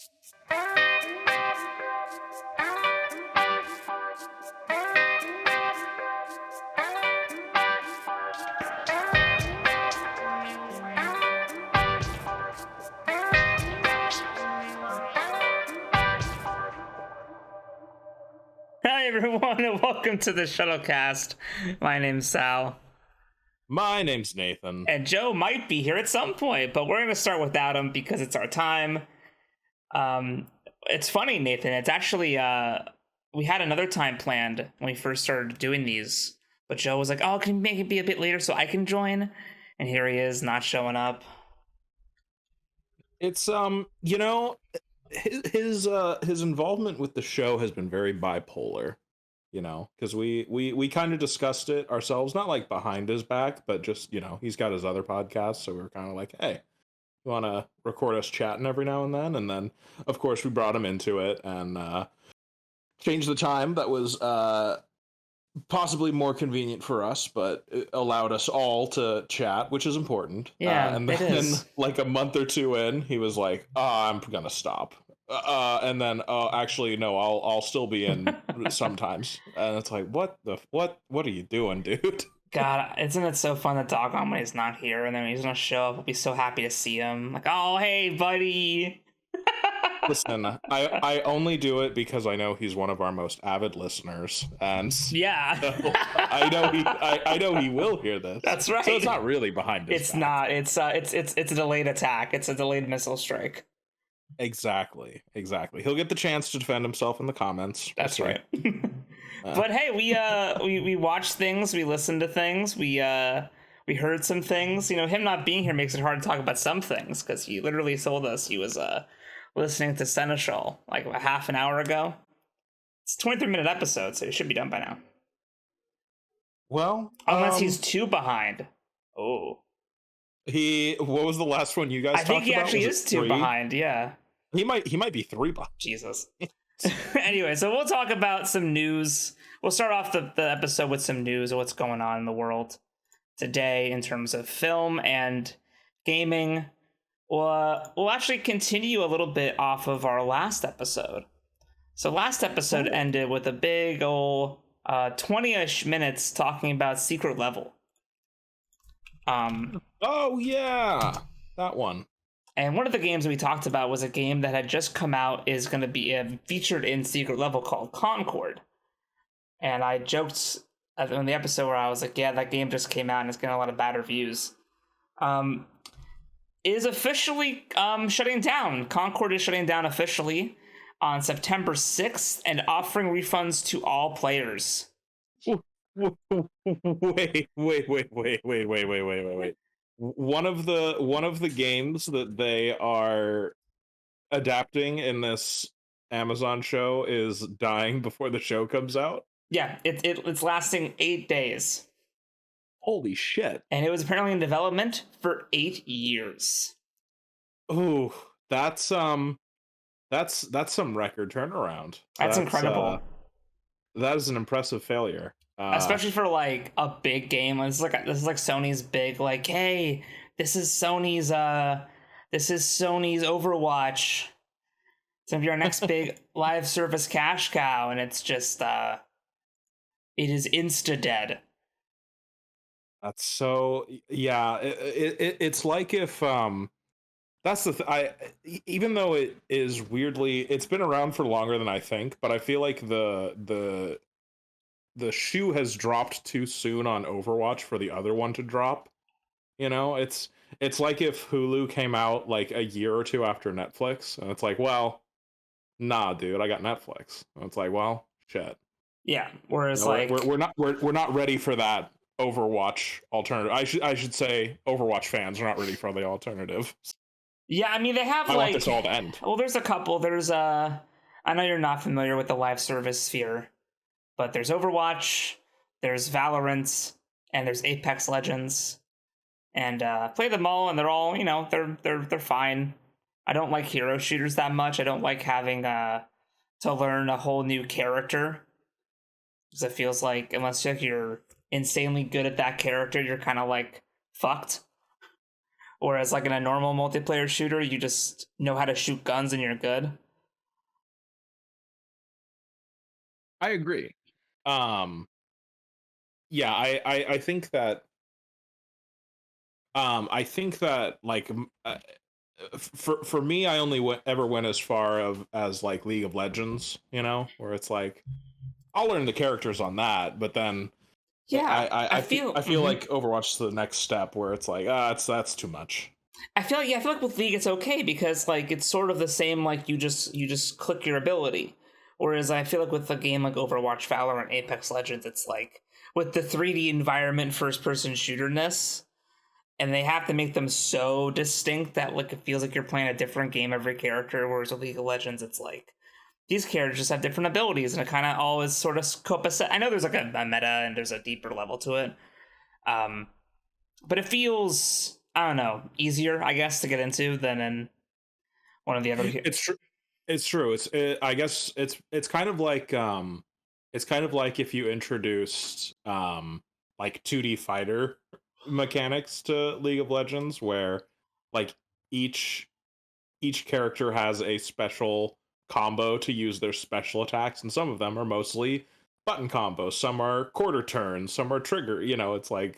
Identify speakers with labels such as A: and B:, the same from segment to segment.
A: Hi everyone, and welcome to the Shuttlecast. My name's Sal.
B: My name's Nathan.
A: And Joe might be here at some point, but we're going to start without him because it's our time. It's funny, Nathan. It's actually, we had another time planned when we first started doing these, but Joe was like, oh, can you make it be a bit later so I can join? And here he is, not showing up.
B: It's, you know, his involvement with the show has been very bipolar, you know, because we kind of discussed it ourselves, not like behind his back, but just, you know, he's got his other podcasts, so we were kind of like, hey, you want to record us chatting every now and then, of course, we brought him into it and changed the time that was possibly more convenient for us, but it allowed us all to chat, which is important.
A: Yeah,
B: and then like a month or two in, he was like, I'm gonna stop. And then actually no, I'll still be in sometimes. And it's like, what are you doing, dude?
A: God, isn't it so fun to talk on when he's not here, and then when he's gonna show up, we'll be so happy to see him. Like, oh hey buddy.
B: Listen, I only do it because I know he's one of our most avid listeners, and
A: yeah,
B: so I know he will hear this.
A: That's right.
B: So it's not really behind his
A: It's
B: back.
A: not. It's a delayed attack. It's a delayed missile strike.
B: Exactly. He'll get the chance to defend himself in the comments.
A: That's right. But hey, we watched things, we listened to things, we heard some things. You know, him not being here makes it hard to talk about some things because he literally told us he was listening to Seneschal like a half an hour ago. It's a 23-minute episode, so it should be done by now.
B: Well,
A: unless he's 2 behind. Oh.
B: What was the last one you guys talked about?
A: I think he actually is 2 behind, yeah.
B: He might be 3 behind.
A: Jesus. Anyway, so we'll talk about some news. We'll start off the episode with some news of what's going on in the world today in terms of film and gaming. We'll actually continue a little bit off of our last episode. So last episode ended with a big old 20-ish minutes talking about Secret Level.
B: Oh yeah, that one.
A: And one of the games we talked about was a game that had just come out, is going to be featured in Secret Level, called Concord. And I joked in the episode where I was like, yeah, that game just came out and it's getting a lot of bad reviews. Is officially shutting down. Concord is shutting down officially on September 6th and offering refunds to all players.
B: Wait. One of the games that they are adapting in this Amazon show is dying before the show comes out.
A: Yeah, it's lasting 8 days.
B: Holy shit.
A: And it was apparently in development for 8 years.
B: Oh, that's some record turnaround.
A: That's incredible.
B: That is an impressive failure.
A: Especially for like a big game. This is like Sony's big, like, hey, this is Sony's Overwatch. It's gonna be our next big live service cash cow, and it's just it is insta dead.
B: That's so, yeah. It's like if that's even though it is weirdly, it's been around for longer than I think, but I feel like the shoe has dropped too soon on Overwatch for the other one to drop. You know, it's like if Hulu came out like a year or two after Netflix, and it's like, well, nah, dude, I got Netflix. And it's like, well, shit.
A: Yeah. Whereas,
B: you know, we're not ready for that Overwatch alternative. I should say Overwatch fans are not ready for the alternative.
A: Yeah, I mean, they have
B: I want this all to end.
A: Well, there's a couple. There's I know you're not familiar with the live service sphere, but there's Overwatch, there's Valorant, and there's Apex Legends, and play them all, and they're all, you know, they're fine. I don't like hero shooters that much. I don't like having to learn a whole new character, because it feels like unless you're insanely good at that character, you're kind of like fucked. Whereas like in a normal multiplayer shooter, you just know how to shoot guns and you're good.
B: I agree. Yeah, I think that like for me, I only ever went as far as like League of Legends, where it's like I'll learn the characters on that, but then
A: Yeah,
B: I feel like Overwatch is the next step where it's like that's too much.
A: I feel like with League it's okay because like it's sort of the same, like you just click your ability. Whereas I feel like with a game like Overwatch, Valorant, Apex Legends, it's like with the 3D environment first person shooterness, and they have to make them so distinct that like it feels like you're playing a different game every character. Whereas with League of Legends, it's like these characters just have different abilities, and it kind of always sort of copacetic. I know there's like a meta and there's a deeper level to it, but it feels, I don't know, easier, I guess, to get into than in one of the other.
B: It's true. It's true. I guess it's kind of like if you introduced like 2D fighter mechanics to League of Legends, where like each character has a special combo to use their special attacks, and some of them are mostly button combos, some are quarter turns, some are trigger. It's like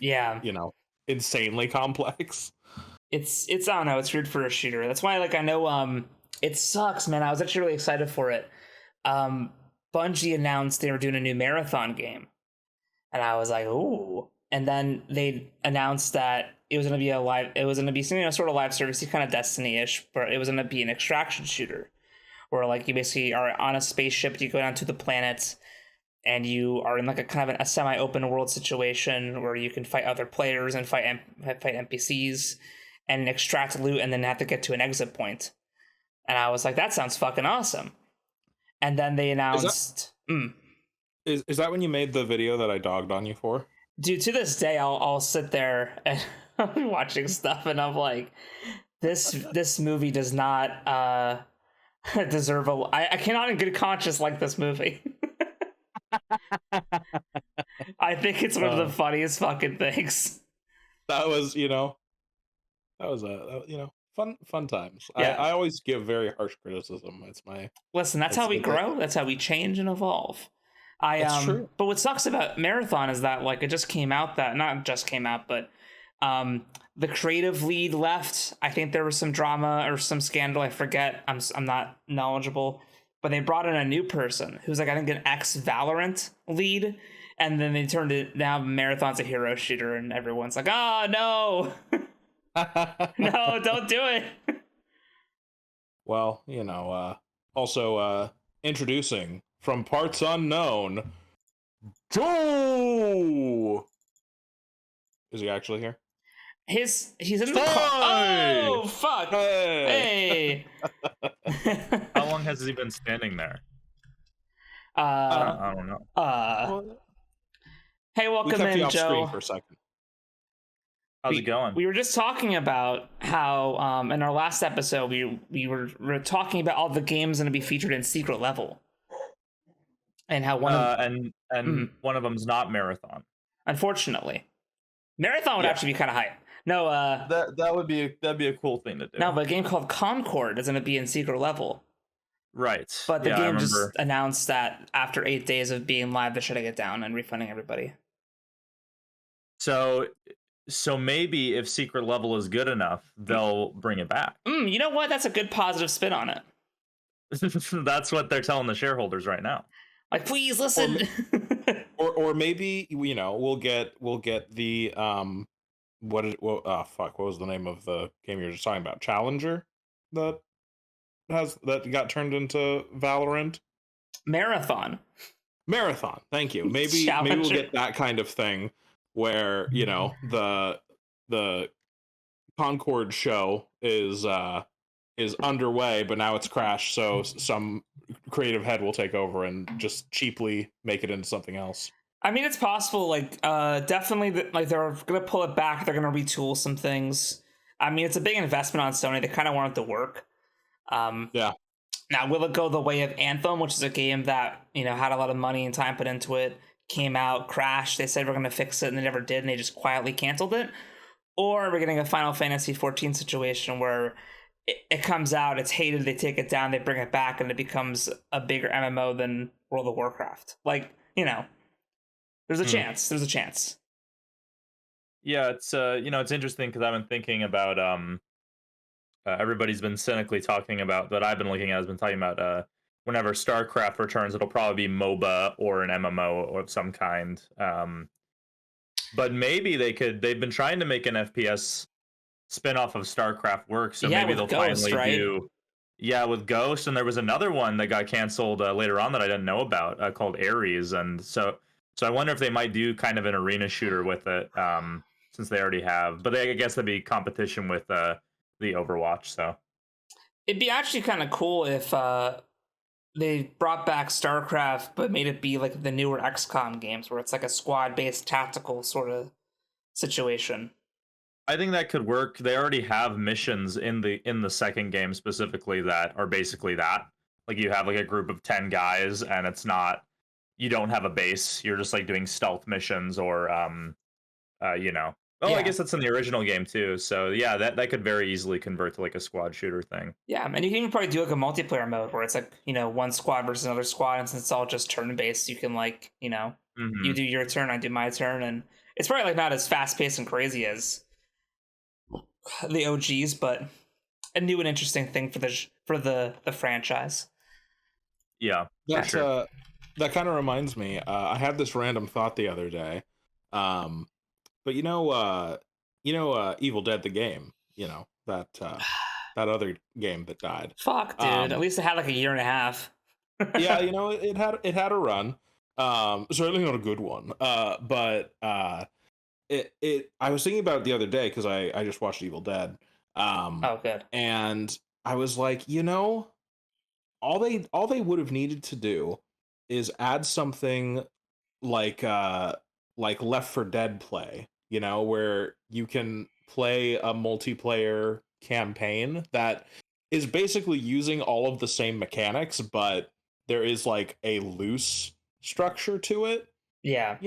B: insanely complex.
A: It's I don't know, it's weird for a shooter. That's why like I know it sucks, man. I was actually really excited for it. Bungie announced they were doing a new marathon game, and I was like, ooh. And then they announced that it was going to be something, sort of live servicey, kind of Destiny-ish, but it was going to be an extraction shooter, where like you basically are on a spaceship, you go down to the planet, and you are in like a kind of a semi-open world situation where you can fight other players and fight NPCs and extract loot, and then have to get to an exit point. And I was like, that sounds fucking awesome. And then they announced,
B: is that when you made the video that I dogged on you for?
A: Dude, to this day, I'll sit there and I'll be watching stuff, and I'm like, this movie does not deserve I cannot in good conscience like this movie. I think it's one of the funniest fucking things.
B: That was fun times. Yeah. I always give very harsh criticism.
A: That's how we grow. That's how we change and evolve. That's true. But what sucks about Marathon is that like it just came out but the creative lead left. I think there was some drama or some scandal. I forget. I'm not knowledgeable, but they brought in a new person who's like, I think, an ex-Valorant lead, and then they turned it, now Marathon's a hero shooter, and everyone's like, oh no. No, don't do it.
B: Well, also introducing from parts unknown, Joe. Is he actually here?
A: He's in the car. Oh fuck! Hey.
C: How long has he been standing there? I don't know.
A: Hey, welcome in, Joe.
B: For a second.
C: How's it going?
A: We were just talking about how in our last episode we were talking about all the games going to be featured in Secret Level, and how one
C: one of them's not Marathon.
A: Unfortunately, Marathon would actually be kind of hype. No,
C: that'd be a cool thing to do.
A: No, but a game called Concord is going to be in Secret Level.
C: Right.
A: But the game just announced that after 8 days of being live, they're shutting it down and refunding everybody.
C: So maybe if Secret Level is good enough, they'll bring it back.
A: You know what? That's a good positive spin on it.
C: That's what they're telling the shareholders right now.
A: Like, please listen.
B: Or maybe we'll get the what was the name of the game you were just talking about? Challenger that got turned into Valorant.
A: Marathon.
B: Thank you. Maybe we'll get that kind of thing where the Concord show is underway, but now it's crashed, so some creative head will take over and just cheaply make it into something else.
A: I mean, it's possible. Like, definitely, like they're gonna pull it back. They're gonna retool some things. I mean, it's a big investment on Sony. They kind of want it to work.
B: Yeah.
A: Now, will it go the way of Anthem, which is a game that had a lot of money and time put into it? Came out, crashed. They said we're gonna fix it, and they never did, and they just quietly canceled it. or we're getting a Final Fantasy 14 situation where it comes out, it's hated, they take it down, they bring it back, and it becomes a bigger MMO than World of Warcraft. Like, there's a chance. There's a chance.
C: Yeah, it's it's interesting because I've been thinking about everybody's been cynically talking about that I've been looking at has been talking about whenever StarCraft returns, it'll probably be MOBA or an MMO of some kind. But maybe they've been trying to make an FPS spin-off of StarCraft work, so maybe they'll
A: Ghost,
C: finally do. Yeah, with Ghost, and there was another one that got canceled later on that I didn't know about called Ares, and so I wonder if they might do kind of an arena shooter with it, since they already have. But I guess that'd be competition with the Overwatch. So
A: it'd be actually kind of cool if they brought back StarCraft, but made it be like the newer XCOM games, where it's like a squad-based tactical sort of situation.
C: I think that could work. They already have missions in the second game specifically that are basically that. Like you have like a group of 10 guys, and it's not, you don't have a base. You're just like doing stealth missions or I guess that's in the original game too. So yeah, that could very easily convert to like a squad shooter thing.
A: Yeah, and you can even probably do like a multiplayer mode where it's like, one squad versus another squad, and since it's all just turn based, you can like, you do your turn, I do my turn, and it's probably like not as fast paced and crazy as the OGs, but a new and interesting thing for the franchise.
C: Yeah,
B: that
C: sure.
B: That kind of reminds me. I had this random thought the other day. But Evil Dead the game. That other game that died.
A: Fuck, dude. At least it had like a year and a half.
B: Yeah, it had a run. Certainly not a good one. But I was thinking about it the other day because I just watched Evil Dead.
A: Oh, good.
B: And I was like, all they would have needed to do is add something like Left 4 Dead play, where you can play a multiplayer campaign that is basically using all of the same mechanics, but there is like a loose structure to it.
A: Yeah.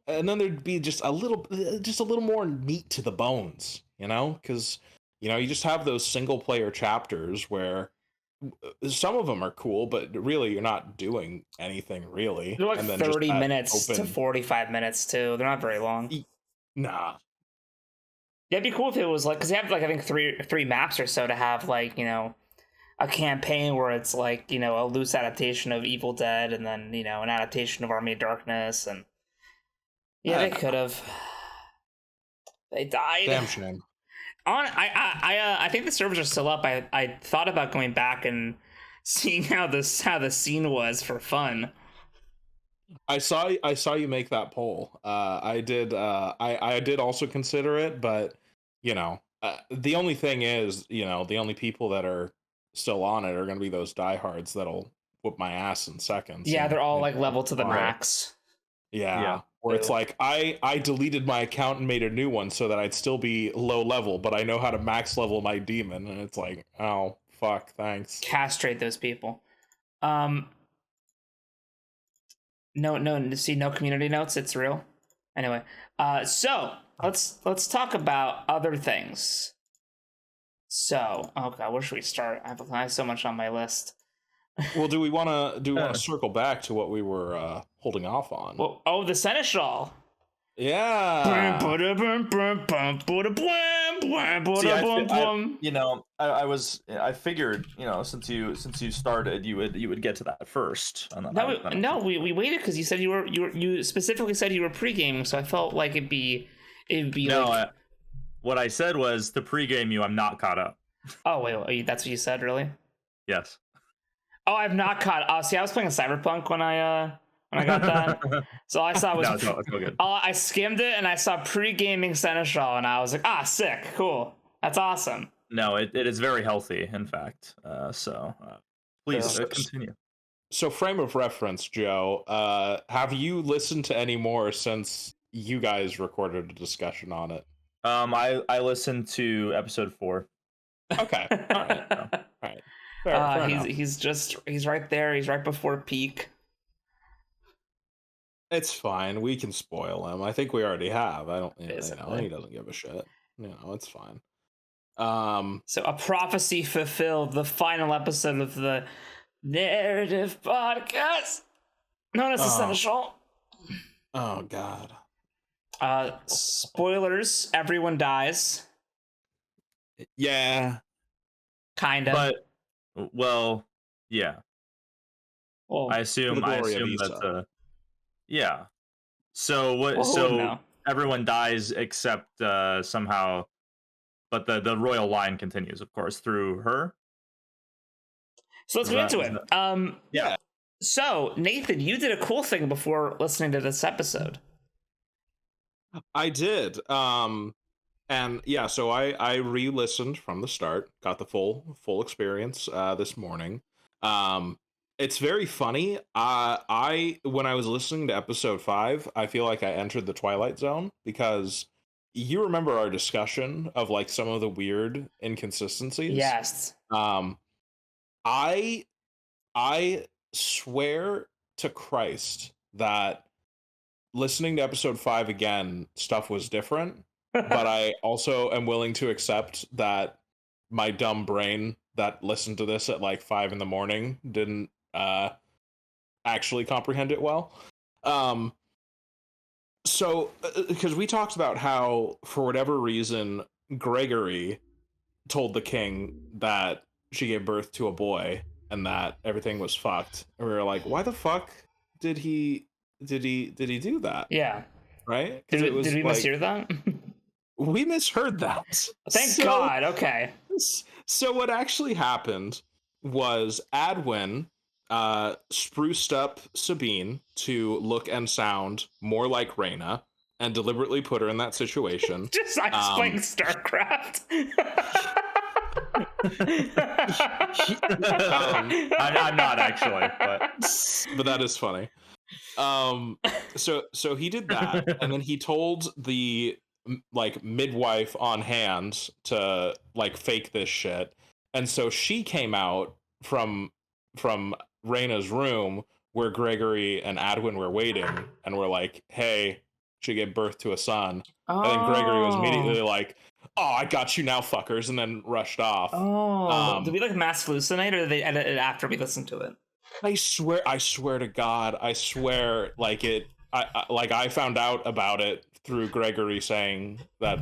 B: And then there'd be just a little more meat to the bones, because you just have those single player chapters where some of them are cool, but really you're not doing anything really.
A: They're like
B: and then
A: 30 minutes to 45 minutes too. They're not very long.
B: Nah.
A: Yeah, it'd be cool if it was like, because they have like I think three maps or so to have like a campaign where it's like a loose adaptation of Evil Dead, and then an adaptation of Army of Darkness, and they could have. They died.
B: Damn shame.
A: I think the servers are still up. I thought about going back and seeing how the scene was for fun.
B: I saw you make that poll. I did. I did also consider it, but the only thing is, the only people that are still on it are going to be those diehards that'll whoop my ass in seconds.
A: Yeah, they're all like level to the max.
B: Yeah. Where it's like, I deleted my account and made a new one so that I'd still be low level, but I know how to max level my demon, and it's like, oh fuck, thanks.
A: Castrate those people. No community notes. It's real. Anyway, so let's talk about other things. So, oh god, where should we start? I have so much on my list.
B: Well, do we want to circle back to what we were holding off on?
A: Well, the Seneschal.
B: Yeah.
C: I figured, since you started, you would get to that first.
A: We waited because you said you specifically said you were pre-gaming, so I felt like it'd be no.
C: What I said was to pre-game you, I'm not caught up.
A: Oh wait, that's what you said, really?
C: Yes.
A: Oh, I've not caught. Oh, see, I was playing Cyberpunk when I got that. So I saw it was.
C: No, it's all good.
A: I skimmed it and I saw pre-gaming Seneschal, and I was like, sick, cool, that's awesome.
C: No, it is very healthy, in fact. Please continue.
B: So, frame of reference, Joe. Have you listened to any more since you guys recorded a discussion on it?
C: I listened to episode 4.
B: Okay. All right. Fair
A: he's right there. He's right before peak.
B: It's fine. We can spoil him. I think we already have. I don't. He doesn't give a shit. it's fine.
A: So a prophecy fulfilled. The final episode of the narrative podcast known as the Seneschal.
B: Oh God.
A: Spoilers. Everyone dies.
B: Yeah.
A: Kinda.
C: But well, yeah.
A: Well,
C: I assume that's yeah. So what?
A: Well,
C: so everyone dies except somehow, but the royal line continues, of course, through her.
A: So let's get into it.
B: Yeah.
A: So Nathan, you did a cool thing before listening to this episode.
B: I did. And yeah, so I re-listened from the start, got the full experience this morning. It's very funny. I when I was listening to episode 5, I feel like I entered the Twilight Zone, because you remember our discussion of like some of the weird inconsistencies.
A: Yes.
B: I swear to Christ that listening to episode 5 again, stuff was different. But I also am willing to accept that my dumb brain that listened to this at like 5 a.m. didn't actually comprehend it well. So because we talked about how, for whatever reason, Gregory told the king that she gave birth to a boy and that everything was fucked. And we were like, why the fuck did he do that?
A: Yeah.
B: Right?
A: Did we mishear that?
B: We misheard that.
A: Thank God. Okay.
B: So what actually happened was Adwin spruced up Sabine to look and sound more like Reyna and deliberately put her in that situation.
A: Just like playing StarCraft.
C: I'm not actually, but
B: that is funny. So he did that, and then he told the like midwife on hand to like fake this shit, and so she came out from Reyna's room where Gregory and Adwin were waiting, and were like, "Hey, she gave birth to a son." And then Gregory was immediately like, "Oh, I got you now, fuckers," and then rushed off.
A: Did we like mass hallucinate, or did they edit it after we listened to it?
B: I swear to God, like it. I found out about it through Gregory saying that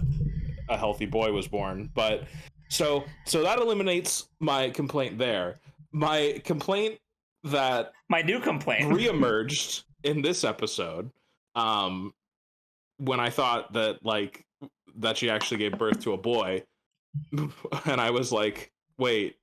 B: a healthy boy was born. But so that eliminates my complaint there. My complaint that
A: my new complaint
B: reemerged in this episode, when I thought that she actually gave birth to a boy, and I was like, wait,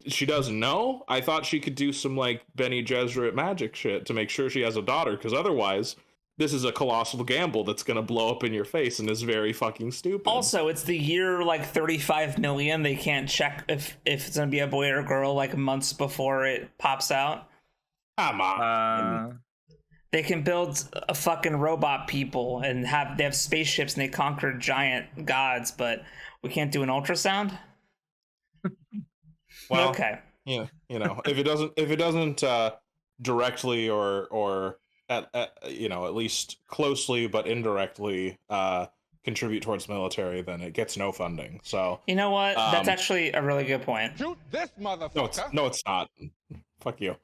B: she doesn't know? I thought she could do some like Bene Gesserit magic shit to make sure she has a daughter, because otherwise this is a colossal gamble that's gonna blow up in your face and is very fucking stupid.
A: Also, it's the year like 35 million. They can't check if it's gonna be a boy or a girl like months before it pops out.
B: Come on.
A: They can build a fucking robot people and they have spaceships and they conquer giant gods, but we can't do an ultrasound.
B: Well,
A: okay.
B: Yeah, if it doesn't directly or at least closely but indirectly contribute towards the military, then it gets no funding. So
A: you know what? That's actually a really good point.
D: Shoot this motherfucker.
B: No, it's not. Fuck you.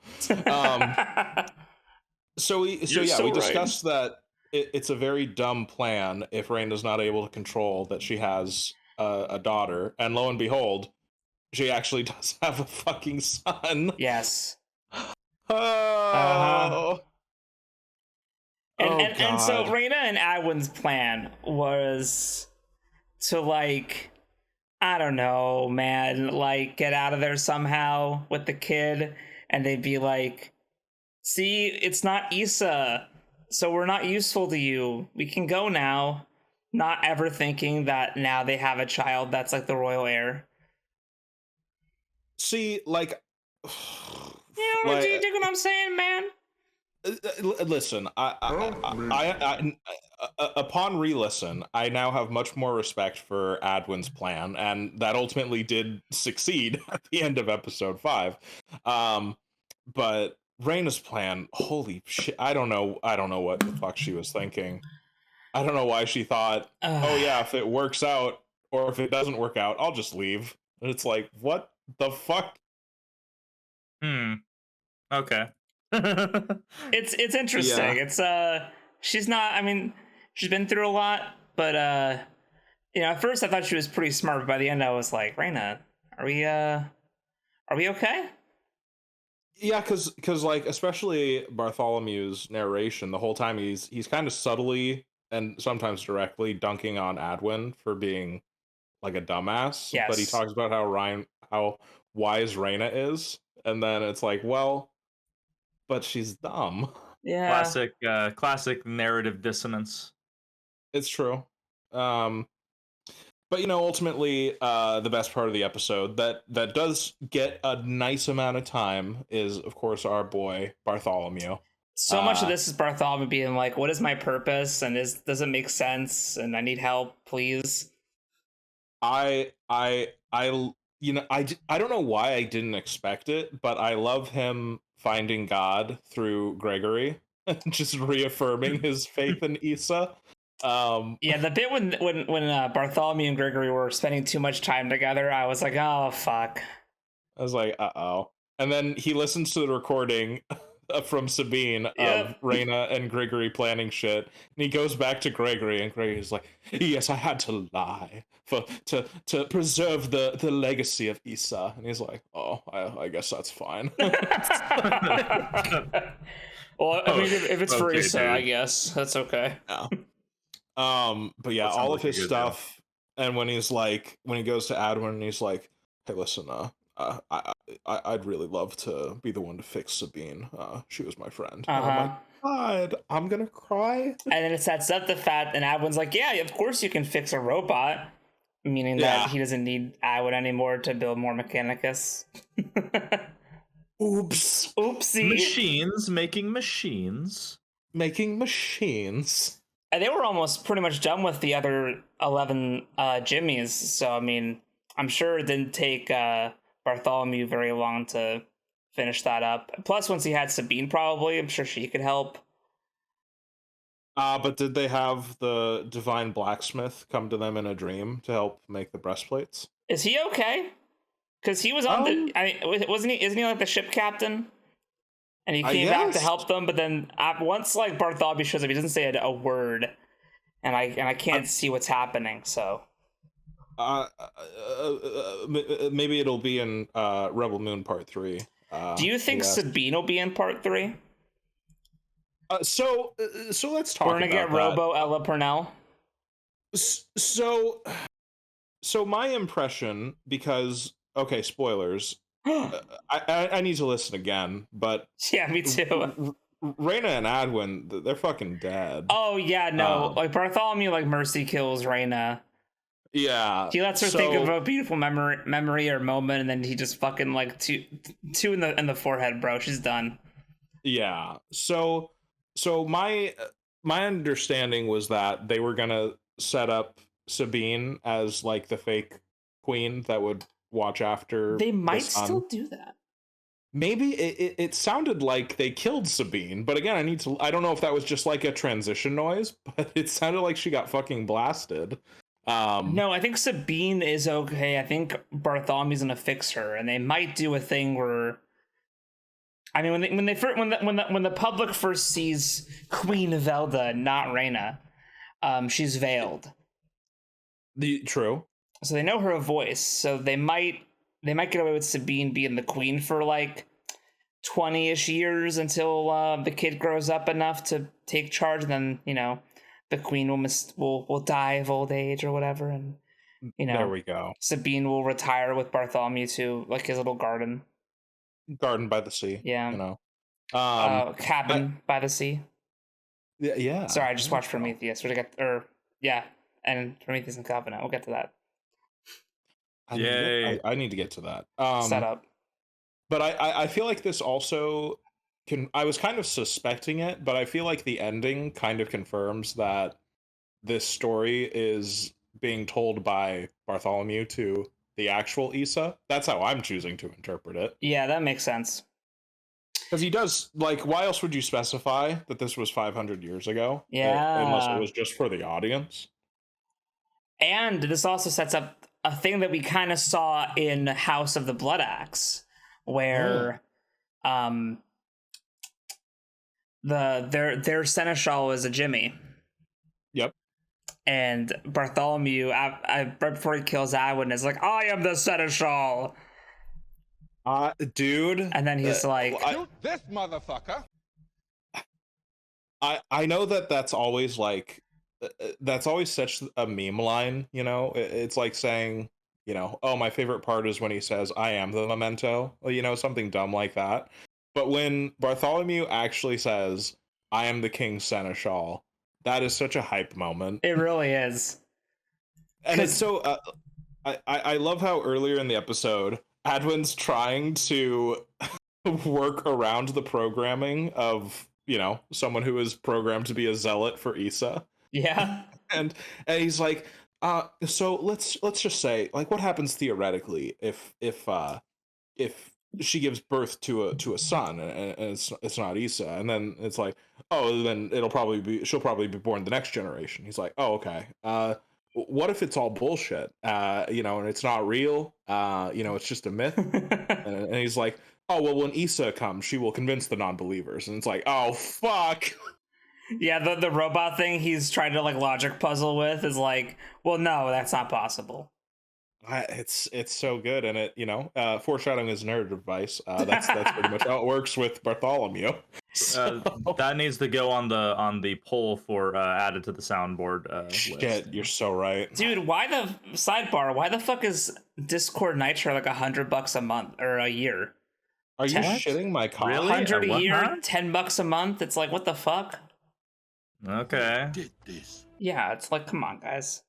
B: So we
A: right.
B: discussed that it's a very dumb plan if Reyna's not able to control that she has a daughter, and lo and behold, she actually does have a fucking son.
A: Yes.
B: Oh.
A: And so Reyna and Adwin's plan was to like, I don't know, man, like get out of there somehow with the kid, and they'd be like, see, it's not Issa, so we're not useful to you. We can go now. Not ever thinking that now they have a child that's like the royal heir.
B: See, like,
A: do you dig what I'm saying, man?
B: Listen, I upon re-listen, I now have much more respect for Adwin's plan, and that ultimately did succeed at the end of episode 5. But Reyna's plan, holy shit, I don't know what the fuck she was thinking. I don't know why she thought, oh yeah, if it works out or if it doesn't work out, I'll just leave. And it's like, what the fuck?
C: Okay.
A: It's interesting.
B: Yeah.
A: It's she's not. I mean, she's been through a lot, but at first I thought she was pretty smart, but by the end I was like, Raina, are we okay?
B: Yeah, because like especially Bartholomew's narration, the whole time he's kind of subtly and sometimes directly dunking on Adwin for being like a dumbass. But he
A: Yes.
B: talks about how wise Raina is, and then it's like, well, but she's dumb.
A: Yeah.
C: Classic narrative dissonance.
B: It's true. But ultimately, the best part of the episode that does get a nice amount of time is, of course, our boy Bartholomew.
A: So much of this is Bartholomew being like, "What is my purpose? And does it make sense? And I need help, please."
B: I don't know why I didn't expect it, but I love him finding God through Gregory, just reaffirming his faith in Issa.
A: Yeah, the bit when Bartholomew and Gregory were spending too much time together, I was like, oh fuck.
B: I was like, uh-oh. And then he listens to the recording from Sabine of Raina and Gregory planning shit, and he goes back to Gregory, and Gregory's like, yes, I had to lie to preserve the legacy of Issa. And he's like, oh, I guess that's fine.
A: Well, I mean, if it's for Issa,
C: dude.
A: I guess that's okay.
B: Yeah. But yeah, all of his stuff, and when he goes to Adwin, and he's like, hey, listen, I'd really love to be the one to fix Sabine. She was my friend. And I'm like, God, I'm gonna cry.
A: And then it sets up the fact, and Adwin's like, yeah, of course you can fix a robot, meaning that he doesn't need Adwin anymore to build more Mechanicus.
B: Oops.
A: Oopsie.
C: Machines making machines.
B: Making machines.
A: And they were almost pretty much done with the other 11 Jimmies, so I mean, I'm sure it didn't take Bartholomew very long to finish that up. Plus, once he had Sabine, probably, I'm sure she could help.
B: But did they have the divine blacksmith come to them in a dream to help make the breastplates?
A: Is he okay? Because he was on wasn't he? Isn't he like the ship captain? And he came back to help them, but then once like Bartholomew shows up, he doesn't say a word, and I can't see what's happening. So,
B: maybe it'll be in Rebel Moon Part 3.
A: Do you think Sabine will be in Part 3?
B: So let's talk.
A: We're gonna get Robo Ella Purnell.
B: So my impression, because okay, spoilers. I need to listen again, but
A: yeah, me too.
B: Raina and Adwin, they're fucking dead.
A: Oh yeah, no, like Bartholomew, like mercy kills Raina.
B: Yeah,
A: he lets her think of a beautiful memory or moment, and then he just fucking like two in the forehead, bro. She's done.
B: Yeah. So my understanding was that they were gonna set up Sabine as like the fake queen that would watch after.
A: They might still do that.
B: Maybe it sounded like they killed Sabine, but again, I don't know if that was just like a transition noise, but it sounded like she got fucking blasted.
A: No, I think Sabine is okay. I think Bartholomew's gonna fix her, and they might do a thing where, I mean, when the public first sees Queen Velda, not Raina, she's veiled.
B: True.
A: So they know her voice, so they might get away with Sabine being the queen for like 20-ish years until the kid grows up enough to take charge, and then the queen will die of old age or whatever, and
B: there we go.
A: Sabine will retire with Bartholomew to like his little garden
B: by the sea.
A: Yeah, cabin by the sea.
B: Yeah.
A: Sorry, I just watched Prometheus. And Prometheus and Covenant. We'll get to that.
B: I need to get to that.
A: Set up.
B: But I feel like this also I was kind of suspecting it, but I feel like the ending kind of confirms that this story is being told by Bartholomew to the actual Issa. That's how I'm choosing to interpret it.
A: Yeah, that makes sense.
B: Because he does, like, why else would you specify that this was 500 years ago?
A: Yeah.
B: Unless it was just for the audience.
A: And this also sets up a thing that we kind of saw in House of the Blood Axe, where their Seneschal was a Jimmy.
B: Yep.
A: And Bartholomew, right before he kills Adwin, is like, I am the Seneschal.
B: Dude.
A: And then he's like,
D: Shoot this motherfucker.
B: I know that's always like, that's always such a meme line, you know? It's like saying, you know, oh, my favorite part is when he says, I am the memento, you know, something dumb like that. But when Bartholomew actually says, I am the King Seneschal, that is such a hype moment.
A: it really is.
B: And it's so, I love how earlier in the episode, Adwin's trying to work around the programming of, you know, someone who is programmed to be a zealot for Issa.
A: Yeah.
B: And he's like, so let's just say, like, what happens theoretically if she gives birth to a son and it's not Issa, and then it's like, oh, then she'll probably be born the next generation. He's like, oh, okay. What if it's all bullshit? You know, and it's not real. You know, it's just a myth. and he's like, oh, well, when Issa comes, she will convince the non-believers. And it's like, oh, fuck.
A: Yeah, the robot thing he's trying to like logic puzzle with is like, well, no, that's not possible.
B: It's so good, and it, you know, foreshadowing is nerd advice. That's pretty much how it works with Bartholomew. So,
C: that needs to go on the poll for added to the soundboard.
B: shit,
C: list.
B: you're so right,
A: Dude. Why the fuck is Discord Nitro like $100 a month or a year?
B: Are you
A: What?
B: shitting my cock?
C: Really?
A: 100 a
C: What
A: year,
C: now?
A: $10 a month. It's like, what the fuck?
C: Okay.
D: Did this.
A: Yeah, it's like, come on, guys.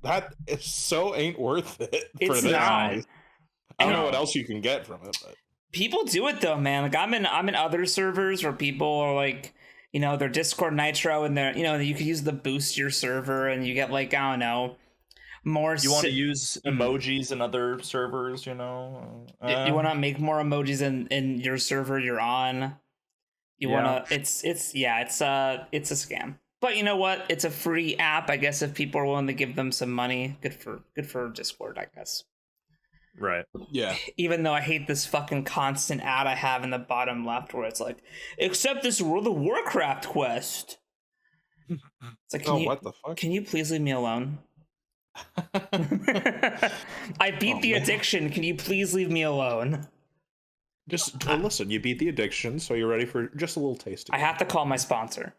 B: That is so ain't worth it for
A: It's
B: this.
A: not.
B: I don't know what else you can get from it, but
A: People do it though, man. Like I'm in other servers where people are like, you know, their Discord Nitro and they're, you know, you could use the boost your server and you get like, I don't know, more.
C: You want to use emojis in other servers, you know?
A: You want to make more emojis in your server you're on. You want to. It's a scam. But you know what? It's a free app. I guess if people are willing to give them some money, good for Discord, I guess.
C: Right.
B: yeah.
A: Even though I hate this fucking constant ad I have in the bottom left where it's like, accept this World of Warcraft quest. It's like,
B: What the fuck?
A: can you please leave me alone? I beat the addiction. Can you please leave me alone?
B: Just listen. You beat the addiction, so you're ready for just a little taste.
A: I have to call my sponsor.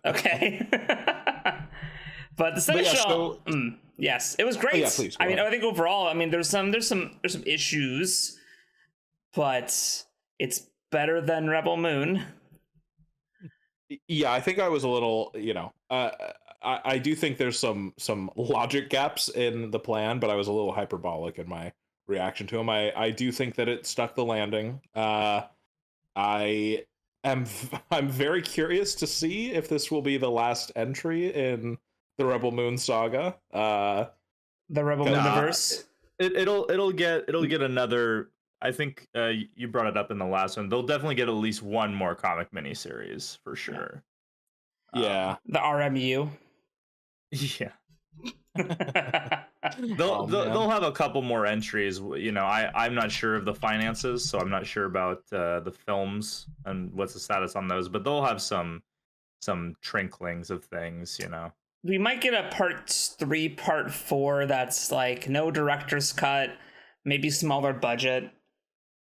A: Okay. But the Seneschal, yes, it was great.
B: yeah, please,
A: I mean,
B: ahead.
A: I think overall, I mean, there's some issues, but it's better than Rebel Moon.
B: Yeah, I think I was a little, you know, I do think there's some logic gaps in the plan, but I was a little hyperbolic in my reaction to him. I do think that it stuck the landing. I'm very curious to see if this will be the last entry in the Rebel Moon saga.
A: The Rebel Mooniverse.
C: It'll get another. I think you brought it up in the last one. They'll definitely get at least one more comic miniseries for sure.
B: Yeah.
A: The RMU.
C: Yeah. They'll have a couple more entries. You know, I'm not sure of the finances, so I'm not sure about the films and what's the status on those. But they'll have some trinklings of things. You know,
A: We might get a part 3, part 4 that's like no director's cut, maybe smaller budget.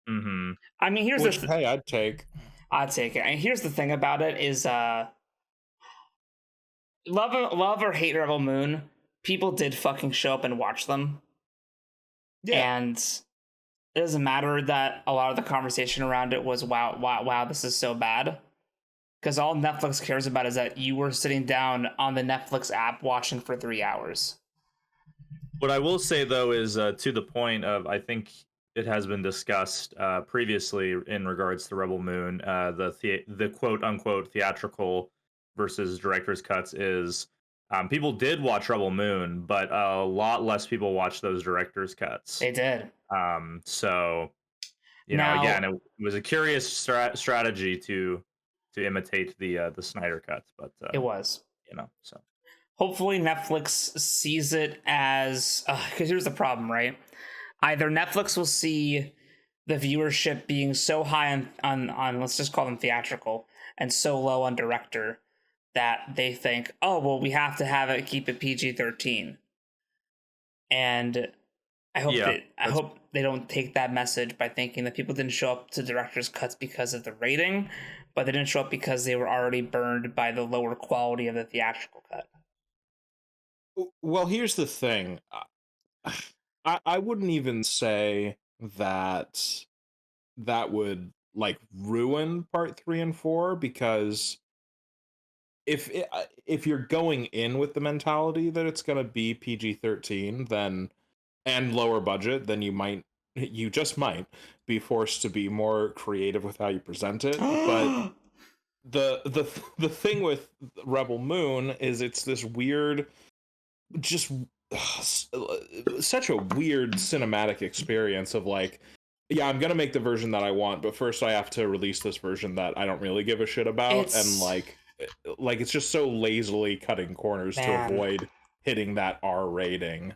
C: Mm-hmm.
A: I mean, here's
B: Which,
A: the
B: hey, I'd take.
A: it. And here's the thing about it is, love or hate Rebel Moon, people did fucking show up and watch them.
B: Yeah.
A: And it doesn't matter that a lot of the conversation around it was, wow, this is so bad. Because all Netflix cares about is that you were sitting down on the Netflix app watching for 3 hours.
C: What I will say though is to the point of, I think it has been discussed previously in regards to Rebel Moon, the quote unquote theatrical versus director's cuts is people did watch Rebel Moon, but a lot less people watched those director's cuts.
A: They did.
C: So You know, again, it was a curious strategy to imitate the Snyder cut, but
A: it was.
C: you know, so
A: Hopefully Netflix sees it as because here's the problem, right? Either Netflix will see the viewership being so high on let's just call them theatrical and so low on director that they think, oh well, we have to have it keep it PG-13. And I hope they don't take that message by thinking that people didn't show up to director's cuts because of the rating, but they didn't show up because they were already burned by the lower quality of the theatrical cut.
B: Well, here's the thing. I wouldn't even say that would like ruin part 3 and 4, because if you're going in with the mentality that it's going to be PG-13 then and lower budget, then you just might be forced to be more creative with how you present it. But the thing with Rebel Moon is it's this weird, just such a weird cinematic experience of like, yeah, I'm gonna make the version that I want, but first I have to release this version that I don't really give a shit about. And like it's just so lazily cutting corners to avoid hitting that R rating.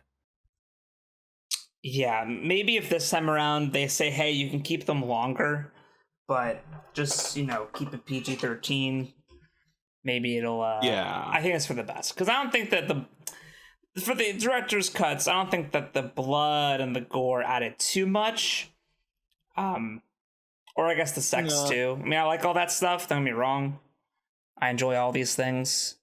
A: Yeah, maybe if this time around they say, hey, you can keep them longer, but just, keep it PG-13, maybe it'll I think it's for the best, because I don't think that for the director's cuts, I don't think that the blood and the gore added too much, or I guess the sex too. I mean, I like all that stuff, don't get me wrong, I enjoy all these things,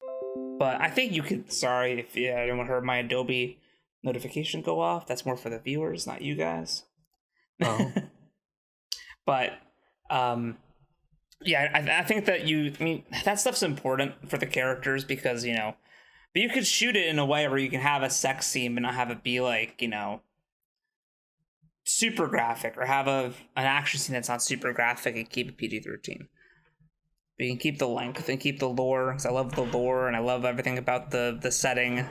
A: but I think you could, sorry if anyone heard my Adobe notification go off, that's more for the viewers, not you guys.
B: Oh.
A: But yeah, I think that that stuff's important for the characters, because but you could shoot it in a way where you can have a sex scene but not have it be like super graphic, or have an action scene that's not super graphic and keep it PG-13. But you can keep the length and keep the lore, because I love the lore and I love everything about the setting.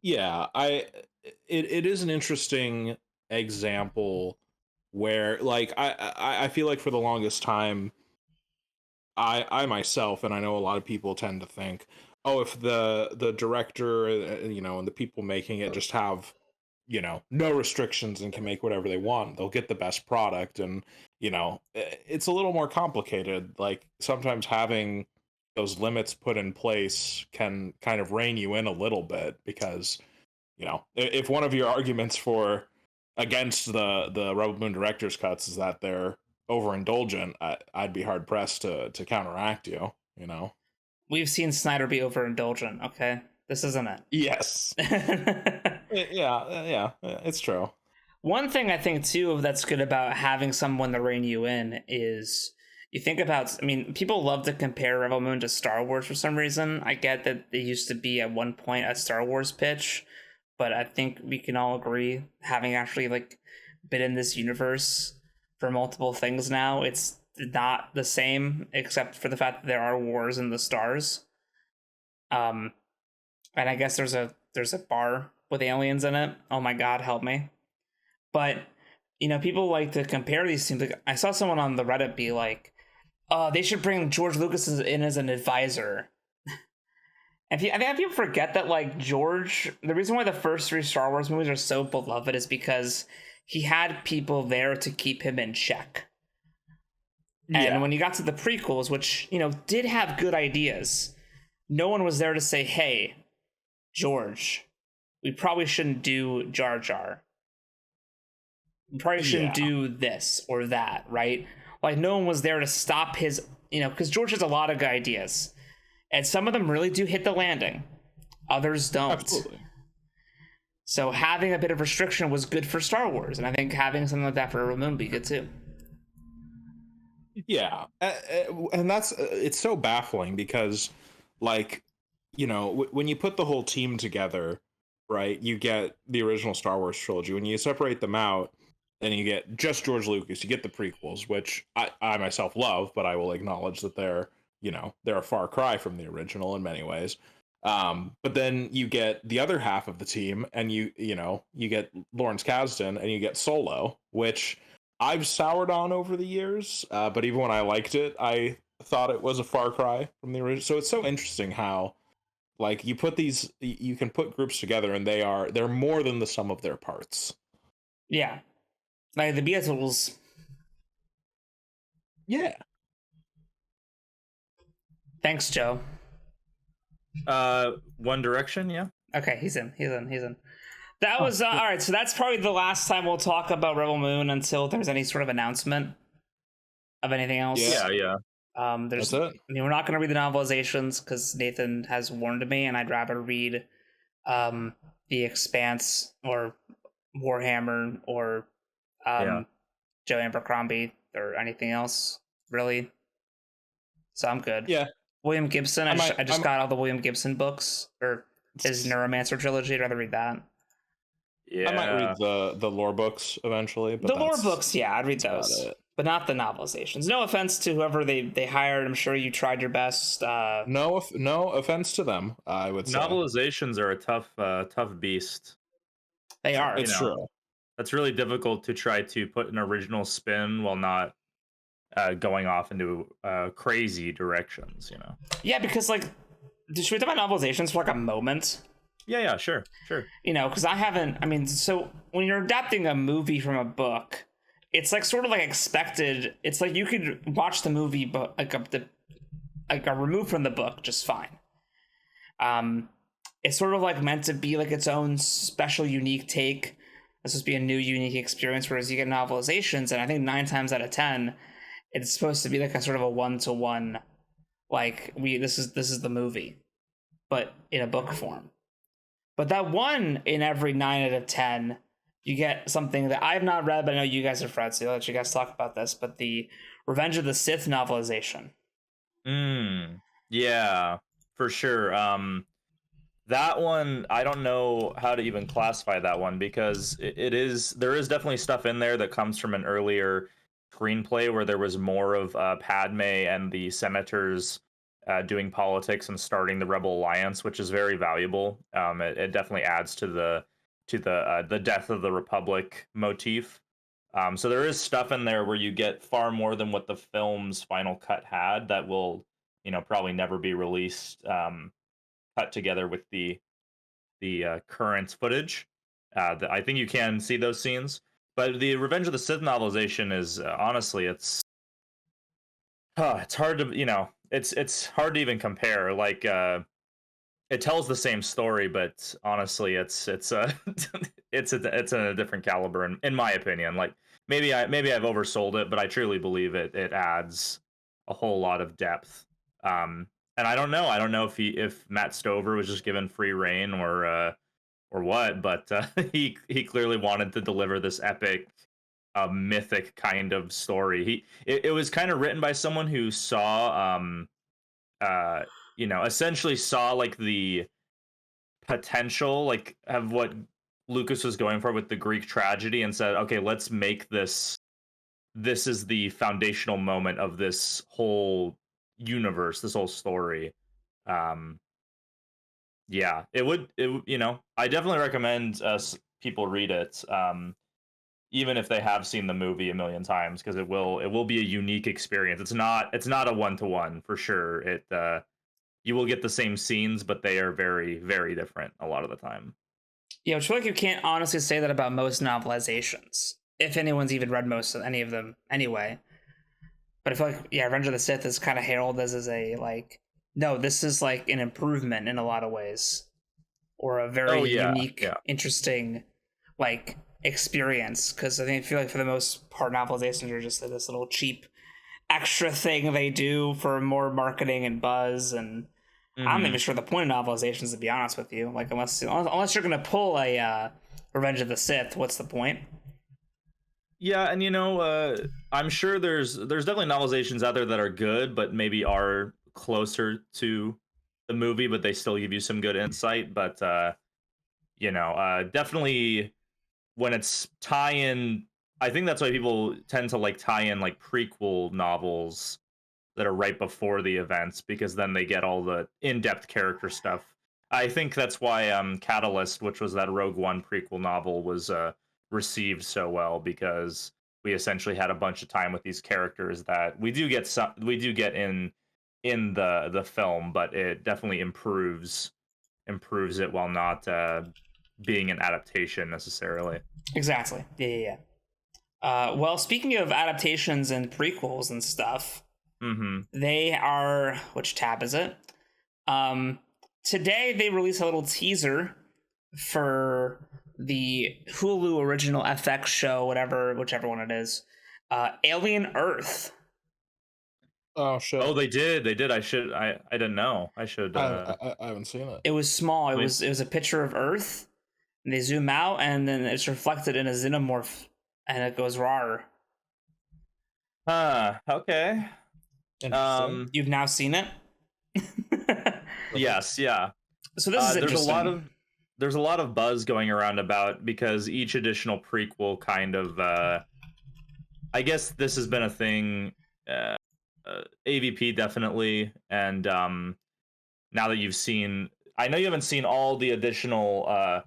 B: Yeah, it is an interesting example where, like, I feel like for the longest time, I myself, and I know a lot of people tend to think, oh, if the director, and the people making it just have, no restrictions and can make whatever they want, they'll get the best product. And, it's a little more complicated. Like, sometimes having those limits put in place can kind of rein you in a little bit, because if one of your arguments against the Rebel Moon director's cuts is that they're overindulgent, I'd be hard pressed to counteract you.
A: We've seen Snyder be overindulgent. Okay, this isn't it.
B: Yes. yeah, it's true.
A: One thing I think too that's good about having someone to rein you in is, you think about, people love to compare Rebel Moon to Star Wars for some reason. I get that they used to be at one point a Star Wars pitch, but I think we can all agree, having actually been in this universe for multiple things now, it's not the same, except for the fact that there are wars in the stars. And I guess there's a bar with aliens in it. Oh my god, help me. But people like to compare these things. Like, I saw someone on the Reddit be like, they should bring George Lucas in as an advisor. And I think people forget that George, the reason why the first 3 Star Wars movies are so beloved is because he had people there to keep him in check. And when you got to the prequels, which did have good ideas, no one was there to say, hey, George, we probably shouldn't do Jar Jar. We probably shouldn't do this or that, right? No one was there to stop his, because George has a lot of good ideas. And some of them really do hit the landing. Others don't.
B: Absolutely.
A: So having a bit of restriction was good for Star Wars. And I think having something like that for Rebel Moon would be good too.
B: Yeah. And it's so baffling because, when you put the whole team together, right, you get the original Star Wars trilogy. When you separate them out, then you get just George Lucas. You get the prequels, which I myself love, but I will acknowledge that they're a far cry from the original in many ways. But then you get the other half of the team, and you get Lawrence Kasdan, and you get Solo, which I've soured on over the years. But even when I liked it, I thought it was a far cry from the original. So it's so interesting how, like, you can put groups together, and they're more than the sum of their parts.
A: Yeah, like the Beatles.
B: Yeah.
A: Thanks, Joe.
C: One Direction, yeah.
A: Okay, he's in. That was all right. So that's probably the last time we'll talk about Rebel Moon until there's any sort of announcement of anything else.
C: Yeah.
A: That's
B: it.
A: I mean, we're not going to read the novelizations because Nathan has warned me, and I'd rather read The Expanse or Warhammer or Joe Abercrombie or anything else, really. So I'm good.
B: Yeah.
A: William Gibson. I just got all the William Gibson books, or his Neuromancer trilogy. I'd rather read that.
C: Yeah.
B: I might read the lore books eventually. But
A: the lore books, yeah, I'd read those. But not the novelizations. No offense to whoever they hired. I'm sure you tried your best.
B: No offense to them, I would say.
C: Novelizations are a tough beast.
A: They are.
B: It's true.
C: That's really difficult to try to put an original spin while not going off into crazy directions,
A: Yeah, because, like, should we talk about novelizations for, like, a moment?
C: Yeah, sure.
A: Because so when you're adapting a movie from a book, it's, like, sort of, like, expected. It's like you could watch the movie, but, like, removed from the book just fine. It's sort of, like, meant to be, like, its own special, unique take. It's supposed to be a new, unique experience, whereas you get novelizations, and I think 9 times out of 10... it's supposed to be like a sort of a 1-to-1, like this is the movie, but in a book form. But that one in every 9 out of 10, you get something that I've not read, but I know you guys have read, so I'll let you guys talk about this. But the Revenge of the Sith novelization.
C: Yeah, for sure. That one, I don't know how to even classify that one, because there is definitely stuff in there that comes from an earlier screenplay where there was more of Padme and the senators doing politics and starting the Rebel Alliance, which is very valuable. It definitely adds to the death of the Republic motif. So there is stuff in there where you get far more than what the film's final cut had that will, probably never be released, cut together with the current footage. I think you can see those scenes. But the Revenge of the Sith novelization is honestly, it's hard to it's hard to even compare. Like it tells the same story, but honestly, it's it's a different caliber in my opinion. Like maybe I've oversold it, but I truly believe it adds a whole lot of depth. And I don't know if Matt Stover was just given free reign or what, but he clearly wanted to deliver this epic, mythic kind of story. It was kind of written by someone who saw, essentially saw like the potential, like of what Lucas was going for with the Greek tragedy, and said, okay, let's make this. This is the foundational moment of this whole universe, this whole story. Yeah, it would, I definitely recommend people read it, even if they have seen the movie a million times, because it will be a unique experience. It's not a 1-to-1 for sure. You will get the same scenes, but they are very, very different a lot of the time.
A: Yeah, I feel like you can't honestly say that about most novelizations, if anyone's even read any of them anyway. But I feel like, yeah, Revenge of the Sith is kind of heralded as a, like, no, this is like an improvement in a lot of ways, or a very unique, interesting, like, experience. Because I feel like for the most part, novelizations are just like this little cheap extra thing they do for more marketing and buzz. And I'm not even sure the point of novelizations, to be honest with you. Like, unless you're gonna pull a Revenge of the Sith, what's the point?
C: Yeah, and I'm sure there's definitely novelizations out there that are good, but maybe are closer to the movie, but they still give you some good insight. But definitely when it's tie-in, I think that's why people tend to like tie in like prequel novels that are right before the events, because then they get all the in-depth character stuff. I think that's why Catalyst, which was that Rogue One prequel novel, was received so well, because we essentially had a bunch of time with these characters that we do get in the film, but it definitely improves it while not being an adaptation necessarily.
A: Exactly. Yeah. Well, speaking of adaptations and prequels and stuff, they are, which tab is it? Today they released a little teaser for the Hulu original FX show, whichever one it is, Alien Earth.
B: Oh shit!
C: Oh, they did. I didn't know. I should.
B: I haven't seen it.
A: It was small. It was a picture of Earth. And they zoom out, and then it's reflected in a xenomorph, and it goes rawr.
C: Okay.
A: You've now seen it.
C: Yes. Yeah.
A: So this is interesting.
C: There's a lot of buzz going around about, because each additional prequel kind of. I guess this has been a thing. AVP definitely, and now that you've seen, I know you haven't seen all the additional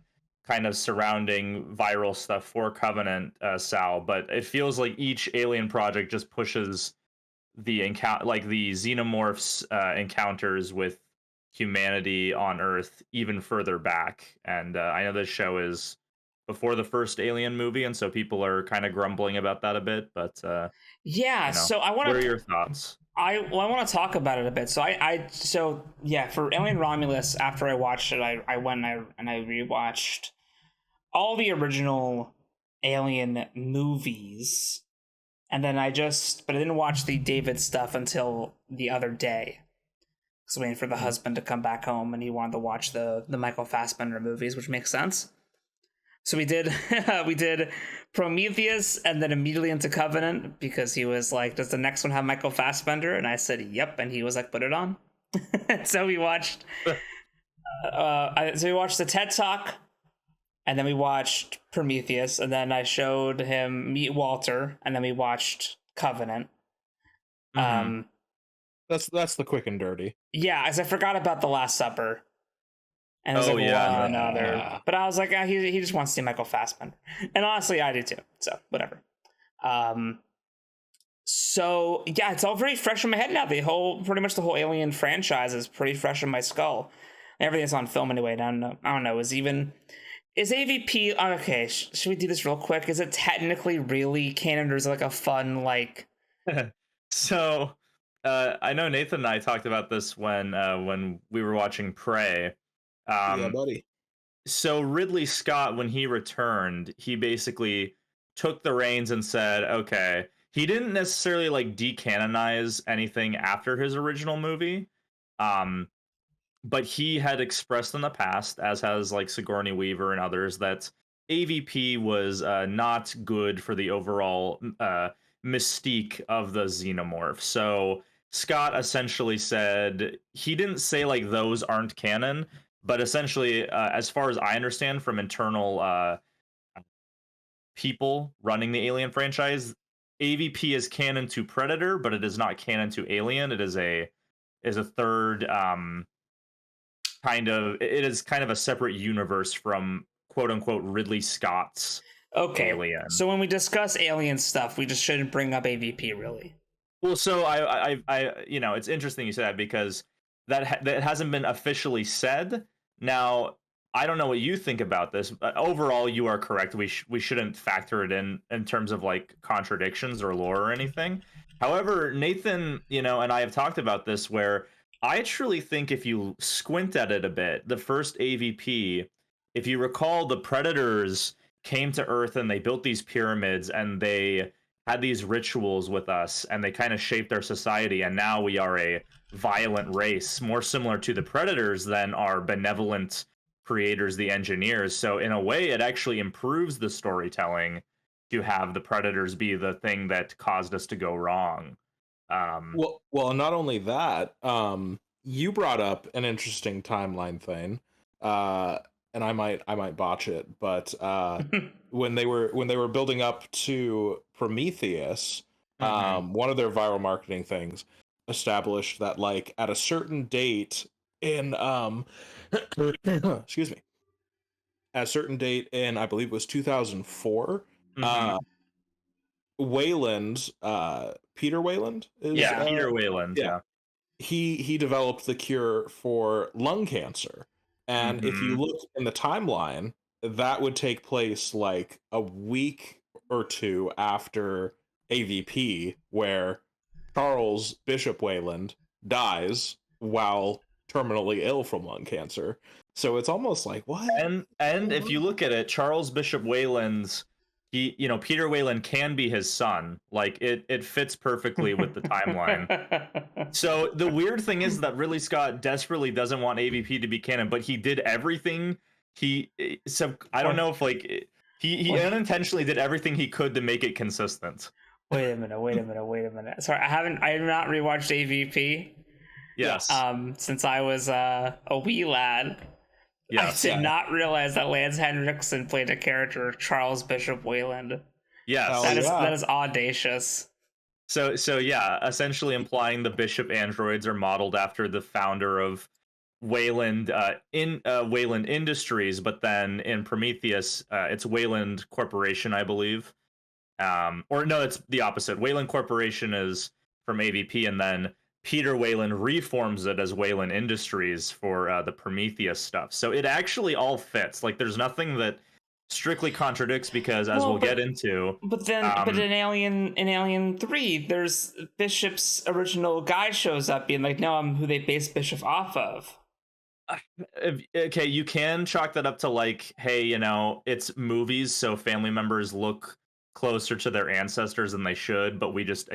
C: kind of surrounding viral stuff for Covenant, Sal, but it feels like each Alien project just pushes the the xenomorphs encounters with humanity on Earth even further back. And I know this show is before the first Alien movie, and so people are kind of grumbling about that a bit. But
A: yeah, so I want to.
C: What are your thoughts?
A: I want to talk about it a bit. So for Alien Romulus, after I watched it, I went and I rewatched all the original Alien movies, and then but I didn't watch the David stuff until the other day. I was waiting for the husband to come back home, and he wanted to watch the Michael Fassbender movies, which makes sense. So we did Prometheus, and then immediately into Covenant, because he was like, does the next one have Michael Fassbender? And I said, yep. And he was like, put it on. So we watched the TED Talk, and then we watched Prometheus, and then I showed him Meet Walter, and then we watched Covenant.
B: That's the quick and dirty.
A: Yeah, as I forgot about The Last Supper. And I was no. But I was like, he just wants to see Michael Fassbender. And honestly, I do too. So, whatever. So, yeah, it's all very fresh in my head now. Pretty much the whole Alien franchise is pretty fresh in my skull. Everything's on film anyway. I don't know. Is AVP... Okay, should we do this real quick? Is it technically really canon, or is it like a fun, like...
C: So, I know Nathan and I talked about this when we were watching Prey.
B: Yeah, buddy.
C: So Ridley Scott, when he returned, he basically took the reins and said, okay, he didn't necessarily like decanonize anything after his original movie. But he had expressed in the past, as has like Sigourney Weaver and others, that AVP was not good for the overall mystique of the xenomorph. So Scott essentially said, he didn't say like those aren't canon, but essentially, as far as I understand from internal people running the Alien franchise, AVP is canon to Predator, but it is not canon to Alien. It is a third kind of a separate universe from quote unquote Ridley Scott's Alien.
A: So when we discuss Alien stuff, we just shouldn't bring up AVP, really.
C: Well, so I it's interesting you said that, because that hasn't been officially said. Now, I don't know what you think about this, but overall, you are correct. We shouldn't factor it in terms of like contradictions or lore or anything. However, Nathan, and I have talked about this, where I truly think if you squint at it a bit, the first AVP, if you recall, the Predators came to Earth and they built these pyramids and they had these rituals with us, and they kind of shaped our society, and now we are a violent race, more similar to the Predators than our benevolent creators, the engineers. So in a way, it actually improves the storytelling to have the Predators be the thing that caused us to go wrong.
B: Well, not only that, you brought up an interesting timeline thing, and I might botch it, but when they were building up to Prometheus, one of their viral marketing things established that like at a certain date in excuse me, at a certain date in, I believe it was 2004, Wayland, Peter Wayland is
C: Peter Wayland. Yeah.
B: He developed the cure for lung cancer. And if you look in the timeline, that would take place like a week or two after AVP, where Charles Bishop Wayland dies while terminally ill from lung cancer. So it's almost like, what?
C: And if you look at it, Charles Bishop Wayland's, Peter Wayland can be his son. Like it fits perfectly with the timeline. So the weird thing is that Ridley Scott desperately doesn't want AVP to be canon, but he did everything. I don't know if like he unintentionally did everything he could to make it consistent.
A: Wait a minute. Sorry, I have not rewatched AVP.
C: Yes.
A: Since I was a wee lad. Yes, I did not realize that Lance Henriksen played a character, Charles Bishop Wayland.
C: Yes.
A: That is audacious.
C: So yeah, essentially implying the Bishop androids are modeled after the founder of Wayland Wayland Industries, but then in Prometheus, it's Wayland Corporation, I believe. Or no, it's the opposite. Wayland Corporation is from AVP, and then Peter Wayland reforms it as Wayland Industries for the Prometheus stuff. So it actually all fits. Like there's nothing that strictly contradicts, because as we'll get into.
A: But in Alien 3, there's Bishop's original guy shows up being like, no, I'm who they based Bishop off of.
C: Okay, you can chalk that up to like, hey, it's movies, so family members look closer to their ancestors than they should, but we just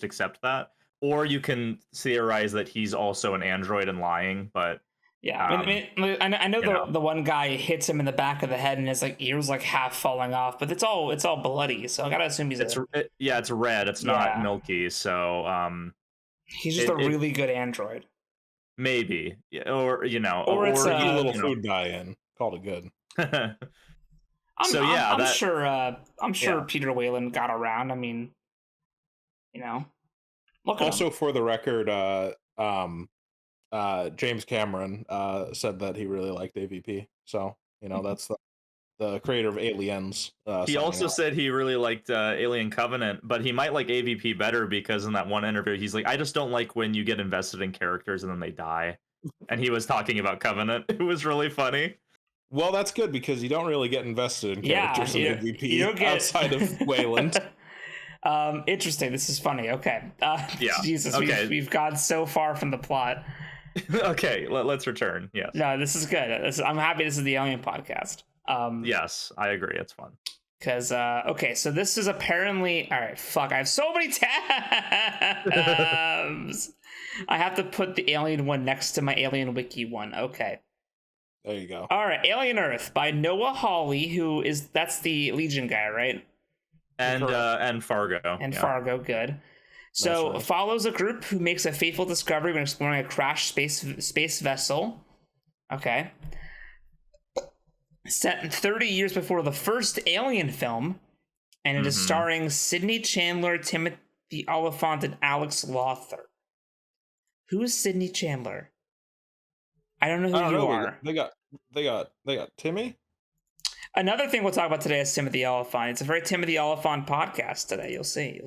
C: accept that. Or you can theorize that he's also an android and lying, but
A: yeah, I know the one guy hits him in the back of the head and his like ears like half falling off, but it's all bloody, so I gotta assume
C: it's red, it's not milky, so
A: he's just a really good android.
C: Maybe, or
B: it's a little food die-in. Called it good.
A: I'm sure Peter Wayland got around. I mean, look.
B: Also, for the record, James Cameron said that he really liked AVP. So that's the creator of Aliens.
C: He also said he really liked Alien Covenant, but he might like AVP better because in that one interview, he's like, I just don't like when you get invested in characters and then they die. And he was talking about Covenant. It was really funny.
B: Well, that's good because you don't really get invested in characters in AVP outside of Wayland.
A: Interesting. This is funny. Okay. Jesus,
C: okay.
A: We've gone so far from the plot.
C: Okay, let's return. Yes.
A: No, this is good. I'm happy this is the Alien podcast.
C: Yes, I agree. It's fun.
A: Because, so this is apparently... All right, fuck, I have so many tabs! I have to put the Alien one next to my Alien Wiki one. Okay.
B: There you go.
A: All right, Alien Earth by Noah Hawley, that's the Legion guy, right?
C: And Fargo.
A: And Fargo, good. So,
B: right.
A: Follows a group who makes a fateful discovery when exploring a crashed space vessel. Okay. Set 30 years before the first Alien film, and it is starring Sidney Chandler, Timothy Oliphant, and Alex Lothar. Who is Sidney Chandler? I don't know who you are.
B: They got Timmy.
A: Another thing we'll talk about today is Timothy Oliphant. It's a very Timothy Oliphant podcast today. You'll see.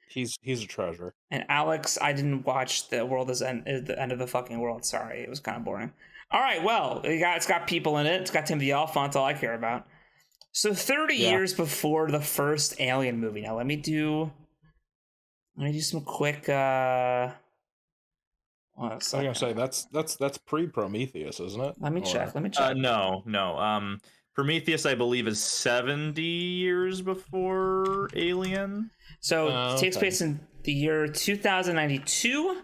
B: He's a treasure.
A: And Alex, I didn't watch The World is the End of the Fucking World. Sorry, it was kind of boring. All right, well, it's got people in it. It's got Timothy Oliphant, all I care about. So 30 years before the first Alien movie. Now let me do some quick.
B: I was gonna say that's pre-Prometheus, isn't it?
A: Let me check.
C: No. Prometheus, I believe, is 70 years before Alien.
A: So it takes place in the year 2092.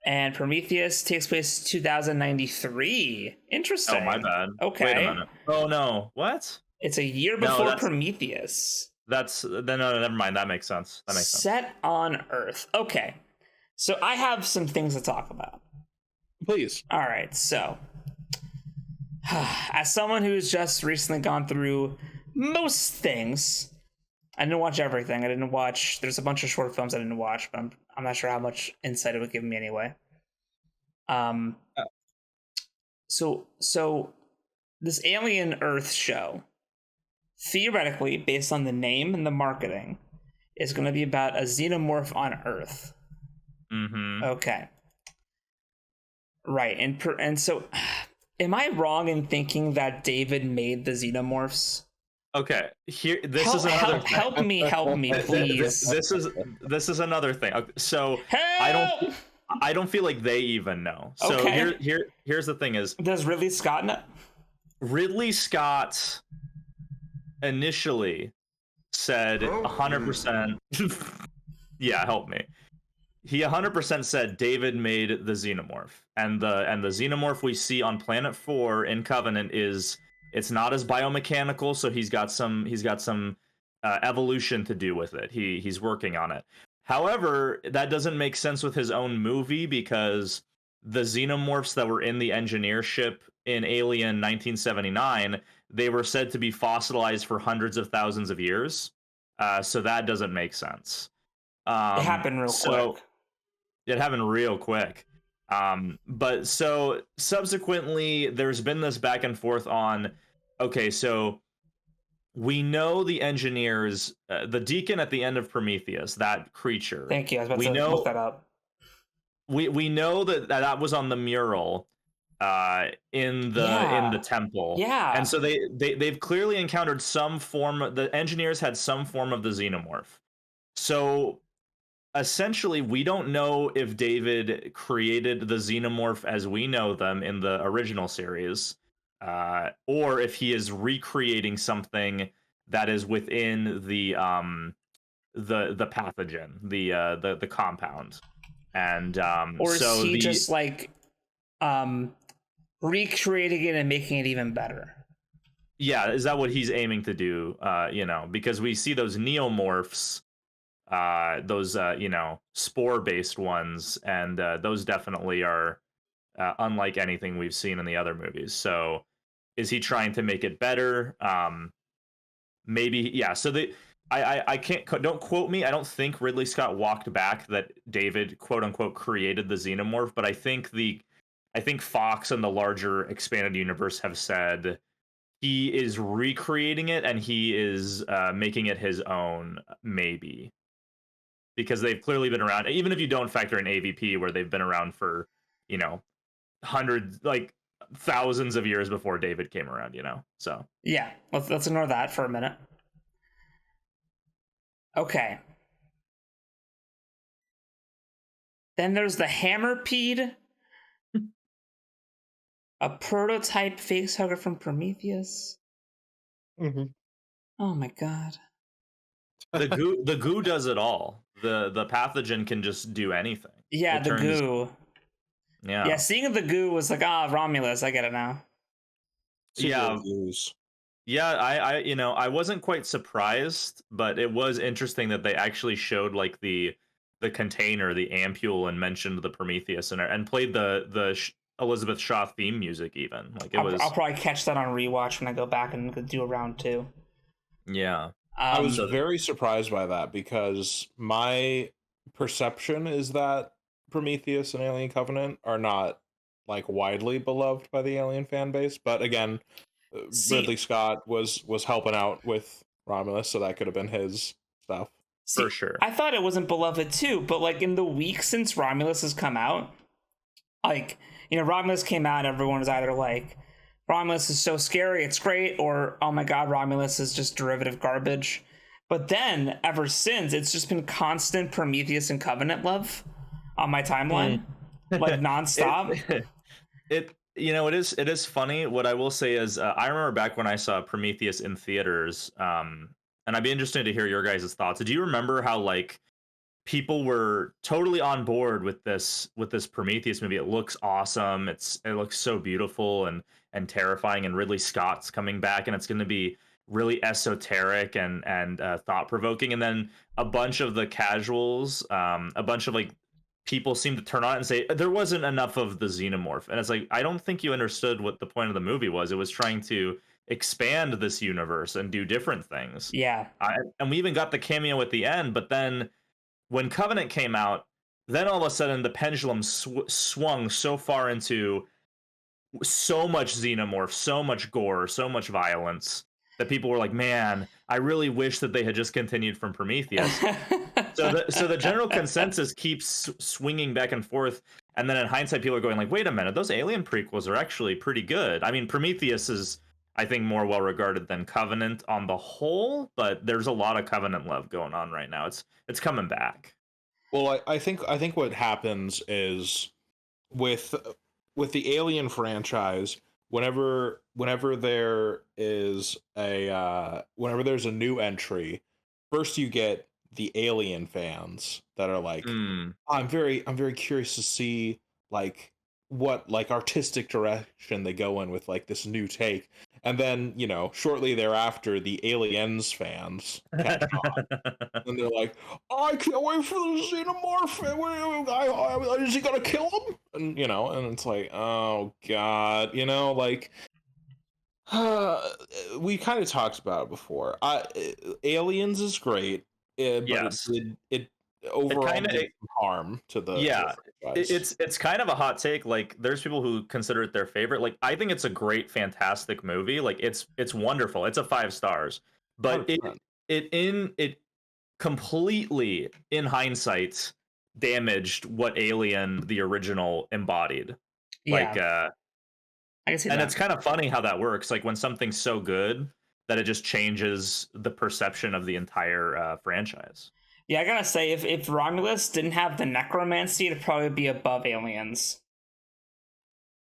A: And Prometheus takes place 2093. Interesting.
C: Oh, my bad.
A: Okay.
C: Wait a minute. Oh, no. What?
A: It's a year before Prometheus.
C: No, never mind. That makes sense.
A: Set on Earth. Okay. So I have some things to talk about.
B: Please.
A: All right. So, as someone who's just recently gone through most things, I didn't watch everything. There's a bunch of short films I didn't watch, but I'm not sure how much insight it would give me anyway. So this Alien Earth show, theoretically, based on the name and the marketing, is going to be about a xenomorph on Earth.
C: Mm-hmm.
A: Okay. Right, and so, am I wrong in thinking that David made the xenomorphs?
C: Okay, this is another thing.
A: Help me, please.
C: This is another thing. Okay, so
A: Help!
C: I don't feel like they even know. So
A: Okay.
C: here's the thing: is
A: Does Ridley Scott know?
C: Ridley Scott initially said 100%. Yeah, help me. He 100% said David made the xenomorph, and the xenomorph we see on Planet 4 in Covenant it's not as biomechanical, so he's got some evolution to do with it. He's working on it. However, that doesn't make sense with his own movie, because the xenomorphs that were in the engineer ship in Alien 1979, they were said to be fossilized for hundreds of thousands of years. So that doesn't make sense.
A: It happened real quick.
C: It happened real quick. But so subsequently, there's been this back and forth on, okay, so we know the engineers, the Deacon at the end of Prometheus, that creature.
A: Thank you. I was about to look that up.
C: We know that was on the mural in the temple.
A: Yeah.
C: And so they've clearly encountered some form. The engineers had some form of the xenomorph. So essentially, we don't know if David created the xenomorph as we know them in the original series, or if he is recreating something that is within the pathogen, the compound, and
A: or
C: so
A: is he just like recreating it and making it even better?
C: Yeah, is that what he's aiming to do? Because we see those neomorphs. Those spore-based ones, and those definitely are unlike anything we've seen in the other movies. So is he trying to make it better? Maybe, yeah. So I can't, don't quote me, I don't think Ridley Scott walked back that David quote unquote created the xenomorph, but I think Fox and the larger expanded universe have said he is recreating it, and he is making it his own, maybe. Because they've clearly been around, even if you don't factor in AVP, where they've been around for, hundreds, like thousands of years before David came around, So
A: yeah, let's ignore that for a minute. Okay. Then there's the Hammerpede, a prototype facehugger from Prometheus.
B: Mm-hmm.
A: Oh my god.
C: The goo does it all. The pathogen can just do anything.
A: Yeah, the goo.
C: Yeah,
A: seeing the goo was like, Romulus, I get it now.
C: Yeah. I wasn't quite surprised, but it was interesting that they actually showed like the container, the ampule, and mentioned the Prometheus and played the Elizabeth Shaw theme music even. Like
A: I'll probably catch that on rewatch when I go back and do a round 2.
C: Yeah.
B: I was very surprised by that, because my perception is that Prometheus and Alien Covenant are not like widely beloved by the Alien fan base. But again, Ridley Scott was helping out with Romulus, so that could have been his stuff.
C: For sure.
A: I thought it wasn't beloved too, but like in the week since Romulus has come out, like, Romulus came out, everyone was either like, Romulus is so scary, it's great, or oh my god, Romulus is just derivative garbage. But then, ever since, it's just been constant Prometheus and Covenant love on my timeline, like nonstop.
C: It is funny. What I will say is, I remember back when I saw Prometheus in theaters, and I'd be interested to hear your guys' thoughts. Do you remember how like people were totally on board with this Prometheus movie? It looks awesome. It looks so beautiful and terrifying, and Ridley Scott's coming back, and it's going to be really esoteric and thought-provoking. And then a bunch of the casuals, a bunch of like people seem to turn on it and say there wasn't enough of the xenomorph. And it's like, I don't think you understood what the point of the movie was. It was trying to expand this universe and do different things.
A: Yeah.
C: And we even got the cameo at the end, but then when Covenant came out, then all of a sudden the pendulum swung so far into so much xenomorph, so much gore, so much violence that people were like, man, I really wish that they had just continued from Prometheus. So the general consensus keeps swinging back and forth, and then in hindsight, people are going like, wait a minute, those Alien prequels are actually pretty good. I mean, Prometheus is, I think, more well regarded than Covenant on the whole, but there's a lot of Covenant love going on right now. It's coming back.
B: Well, I think what happens is with the Alien franchise, whenever there is whenever there's a new entry, first you get the Alien fans that are like, I'm very curious to see like what like artistic direction they go in with like this new take. And then, you know, shortly thereafter, the Aliens fans catch on. And they're like, I can't wait for the xenomorph. Is he going to kill him? And, you know, and it's like, oh, God. You know, like, we kind of talked about it before. Aliens is great, but
C: yes.
B: it overall did harm to the
C: it's kind of a hot take. Like, there's people who consider it their favorite. Like, I think it's a great, fantastic movie. Like, it's wonderful. It's a 5 stars, but 100%. it completely, in hindsight, damaged what Alien the original embodied. Like, I can see that. And it's kind of funny how that works. Like, when something's so good that it just changes the perception of the entire franchise.
A: Yeah, I gotta say, if Romulus didn't have the necromancy, it'd probably be above Aliens.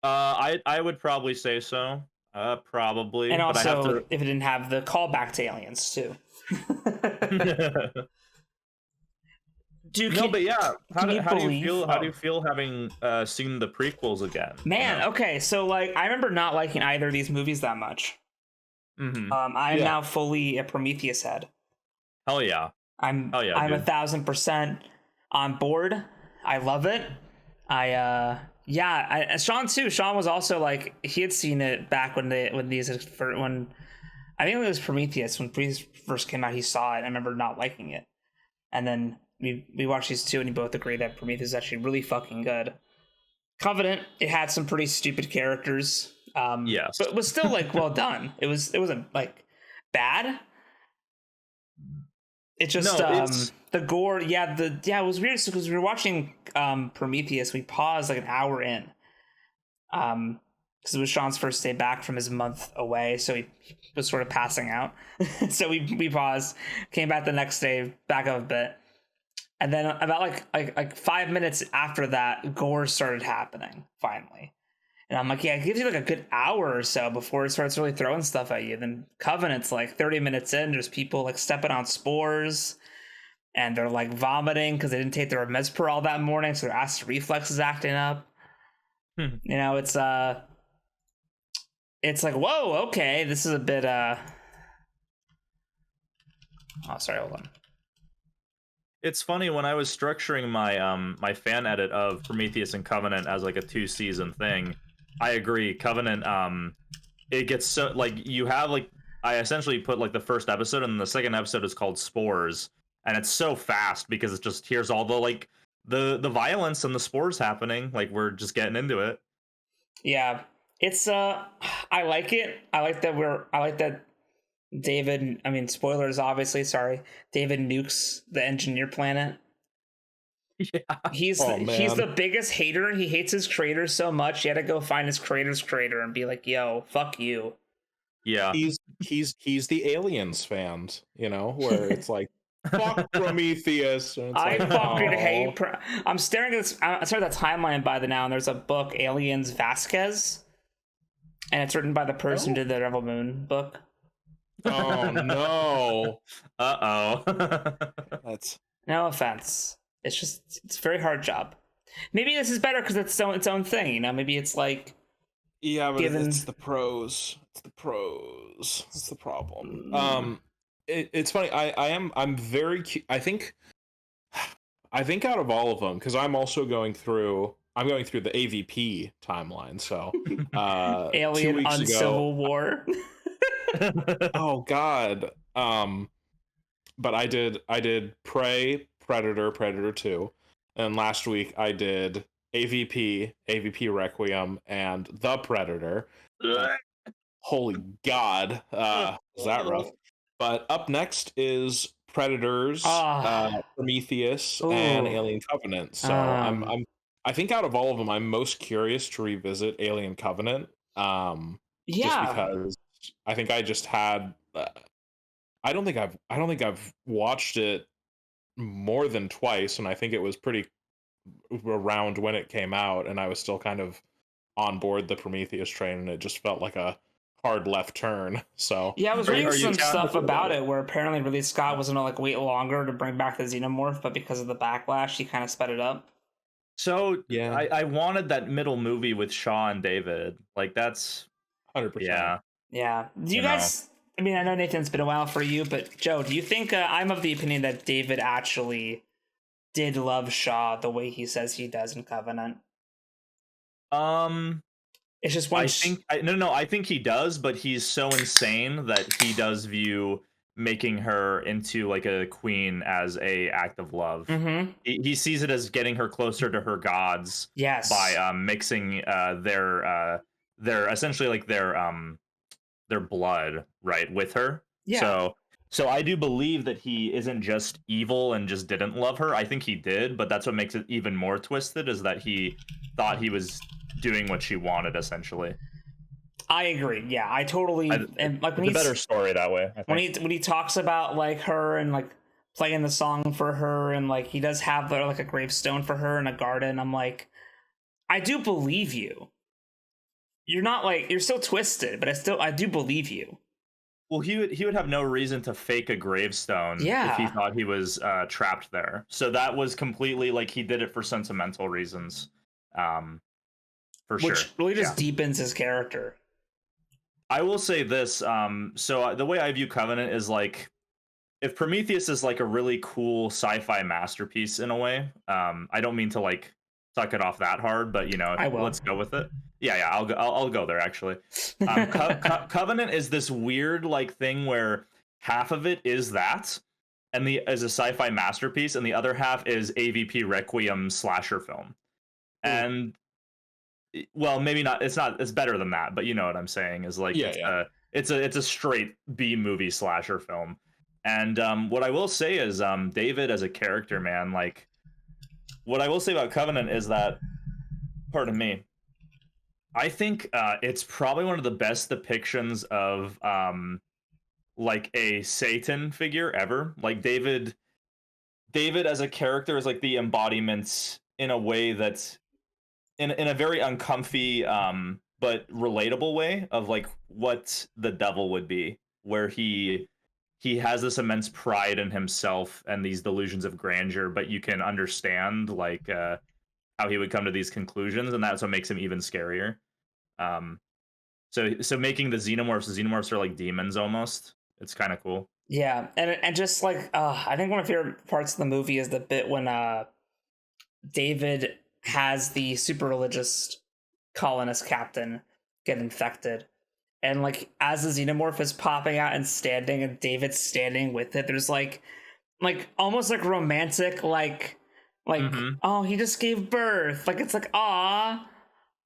C: I would probably say so. Probably.
A: And also, if it didn't have the callback to Aliens too.
C: But yeah, how do you feel having seen the prequels again?
A: Man, okay, so like I remember not liking either of these movies that much.
C: Mm-hmm.
A: I'm now fully a Prometheus head.
C: Hell yeah.
A: I'm 1,000% on board. I love it. Sean too. Sean was also like, he had seen it back when I think it was Prometheus, when Prometheus first came out. He saw it. I remember not liking it, and then we watched these two, and we both agreed that Prometheus is actually really fucking good. Covenant, it had some pretty stupid characters,
C: yes,
A: but it was still like well done. It wasn't like bad. It just the gore, it was weird because we were watching Prometheus. We paused like an hour in, because it was Sean's first day back from his month away, so he was sort of passing out. So we paused, came back the next day, back up a bit, and then about like 5 minutes after that, gore started happening finally. And I'm like, yeah, it gives you like a good hour or so before it starts really throwing stuff at you. Then Covenant's like 30 minutes in, there's people like stepping on spores, and they're like vomiting because they didn't take their Mesperal that morning, so their acid reflex is acting up. You know, it's like, whoa, okay, this is a bit oh, sorry, hold on.
C: It's funny, when I was structuring my my fan edit of Prometheus and Covenant as like a 2-season thing, I agree. Covenant, it gets so like, you have like, I essentially put like the first episode, and the second episode is called Spores, and it's so fast because it's just, here's all the like the violence and the spores happening. Like, we're just getting into it. Yeah,
A: it's I like it. I like that David, I mean, spoilers obviously, sorry, David nukes the engineer planet.
C: Yeah,
A: he's the biggest hater. He hates his creators so much, he had to go find his creator's creator and be like, yo, fuck you.
C: Yeah,
B: he's the Aliens fans, you know, where it's like, fuck Prometheus. And it's
A: I fucking hate I'm staring at this. I started that timeline by the now, and there's a book, Aliens Vasquez, and it's written by the person who did the Rebel Moon book.
B: Oh no.
C: That's
A: no offense. It's a very hard job. Maybe this is better because it's its own thing, you know? Maybe it's like,
B: yeah, but it's the pros. It's the pros. That's the problem. It's funny. I'm very. I think out of all of them, because I'm also going through the AVP timeline. So
A: Alien on Civil War.
B: Oh God. But I did Prey, Predator 2, and last week I did AVP Requiem, and The Predator. Holy God, is that rough? But up next is Predators, Prometheus, and
A: Ooh.
B: Alien Covenant. So I think out of all of them, I'm most curious to revisit Alien Covenant. Just
A: Yeah.
B: because I think I just had. I don't think I've watched it more than twice, and I think it was pretty around when it came out, and I was still kind of on board the Prometheus train, and it just felt like a hard left turn. So
A: Yeah, I was
C: Are you-
A: reading
C: are you
A: some
C: counting-
A: stuff about it where apparently Ridley Scott was gonna like wait longer to bring back the Xenomorph, but because of the backlash, he kind of sped it up.
C: So
B: yeah,
C: I wanted that middle movie with Shaw and David. Like that's
B: 100%.
C: yeah.
A: Yeah. Do you
C: You know.
A: guys? I mean, I know Nathan, it's been a while for you, but Joe, do you think I'm of the opinion that David actually did love Shaw the way he says he does in Covenant? It's just one.
C: I think he does, but he's so insane that he does view making her into like a queen as a act of love.
A: Mm-hmm.
C: He sees it as getting her closer to her gods
A: Yes.
C: by mixing their essentially like their blood right with her.
A: Yeah.
C: So I do believe that he isn't just evil and just didn't love her. I think he did, but that's what makes it even more twisted is that he thought he was doing what she wanted essentially.
A: I agree. Yeah, I totally. And like when
C: It's a better story that way. I think.
A: when he talks about like her and like playing the song for her and like he does have like a gravestone for her in a garden, I'm like, I do believe you. You're not like you're still twisted, but I do believe you.
C: Well, he would have no reason to fake a gravestone if he thought he was trapped there. So that was completely like he did it for sentimental reasons, for sure.
A: Which really just deepens his character.
C: I will say this. So the way I view Covenant is like, if Prometheus is like a really cool sci-fi masterpiece in a way. I don't mean to like suck it off that hard, but you know, let's go with it. Yeah, I'll go there actually. Covenant is this weird like thing where half of it is that, and is a sci-fi masterpiece, and the other half is AVP Requiem slasher film. And well, maybe not. It's better than that, but you know what I'm saying is like it's a straight B movie slasher film. And what I will say is David as a character, man, like what I will say about Covenant is that, pardon me, I think it's probably one of the best depictions of like a Satan figure ever. Like David as a character is like the embodiment in a way that's in a very uncomfy but relatable way of like what the devil would be, where he has this immense pride in himself and these delusions of grandeur, but you can understand like how he would come to these conclusions, and that's what makes him even scarier. So making the xenomorphs are like demons almost. It's kind of cool.
A: Yeah, and just like I think one of my favorite parts of the movie is the bit when David has the super religious colonist captain get infected, and like as the xenomorph is popping out and standing, and David's standing with it, there's like almost like romantic like oh, he just gave birth, like it's like ah.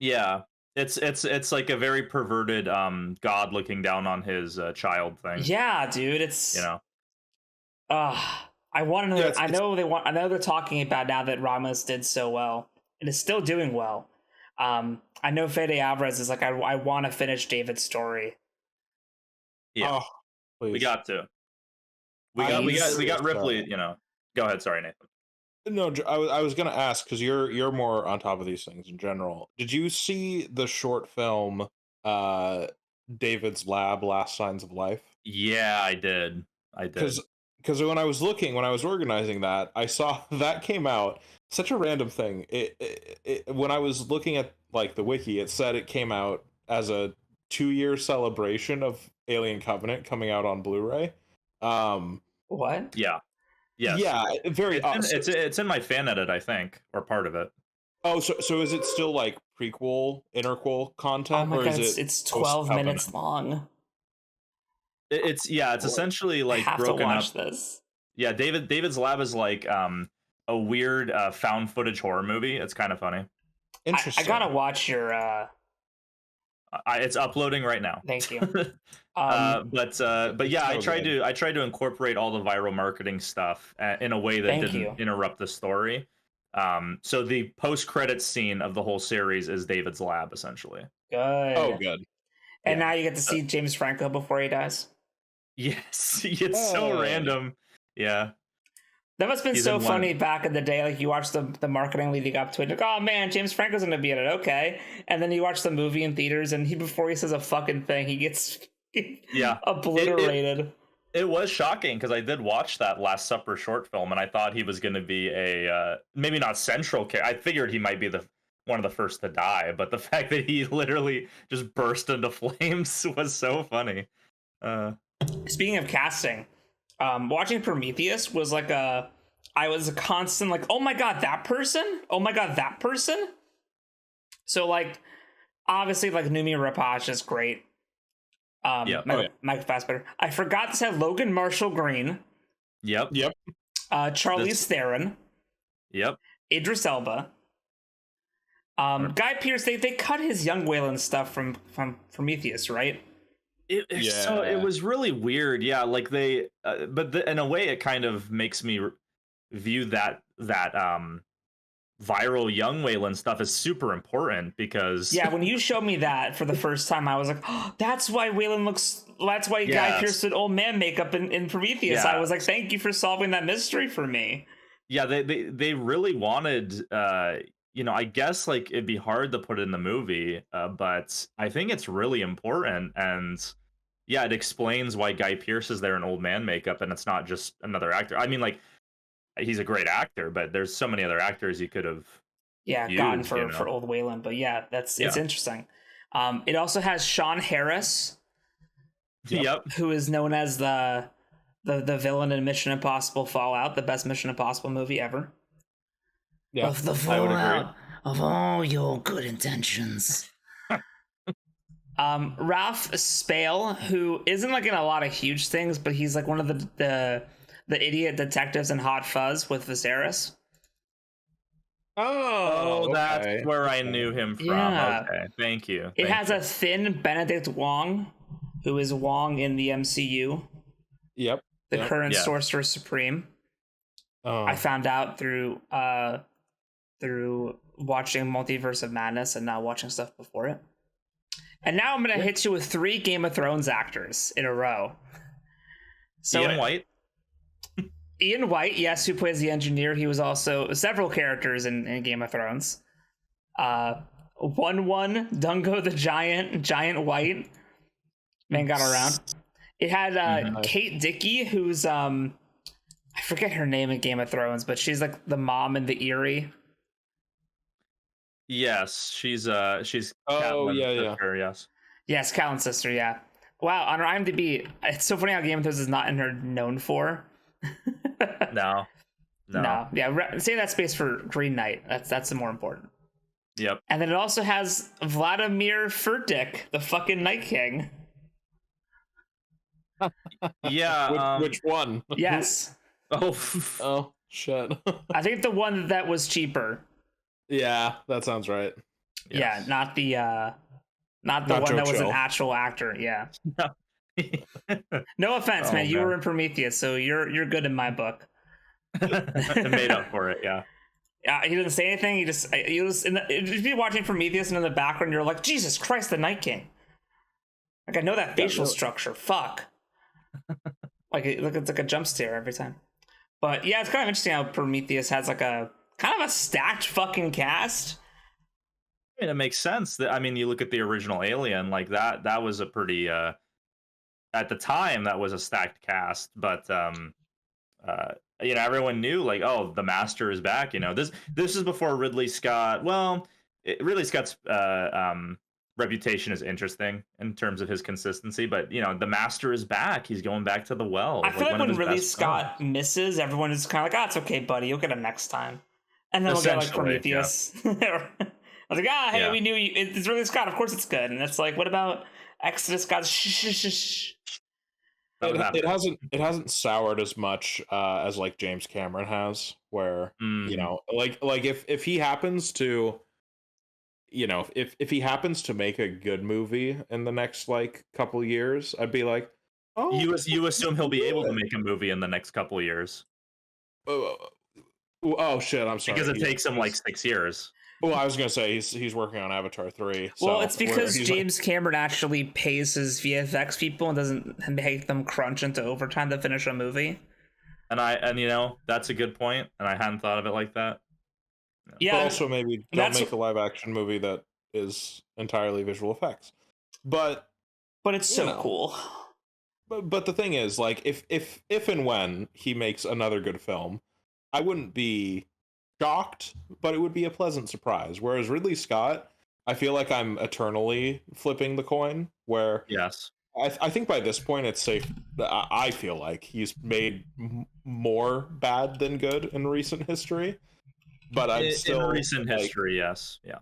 C: Yeah. It's like a very perverted God looking down on his child thing.
A: Yeah, dude, it's
C: you know.
A: I want to know. Yeah, I know they're talking about now that Ramos did so well and is still doing well. I know Fede Alvarez is like I want to finish David's story.
C: Yeah, we got to. We got Ripley. You know, go ahead. Sorry, Nathan.
B: No, I was gonna ask because you're more on top of these things in general. Did you see the short film, David's Lab: Last Signs of Life?
C: Yeah, I did.
B: Because when I was organizing that, I saw that came out. Such a random thing. When I was looking at like the wiki, it said it came out as a 2-year celebration of Alien Covenant coming out on Blu-ray.
A: What?
C: Yeah. Yes.
B: Yeah, very.
C: It's in my fan edit, I think, or part of it.
B: Oh, so is it still like prequel, interquel content?
A: Oh my god, it's 12 minutes long.
C: It's essentially like
A: I have
C: broken
A: to watch
C: up.
A: This.
C: Yeah, David's Lab is like a weird found footage horror movie. It's kind of funny.
B: Interesting.
A: I gotta watch your.
C: It's uploading right now.
A: Thank you.
C: But yeah,
B: so
C: I tried to incorporate all the viral marketing stuff in a way that
A: Thank
C: didn't
A: you.
C: interrupt the story. So the post-credits scene of the whole series is David's lab, essentially.
A: Good.
B: Oh, good.
A: And
B: Yeah.
A: now you get to see James Franco before he dies.
C: Yes, it's so
B: Hey.
C: random. Yeah.
A: That must have been
C: He's
A: so
C: in one.
A: funny back in the day. Like, you watch the marketing leading up to it, like, oh man, James Franco's gonna be in it, okay. And then you watch the movie in theaters, and before he says a fucking thing, he gets
C: Yeah.
A: obliterated.
C: It was shocking because I did watch that Last Supper short film, and I thought he was going to be a maybe not central character. I figured he might be one of the first to die, but the fact that he literally just burst into flames was so funny.
A: Speaking of casting, watching Prometheus was like I was a constant like, oh my god, that person? Oh my god, that person? So like, obviously, like, Noomi Rapace is great. Mike Fassbender. I forgot to say Logan Marshall Green.
C: Yep.
A: Charlize Theron.
C: Yep.
A: Idris Elba. Guy Pearce. They cut his young Wayland stuff from Prometheus, right?
C: So it was really weird. Yeah, like they, in a way, it kind of makes me view that viral young Wayland stuff is super important because
A: when you showed me that for the first time, I was like, oh, that's why Wayland looks. That's why Guy Pearce did old man makeup in Prometheus. I was like, thank you for solving that mystery for me.
C: Yeah, they really wanted. I guess like it'd be hard to put in the movie, but I think it's really important, and yeah, it explains why Guy Pearce is there in old man makeup, and it's not just another actor. I mean, like, he's a great actor, but there's so many other actors you could have
A: gotten for old Wayland. But yeah, it's interesting. It also has Sean Harris, who is known as the villain in Mission Impossible Fallout, the best Mission Impossible movie ever.
B: Yeah,
A: of the fallout of all your good intentions. Ralph Spale, who isn't like in a lot of huge things, but he's like one of the idiot detectives in Hot Fuzz with Viserys.
C: Oh, that's where I knew him from.
A: Yeah.
C: Okay, thank you.
A: It has a thin Benedict Wong, who is Wong in the MCU.
B: Yep.
A: The current Sorcerer Supreme.
B: Oh.
A: I found out through watching Multiverse of Madness and not watching stuff before it. And now I'm going to hit you with 3 Game of Thrones actors in a row. So
C: Ian White?
A: Ian White, yes, who plays the engineer. He was also several characters in Game of Thrones. 1-1, Dungo the Giant White. Man got around. It had Kate Dickey, who's I forget her name in Game of Thrones, but she's like the mom in the Eyrie.
C: Yes, she's
B: oh
C: Catelyn's sister,
A: yes, Catelyn's sister. Yeah. Wow, on her IMDb, it's so funny how Game of Thrones is not in her known for.
C: No.
A: Yeah, save that space for Green Knight. That's the more important.
C: Yep.
A: And then it also has Vladimir Furtik, the fucking Night King.
C: Yeah.
B: Which one?
A: Yes.
B: Oh shit.
A: I think the one that was cheaper.
B: Yeah, that sounds right.
A: Yes. Yeah, not the one that was an actual actor. Yeah. No offense, man. You were in Prometheus, so you're good in my book.
C: I made up for it. Yeah.
A: He didn't say anything. You just if you're watching Prometheus and in the background, you're like, Jesus Christ, the Night King. Like, I know that facial structure. Fuck. It's like a jump scare every time. But yeah, it's kind of interesting how Prometheus has like a kind of a stacked fucking cast.
C: I mean, it makes sense. You look at the original Alien, like that was a pretty at the time that was a stacked cast, but everyone knew, like, oh, the Master is back. This is before Ridley Scott. Well, Ridley Scott's reputation is interesting in terms of his consistency, but the Master is back. He's going back to the well.
A: I feel like when Ridley Scott misses, everyone is kind of like, it's okay, buddy, you'll get him next time, and then we'll get like Prometheus. Yeah. I was like, hey, we knew you. It's Ridley Scott, of course it's good. And it's like, what about Exodus? God, shh.
B: It hasn't soured as much as like James Cameron has, where like if he happens to you know, if he happens to make a good movie in the next like couple years, I'd be like, oh,
C: You assume he'll be able to make a movie in the next couple years
B: oh shit, I'm sorry.
C: because it takes him like 6 years.
B: Well, I was gonna say he's working on Avatar 3. So
A: Well, it's because
B: he's
A: James Cameron actually pays his VFX people and doesn't make them crunch into overtime to finish a movie.
C: And you know, that's a good point, and I hadn't thought of it like that.
A: Yeah,
B: but also maybe don't make a live action movie that is entirely visual effects. But
A: it's so cool.
B: But the thing is, like, if and when he makes another good film, I wouldn't be shocked, but it would be a pleasant surprise. Whereas Ridley Scott, I feel like I'm eternally flipping the coin. Where
C: yes,
B: I think by this point it's safe. I feel like he's made more bad than good in recent history. But I'm still
C: in recent
B: like,
C: history, yes, yeah.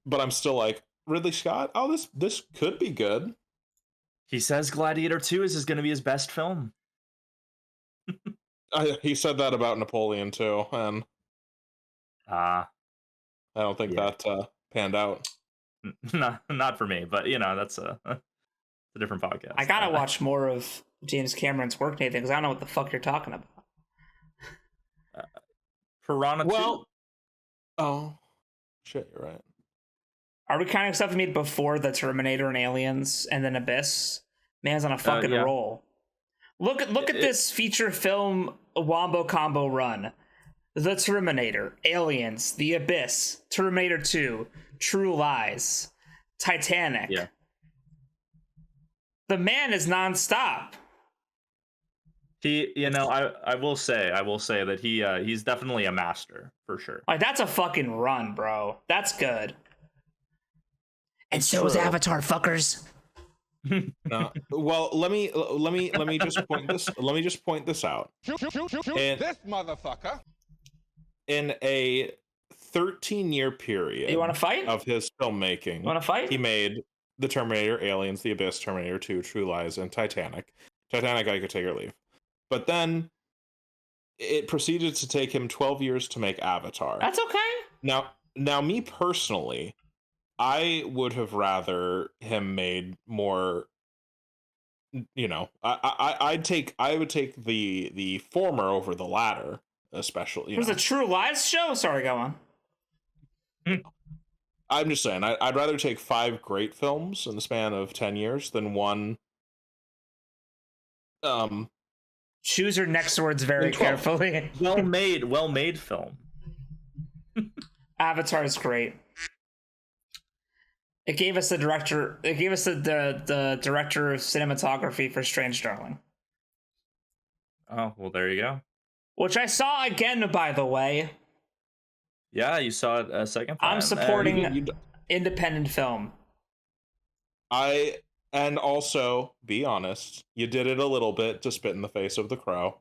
B: But I'm still like, Ridley Scott. Oh, this could be good.
C: He says Gladiator 2 is going to be his best film.
B: He said that about Napoleon too, and I don't think that panned out.
C: Not for me, but you know, that's a different podcast.
A: I gotta watch more of James Cameron's work, Nathan, because I don't know what the fuck you're talking about.
C: Piranha 2?
B: Oh, shit, you're right.
A: Are we counting stuff he made before the Terminator and Aliens and then Abyss? Man's on a fucking roll. Look at this feature film wombo combo run. The Terminator, Aliens, The Abyss, Terminator 2, True Lies, Titanic.
C: Yeah.
A: The man is nonstop.
C: He, you know, I will say that he's definitely a master for sure.
A: Like, that's a fucking run, bro. That's good. And so is Avatar, fuckers.
B: No. Well, let me just point this. Let me just point this out.
D: This motherfucker.
B: In a 13-year period,
A: You want to fight?
B: Of his filmmaking,
A: You want to fight?
B: He made The Terminator, Aliens, The Abyss, Terminator 2, True Lies, and Titanic. Titanic, I could take or leave. But then it proceeded to take him 12 years to make Avatar.
A: That's okay.
B: Now, me personally, I would have rather him made more. You know, I would take the former over the latter, especially.
A: There's a True Lies show. Sorry, go on.
B: I'm just saying, I'd rather take 5 great films in the span of 10 years than one.
A: Choose your next words very carefully.
C: Well made film.
A: Avatar is great. It gave us the director. It gave us the director of cinematography for Strange Darling.
C: Oh well, there you go.
A: Which I saw again, by the way.
C: Yeah, you saw it a second time.
A: I'm supporting independent film.
B: And also, be honest, you did it a little bit to spit in the face of The Crow.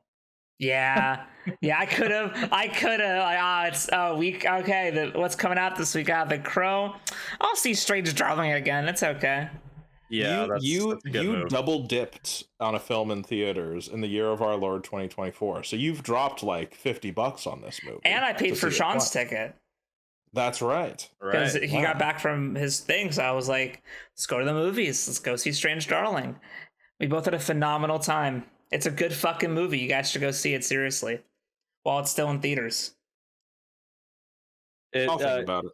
A: Yeah, I could have. It's a week. Okay, what's coming out this week? The Crow. I'll see Strange Darling again. It's okay.
C: Yeah,
B: you double dipped on a film in theaters in the year of our Lord 2024. So you've dropped like $50 on this movie.
A: And I paid for Sean's ticket.
B: That's right.
A: Because he got back from his thing, so I was like, let's go to the movies. Let's go see Strange Darling. We both had a phenomenal time. It's a good fucking movie. You guys should go see it seriously while it's still in theaters.
B: I'll think about it.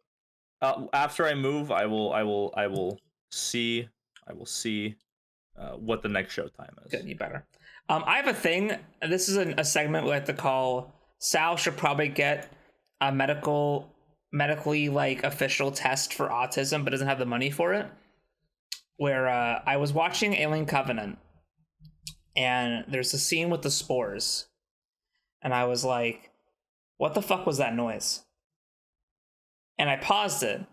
C: After I move, I will see what the next showtime is.
A: Good, you better. I have a thing. This is a segment we like to call Sal should probably get a medically like official test for autism, but doesn't have the money for it. Where I was watching Alien Covenant, and there's a scene with the spores, and I was like, "What the fuck was that noise?" And I paused it.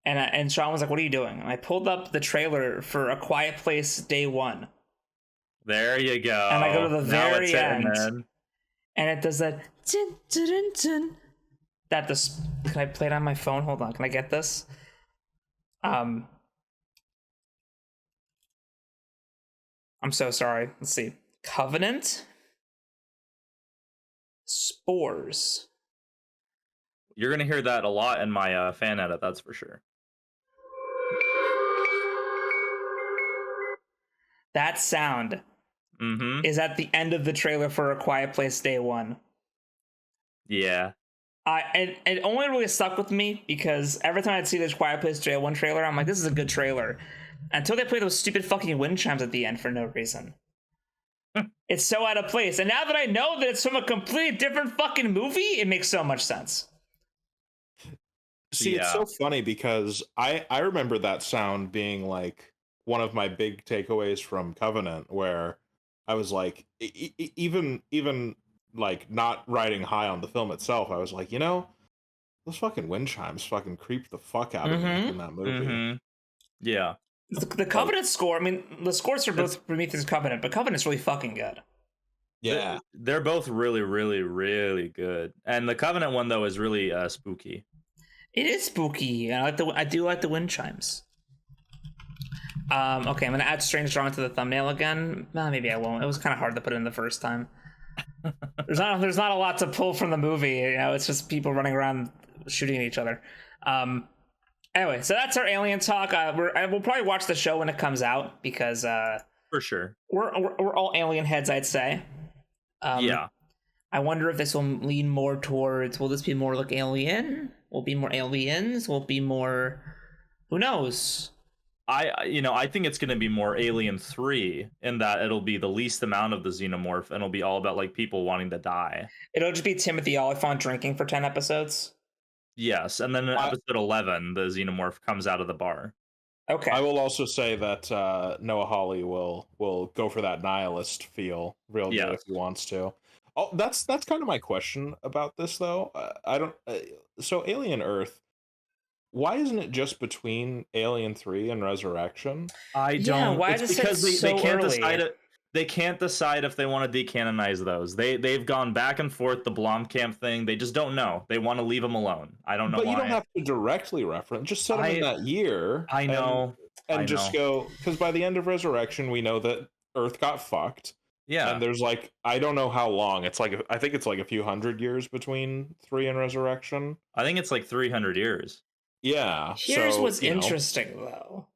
A: And Sean was like, "What are you doing?" And I pulled up the trailer for A Quiet Place Day 1.
C: There you go.
A: And I go to the very end.
C: Man.
A: And it does that. Dun, dun, dun, dun, can I play it on my phone? Hold on. Can I get this? I'm so sorry. Let's see. Covenant. Spores.
C: You're gonna hear that a lot in my fan edit, that's for sure.
A: That sound
C: Mm-hmm.
A: is at the end of the trailer for A Quiet Place Day 1.
C: Yeah.
A: It only really stuck with me because every time I'd see this Quiet Place Day 1 trailer, I'm like, this is a good trailer. Until they play those stupid fucking wind chimes at the end for no reason. It's so out of place. And now that I know that it's from a completely different fucking movie, it makes so much sense.
B: See, it's so funny because I remember that sound being like one of my big takeaways from Covenant, where I was like, even like not riding high on the film itself, I was like, those fucking wind chimes fucking creep the fuck out of me in that movie.
C: Mm-hmm. Yeah.
A: The Covenant score, I mean, the scores are both Prometheus and Covenant, but Covenant's really fucking good.
B: Yeah.
C: They're both really, really, really good. And the Covenant one, though, is really spooky.
A: It is spooky. I do like the wind chimes. Okay, I'm gonna add Strange Drawing to the thumbnail again. Maybe I won't. It was kind of hard to put in the first time. There's not a lot to pull from the movie. It's just people running around shooting at each other. Anyway, so that's our Alien talk. We'll probably watch the show when it comes out because
C: for sure
A: we're all Alien heads, I'd say.
C: Yeah.
A: I wonder if this will lean more towards. Will this be more like Alien? Will it be more Aliens? Will it be more? Who knows?
C: I think it's going to be more Alien 3 in that it'll be the least amount of the xenomorph and it'll be all about like people wanting to die.
A: It'll just be Timothy Olyphant drinking for 10 episodes.
C: Yes, and then in episode 11, the xenomorph comes out of the bar.
A: Okay.
B: I will also say that Noah Hawley will go for that nihilist feel real good if he wants to. Oh, that's kind of my question about this though. I don't. So Alien Earth, why isn't it just between Alien 3 and Resurrection?
C: I don't.
A: Why
C: it's
A: is it
C: because
A: so
C: they can't
A: early?
C: decide it. They can't decide if they want to decanonize those. They've gone back and forth, the Blomkamp thing. They just don't know. They want to leave them alone. I don't know why.
B: But you don't have to directly reference. Just set them in that year.
C: I know.
B: And just go, because by the end of Resurrection, we know that Earth got fucked.
C: Yeah.
B: And there's like, I don't know how long. It's like, I think it's like a few hundred years between 3 and Resurrection.
C: I think it's like 300 years.
B: Yeah.
A: Here's what's interesting though.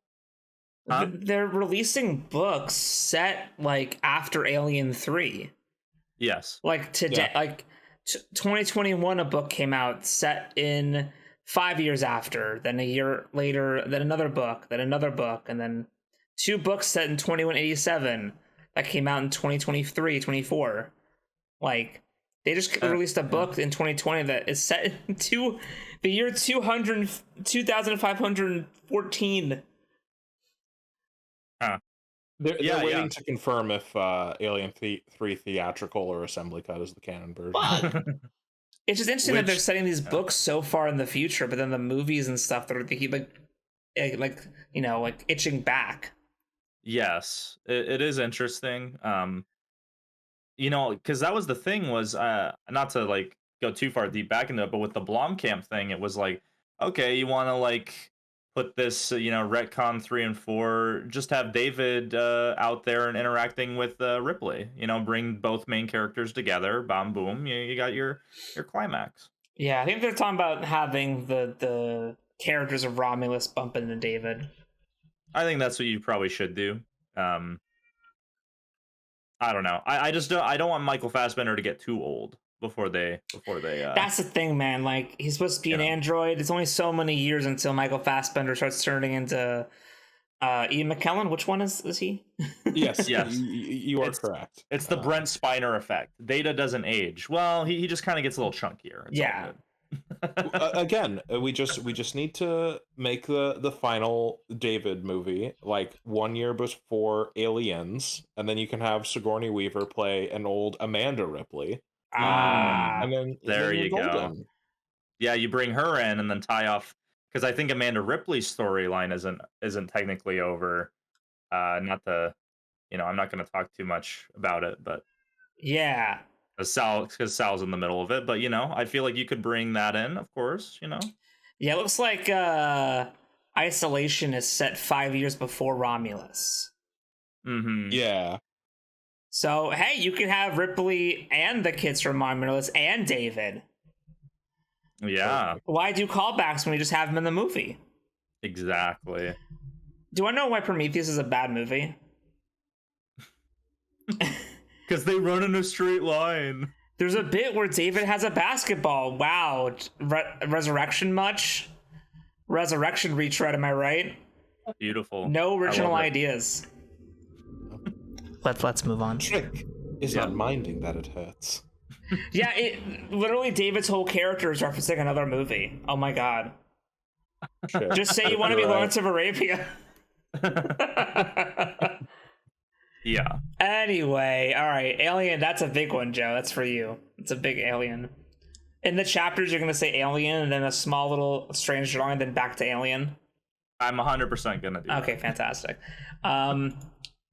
C: Huh?
A: They're releasing books set like after Alien 3.
C: Yes.
A: Like today, like 2021, a book came out set in 5 years after. Then a year later, then another book, and then 2 books set in 2187 that came out in 2023, 24. Like they just released a book in 2020 that is set into the year 2514.
B: They're waiting to confirm if Alien 3 theatrical or assembly cut is the canon version.
A: It's just interesting that they're setting these books so far in the future, but then the movies and stuff that are like itching back.
C: Yes, it is interesting. Because that was the thing was not to like go too far deep back into it, but with the Blomkamp thing, it was like, okay, you want to like put this, retcon 3 and 4, just have David out there and interacting with Ripley. Bring both main characters together. Bam, boom. You got your climax.
A: Yeah, I think they're talking about having the characters of Romulus bump into David.
C: I think that's what you probably should do. I don't know. I just don't. I don't want Michael Fassbender to get too old before they.
A: That's the thing, man. Like he's supposed to be an android. It's only so many years until Michael Fassbender starts turning into Ian McKellen. Which one is he?
B: Yes. You are correct.
C: It's the Brent Spiner effect. Data doesn't age. Well, he just kind of gets a little chunkier. It's all good.
B: Again, we just need to make the final David movie like 1 year before Aliens, and then you can have Sigourney Weaver play an old Amanda Ripley. And then
C: there you
B: golden.
C: go. Yeah, you bring her in and then tie off, because I think Amanda Ripley's storyline isn't technically over. I'm not going to talk too much about it, but
A: yeah.
C: Because Sal's in the middle of it, but I feel like you could bring that in, of course.
A: Yeah, it looks like Isolation is set 5 years before Romulus.
C: Mm-hmm.
B: Yeah.
A: So hey, you can have Ripley and the kids from Romulus and David.
C: Yeah.
A: Why do callbacks when we just have them in the movie?
C: Exactly.
A: Do I know why Prometheus is a bad movie?
C: Because they run in a straight line.
A: There's a bit where David has a basketball. Wow. Resurrection much? Resurrection retread, am I right?
C: Beautiful.
A: No original ideas. Let's move on.
B: Trick is not minding that it hurts.
A: Yeah, literally David's whole character is referencing another movie. Oh my god.
B: Trick.
A: Just say you want to be Lawrence of Arabia.
C: Yeah.
A: Anyway, all right, Alien, that's a big one, Joe. That's for you. It's a big Alien. In the chapters, you're going to say Alien, and then a small little strange drawing, then back to Alien.
C: I'm 100% going to do that.
A: Okay, fantastic.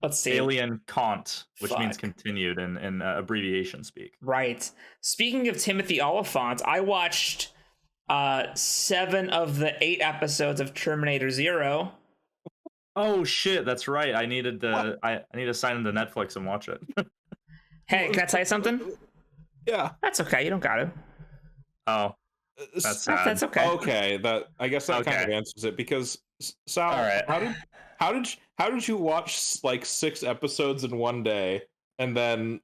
A: Let's see.
C: Alien Kant, which means continued in abbreviation speak.
A: Right. Speaking of Timothy Oliphant, I watched 7 of the 8 episodes of Terminator Zero.
C: Oh shit, that's right. I need to sign into Netflix and watch it.
A: Hey, can I tell you something?
B: Yeah.
A: That's okay. You don't got to.
C: Oh, that's sad.
A: That's okay.
B: Okay, I guess that kind of answers it, because Sal,
C: all right.
B: how did you watch like 6 episodes in one day and then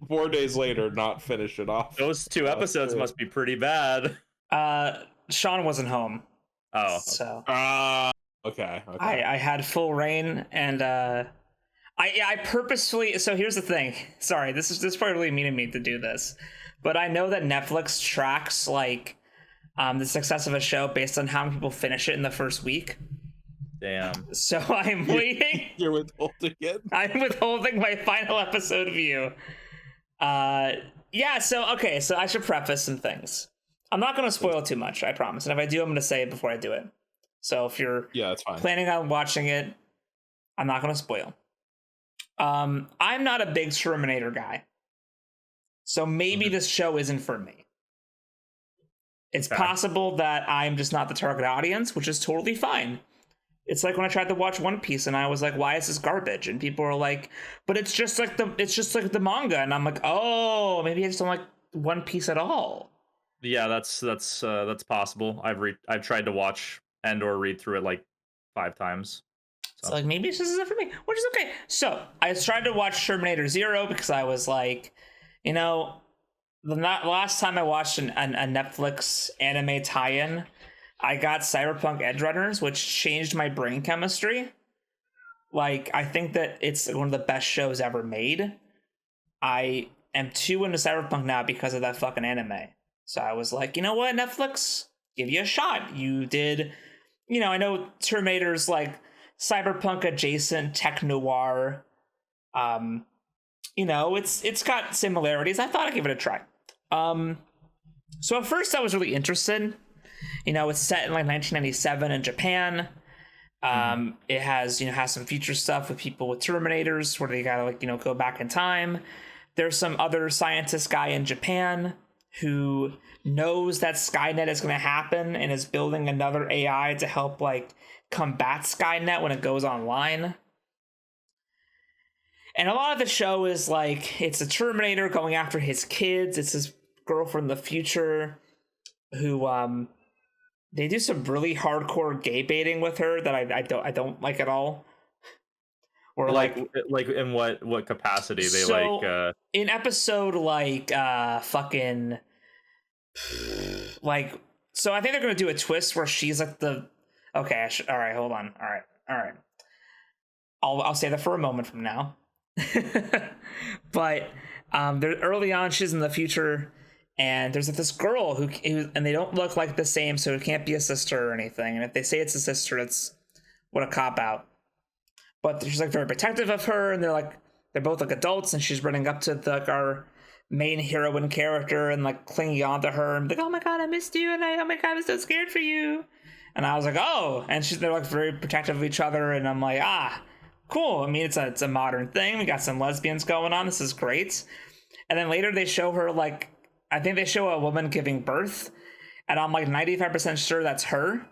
B: 4 days later not finish it off?
C: Those 2 episodes must be pretty bad.
A: Sean wasn't home.
C: Oh,
A: so
B: okay.
A: I had full reign, and I purposefully. So here's the thing. Sorry, this is probably really mean of me to do this, but I know that Netflix tracks like the success of a show based on how many people finish it in the first week.
C: damn.
A: So I'm waiting.
B: You're withholding it.
A: I'm withholding my final episode view. Yeah. So okay. So I should preface some things. I'm not going to spoil too much, I promise. And if I do, I'm going to say it before I do it. So if you're
B: that's fine.
A: planning on watching it, I'm not going to spoil. I'm not a big Terminator guy, so maybe this show isn't for me. It's possible that I'm just not the target audience, which is totally fine. It's like when I tried to watch One Piece and I was like, why is this garbage? And people are like, but it's just like the manga. And I'm like, oh, maybe I just don't like One Piece at all.
C: Yeah, that's possible. I've tried to watch and or read through it like 5 times.
A: So like maybe this isn't for me, which is okay. So I tried to watch Terminator Zero because I was like, the last time I watched a Netflix anime tie-in, I got Cyberpunk Edge Runners, which changed my brain chemistry. Like, I think that it's one of the best shows ever made. I am too into Cyberpunk now because of that fucking anime. So I was like, you know what, Netflix, give you a shot. You did, I know Terminator's like cyberpunk adjacent tech noir. It's got similarities. I thought I'd give it a try. So at first I was really interested. It's set in like 1997 in Japan. It has some future stuff with people with Terminators where they gotta go back in time. There's some other scientist guy in Japan who knows that Skynet is going to happen and is building another AI to help combat Skynet when it goes online. And a lot of the show is it's a Terminator going after his kids. It's his girlfriend in the future who they do some really hardcore gay baiting with her that I don't like at all. Or
C: like in what capacity they
A: in episode fucking so I think they're gonna do a twist where she's like the all right, hold on, all right, I'll say that for a moment from now. But they're early on, she's in the future, and there's this girl who and they don't look like the same, so it can't be a sister or anything, and if they say it's a sister, it's what a cop out. But she's very protective of her, and they're both adults, and she's running up to our main heroine character and clinging onto her and oh my god, I missed you, and oh my god, I'm so scared for you. And I was like, oh, and they're very protective of each other, and I'm like, cool. I mean, it's a modern thing. We got some lesbians going on. This is great. And then later they show her I think they show a woman giving birth, and I'm 95% sure that's her.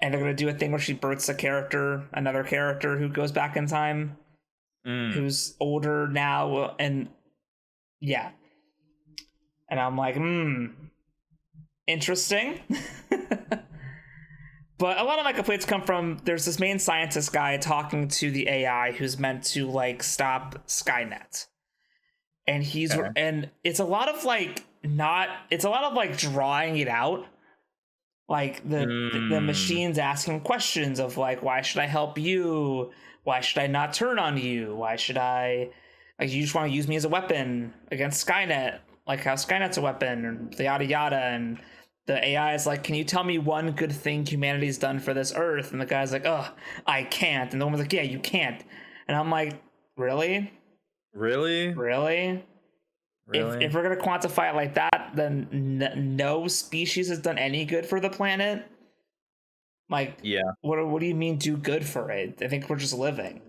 A: And they're going to do a thing where she births another character who goes back in time, who's older now. And yeah. And I'm like, interesting. But a lot of my complaints come from there's this main scientist guy talking to the AI who's meant to like stop Skynet, and and it's a lot of like drawing it out, like the machines asking questions of like, why should I help you? Why should I not turn on you? Why should I, like, you just want to use me as a weapon against Skynet, like how Skynet's a weapon, and yada yada. And the AI is like, can you tell me one good thing humanity's done for this Earth? And the guy's like, oh, I can't. And the woman's like, yeah, you can't. And I'm like, really?
C: Really?
A: If we're going to quantify it like that, then no species has done any good for the planet. Like,
C: yeah.
A: What do you mean do good for it? I think we're just living.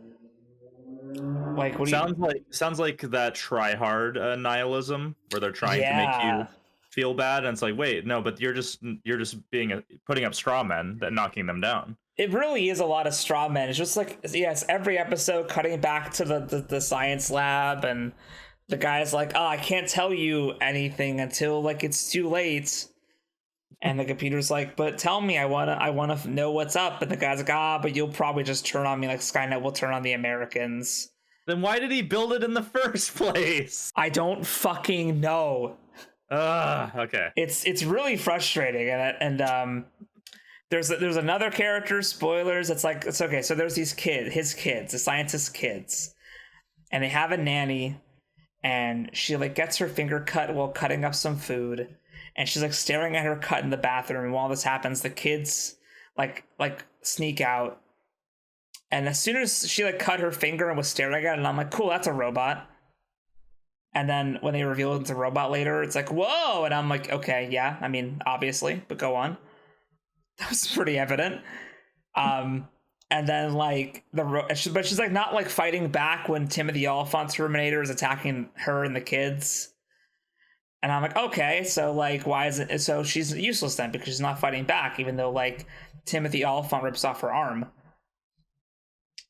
A: Like, what
C: sounds like that try hard nihilism where they're trying to make you feel bad, and it's like, wait, no, but you're just putting up straw men and knocking them down.
A: It really is a lot of straw men. It's just like, yes, every episode cutting back to the science lab, and the guy's like, oh, I can't tell you anything until like it's too late. And the computer's like, but tell me, I wanna know what's up. And the guy's like, but you'll probably just turn on me like Skynet will turn on the Americans.
C: Then why did he build it in the first place?
A: I don't fucking know.
C: Okay.
A: It's really frustrating, and there's another character, spoilers. It's like, it's okay. So there's his kids, the scientist's kids, and they have a nanny, and she like gets her finger cut while cutting up some food. And she's like staring at her cut in the bathroom. And while this happens, the kids like sneak out. And as soon as she like cut her finger and was staring at it, and I'm like, cool, that's a robot. And then when they reveal it's a robot later, it's like, whoa. And I'm like, okay, yeah, I mean, obviously, but go on. That was pretty evident. And then like but she's like not like fighting back when Timothy Oliphant Terminator is attacking her and the kids. And I'm like, okay, so like, why is it? So she's useless then because she's not fighting back, even though like Timothy Oliphant rips off her arm.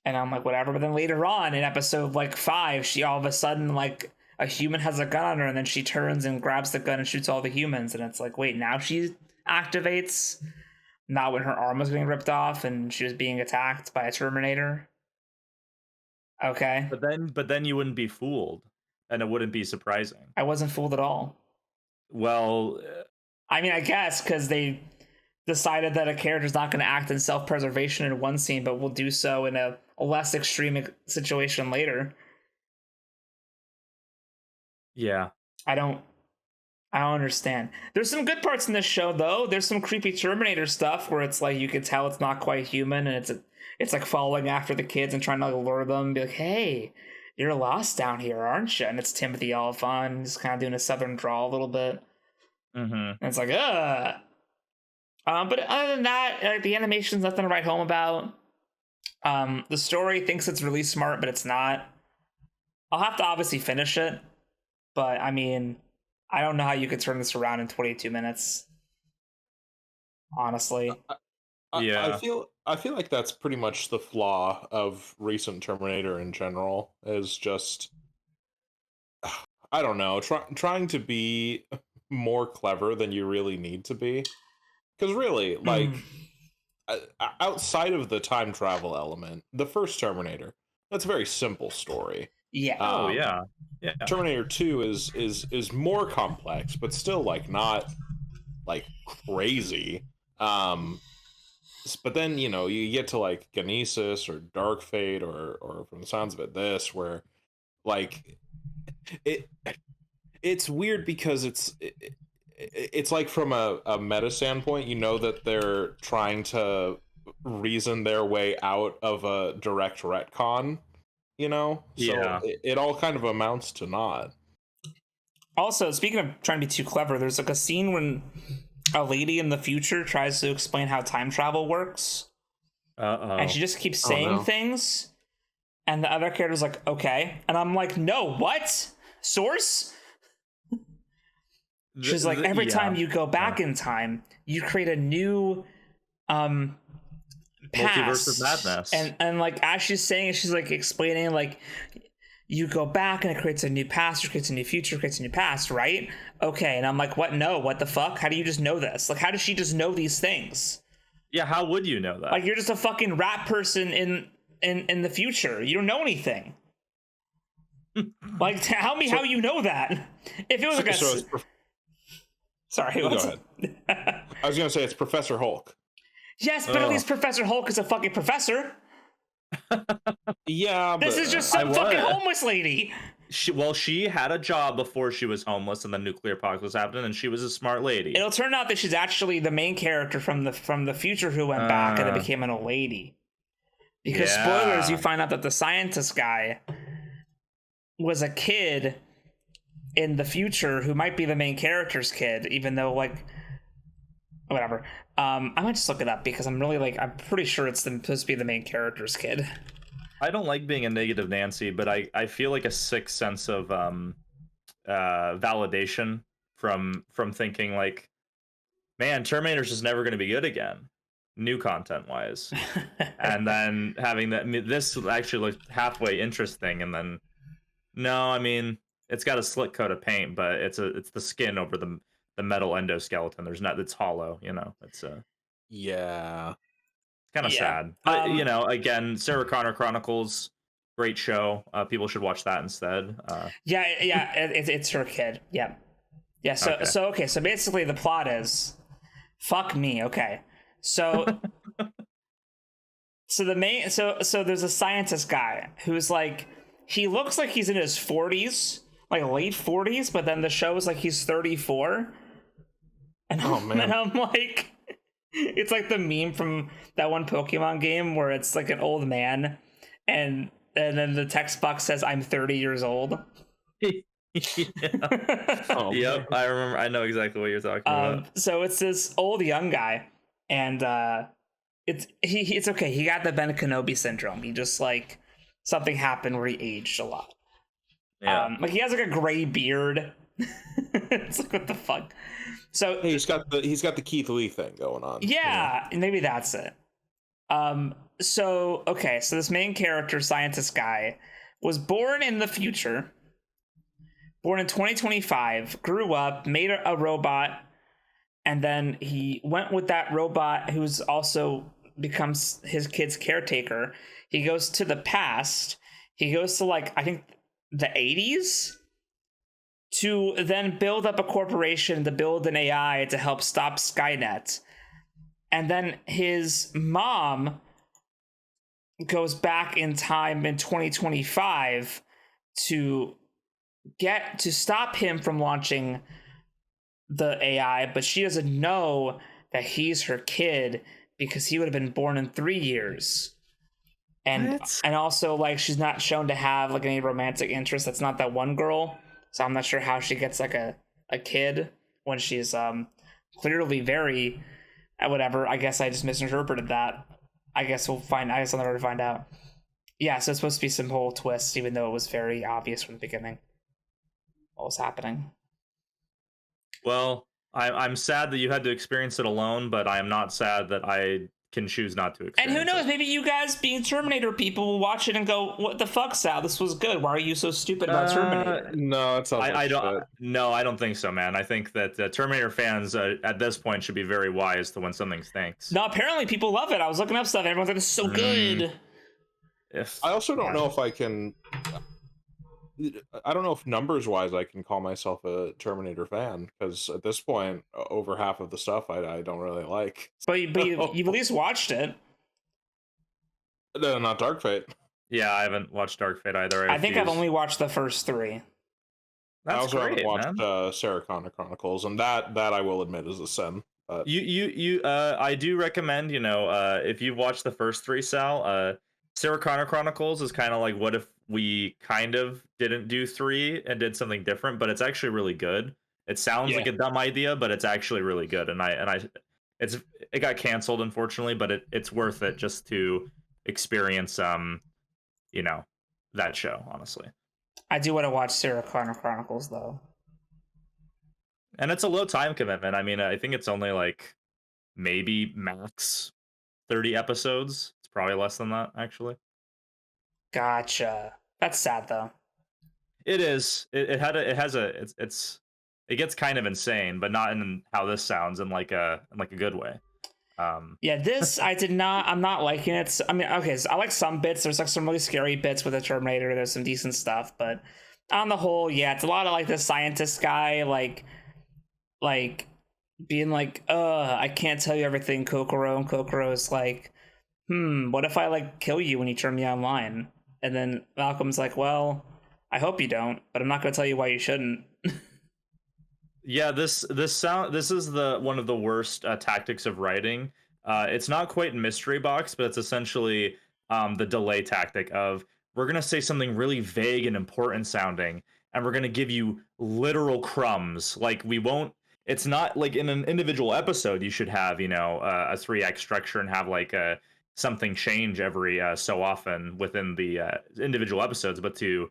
A: And I'm like, whatever. But then later on in episode like 5, she all of a sudden like a human has a gun on her, and then she turns and grabs the gun and shoots all the humans. And it's like, wait, now she activates, not when her arm was getting ripped off and she was being attacked by a Terminator. Okay.
C: But then you wouldn't be fooled, and it wouldn't be surprising.
A: I wasn't fooled at all.
C: Well,
A: I mean, I guess because they decided that a character's not going to act in self-preservation in one scene, but will do so in a less extreme situation later.
C: Yeah.
A: I don't understand. There's some good parts in this show, though. There's some creepy Terminator stuff where it's like you can tell it's not quite human, and it's like following after the kids and trying to like, lure them and be like, hey, you're lost down here, aren't you? And it's Timothy Oliphant. He's kind of doing a southern drawl a little bit.
C: Mm-hmm.
A: And it's like, ugh. But other than that, like, the animation's nothing to write home about. The story thinks it's really smart, but it's not. I'll have to obviously finish it. But, I mean, I don't know how you could turn this around in 22 minutes. Honestly.
B: Yeah. I feel like that's pretty much the flaw of recent Terminator in general, is just, I don't know, trying to be more clever than you really need to be. Because really, like, outside of the time travel element, the first Terminator, that's a very simple story.
A: Yeah.
C: Yeah.
B: Terminator 2 is more complex, but still like not like crazy. But then, you know, you get to like Genesis or Dark Fate or from the sounds of it, this, where like it's weird because it's like from a meta standpoint, you know that they're trying to reason their way out of a direct retcon, you know? So it all kind of amounts to not.
A: Also, speaking of trying to be too clever, there's like a scene when a lady in the future tries to explain how time travel works. And she just keeps saying things. And the other character's like, okay. And I'm like, no, what? Source? She's like, every time you go back in time, you create a new past.
C: Multiverse of madness.
A: And like, as she's saying it, she's like explaining, like, you go back and it creates a new past, it creates a new future, it creates a new past, right? Okay. And I'm like, what? No, what the fuck? How do you just know this? Like, how does she just know these things?
C: Yeah, how would you know that?
A: Like, you're just a fucking rat person in the future. You don't know anything. Like, tell me how you know that. If it was like a... Sorry,
B: go ahead. I was going to say it's Professor Hulk.
A: Yes, but at least Professor Hulk is a fucking professor.
B: Yeah,
A: this is just some fucking homeless lady.
C: She had a job before she was homeless and the nuclear apocalypse was happening, and she was a smart lady.
A: It'll turn out that she's actually the main character from the future who went back and then became an old lady. Because spoilers, you find out that the scientist guy was a kid in the future who might be the main character's kid, even though, like, whatever. I might just look it up because I'm pretty sure it's supposed to be the main character's kid.
C: I don't like being a negative Nancy, but I feel like a sick sense of validation from thinking like, man, Terminator's just never going to be good again, new content wise, and then having this actually looked halfway interesting, and then no, I mean it's got a slick coat of paint, but it's the skin over the metal endoskeleton. It's hollow, it's
B: yeah.
C: Kind of sad. But, again, Sarah Connor Chronicles, great show. People should watch that instead.
A: It's her kid. Yeah. Yeah, so basically the plot is, fuck me, okay. So so there's a scientist guy who's like, he looks like he's in his 40s, like late 40s, but then the show is like he's 34. And I'm like, it's like the meme from that one Pokemon game where it's like an old man and then the text box says, I'm 30 years old.
C: Yep, I remember. I know exactly what you're talking about.
A: So it's this old young guy, and it's okay. He got the Ben Kenobi syndrome. He just, like, something happened where he aged a lot.
C: Yeah.
A: Like, he has like a gray beard. It's like, what the fuck? So
B: he's got the Keith Lee thing going on.
A: Yeah, maybe that's it. So this main character, scientist guy, was born in the future, born in 2025, grew up, made a robot, and then he went with that robot who's also becomes his kid's caretaker. He goes to the past. He goes to, like, I think the 80s to then build up a corporation to build an AI to help stop Skynet. And then his mom goes back in time in 2025 to stop him from launching the AI, but she doesn't know that he's her kid because he would have been born in 3 years. And also, like, she's not shown to have, like, any romantic interest. That's not that one girl. So I'm not sure how she gets, like, a kid when she's clearly very whatever. I guess I just misinterpreted that. I guess I'll never find out. Yeah, so it's supposed to be some whole twist, even though it was very obvious from the beginning what was happening.
C: Well, I'm sad that you had to experience it alone, but I am not sad that I can choose not to experience it.
A: And who knows, maybe you guys being Terminator people will watch it and go, what the fuck, Sal? This was good. Why are you so stupid about Terminator?
B: No, it's not.
C: I don't think so, man. I think that Terminator fans at this point should be very wise to when something stinks.
A: No, apparently people love it. I was looking up stuff. Everyone's like, this is so good.
B: I also don't know if I can... I don't know if numbers-wise I can call myself a Terminator fan, because at this point, over half of the stuff I don't really like.
A: But you've at least watched it.
B: No, not Dark Fate.
C: Yeah, I haven't watched Dark Fate either.
A: I think I've only watched the first 3.
C: That's
B: I also
C: great,
B: haven't watched Sarah Connor Chronicles, and that I will admit is a sin. But...
C: I do recommend, if you've watched the first 3, Sal, Sarah Connor Chronicles is kind of like, what if we kind of didn't do 3 and did something different, but it's actually really good. It sounds like a dumb idea, but it's actually really good. And it got canceled, unfortunately, but it's worth it just to experience, that show, honestly.
A: I do want to watch Sarah Connor Chronicles, though.
C: And it's a low time commitment. I mean, I think it's only like maybe max 30 episodes. It's probably less than that, actually.
A: Gotcha. That's sad, though.
C: It is. It gets kind of insane, but not in how this sounds, in like a good way.
A: Yeah, this I'm not liking it. I mean, okay, so I like some bits. There's like some really scary bits with the Terminator. There's some decent stuff, but on the whole, yeah, it's a lot of like this scientist guy like being like, I can't tell you everything, Kokoro, and Kokoro's like, what if I like kill you when you turn me online? And then Malcolm's like, well, I hope you don't, but I'm not going to tell you why you shouldn't.
C: Yeah, this is the one of the worst tactics of writing. It's not quite mystery box, but it's essentially the delay tactic of, we're gonna say something really vague and important sounding, and we're gonna give you literal crumbs. Like, we won't. It's not like in an individual episode you should have, you know, a 3 act structure and have like something change every so often within the individual episodes, but to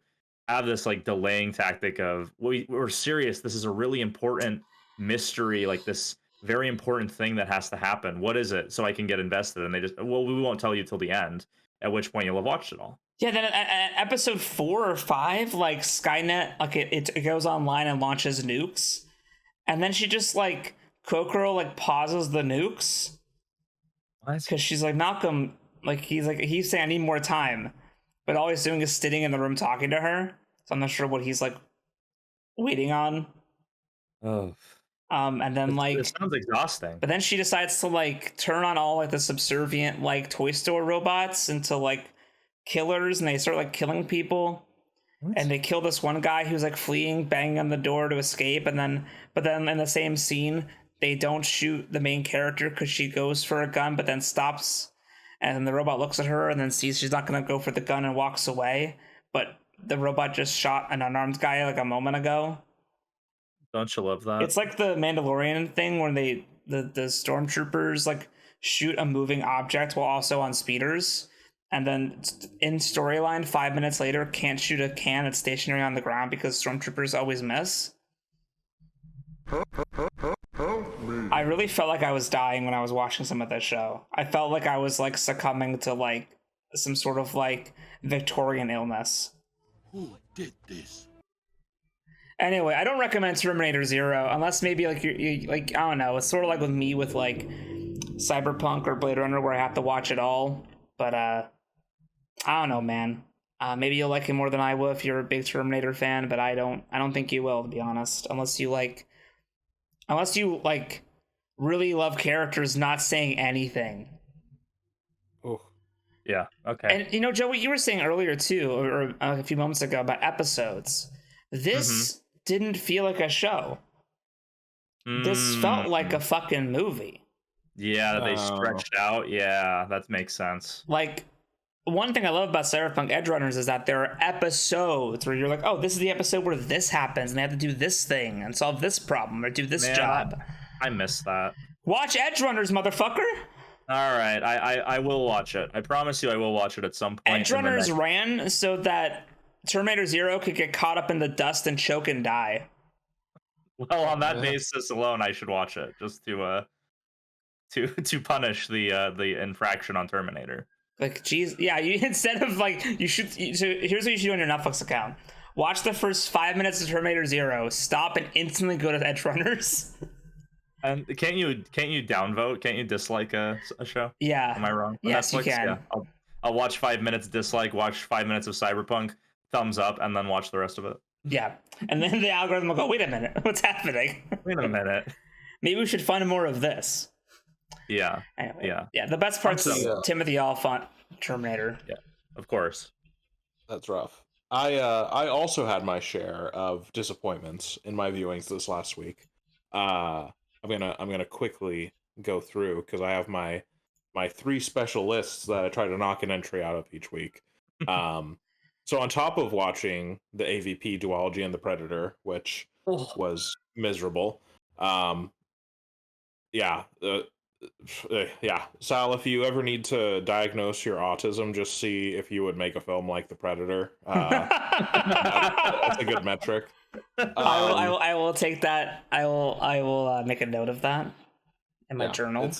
C: have this like delaying tactic of, we're serious, this is a really important mystery, like this very important thing that has to happen, what is it, so I can get invested, and they just, well, we won't tell you till the end, at which point you'll have watched it all.
A: Yeah, then at episode 4 or 5, like Skynet, like it goes online and launches nukes, and then she just like, Kokoro like pauses the nukes because she's like, Malcolm, like he's saying I need more time, but all he's doing is sitting in the room talking to her. So I'm not sure what he's like waiting on.
C: Oh.
A: And then like,
C: it sounds exhausting.
A: But then she decides to like turn on all like the subservient like toy store robots into like killers, and they start like killing people. What? And they kill this one guy who's like fleeing, banging on the door to escape, but then in the same scene they don't shoot the main character because she goes for a gun but then stops. And then the robot looks at her and then sees she's not going to go for the gun and walks away. But the robot just shot an unarmed guy like a moment ago.
C: Don't you love that?
A: It's like the Mandalorian thing where the stormtroopers like shoot a moving object while also on speeders. And then in storyline, 5 minutes later, can't shoot a can that's stationary on the ground because stormtroopers always miss. I really felt like I was dying when I was watching some of this show. I felt like I was like succumbing to like some sort of like Victorian illness.
D: Who did this?
A: Anyway, I don't recommend Terminator Zero unless maybe like you like, I don't know. It's sort of like with me with like Cyberpunk or Blade Runner where I have to watch it all. But I don't know, man. Maybe you'll like it more than I will if you're a big Terminator fan, but I don't think you will, to be honest. Unless you really love characters not saying anything.
B: Oh.
C: Yeah, okay.
A: And you know, Joe, what you were saying earlier too, or a few moments ago about episodes, this didn't feel like a show. This felt like a fucking movie.
C: Yeah, they stretched out. Yeah, that makes sense.
A: Like, one thing I love about Cyberpunk Edgerunners is that there are episodes where you're like, oh, this is the episode where this happens, and they have to do this thing and solve this problem or do this job.
C: I miss that.
A: Watch Edgerunners, motherfucker.
C: All right, I will watch it. I promise you I will watch it at some point.
A: Edgerunners ran so that Terminator Zero could get caught up in the dust and choke and die.
C: Well, on that basis alone, I should watch it just to punish the infraction on Terminator.
A: Like, geez, yeah. You instead of like, so here's what you should do on your Netflix account: watch the first 5 minutes of Terminator Zero, stop, and instantly go to Edgerunners.
C: And can't you downvote? Can't you dislike a show?
A: Yeah.
C: Am I wrong?
A: Yes,
C: Netflix?
A: you can.
C: Yeah. I'll watch 5 minutes dislike, watch 5 minutes of Cyberpunk, thumbs up, and then watch the rest of it.
A: Yeah, and then the algorithm will go, wait a minute, what's happening?
C: Wait a minute.
A: Maybe we should fund more of this.
C: Yeah.
A: Anyway, yeah. The best part's Timothy Olyphant Terminator.
C: Yeah, of course.
B: That's rough. I also had my share of disappointments in my viewings this last week. I'm gonna quickly go through because I have my 3 special lists that I try to knock an entry out of each week. So on top of watching the AVP duology and the Predator, which was miserable, yeah. Sal, if you ever need to diagnose your autism, just see if you would make a film like The Predator. That's a good metric.
A: I will take that. I will make a note of that in my journal.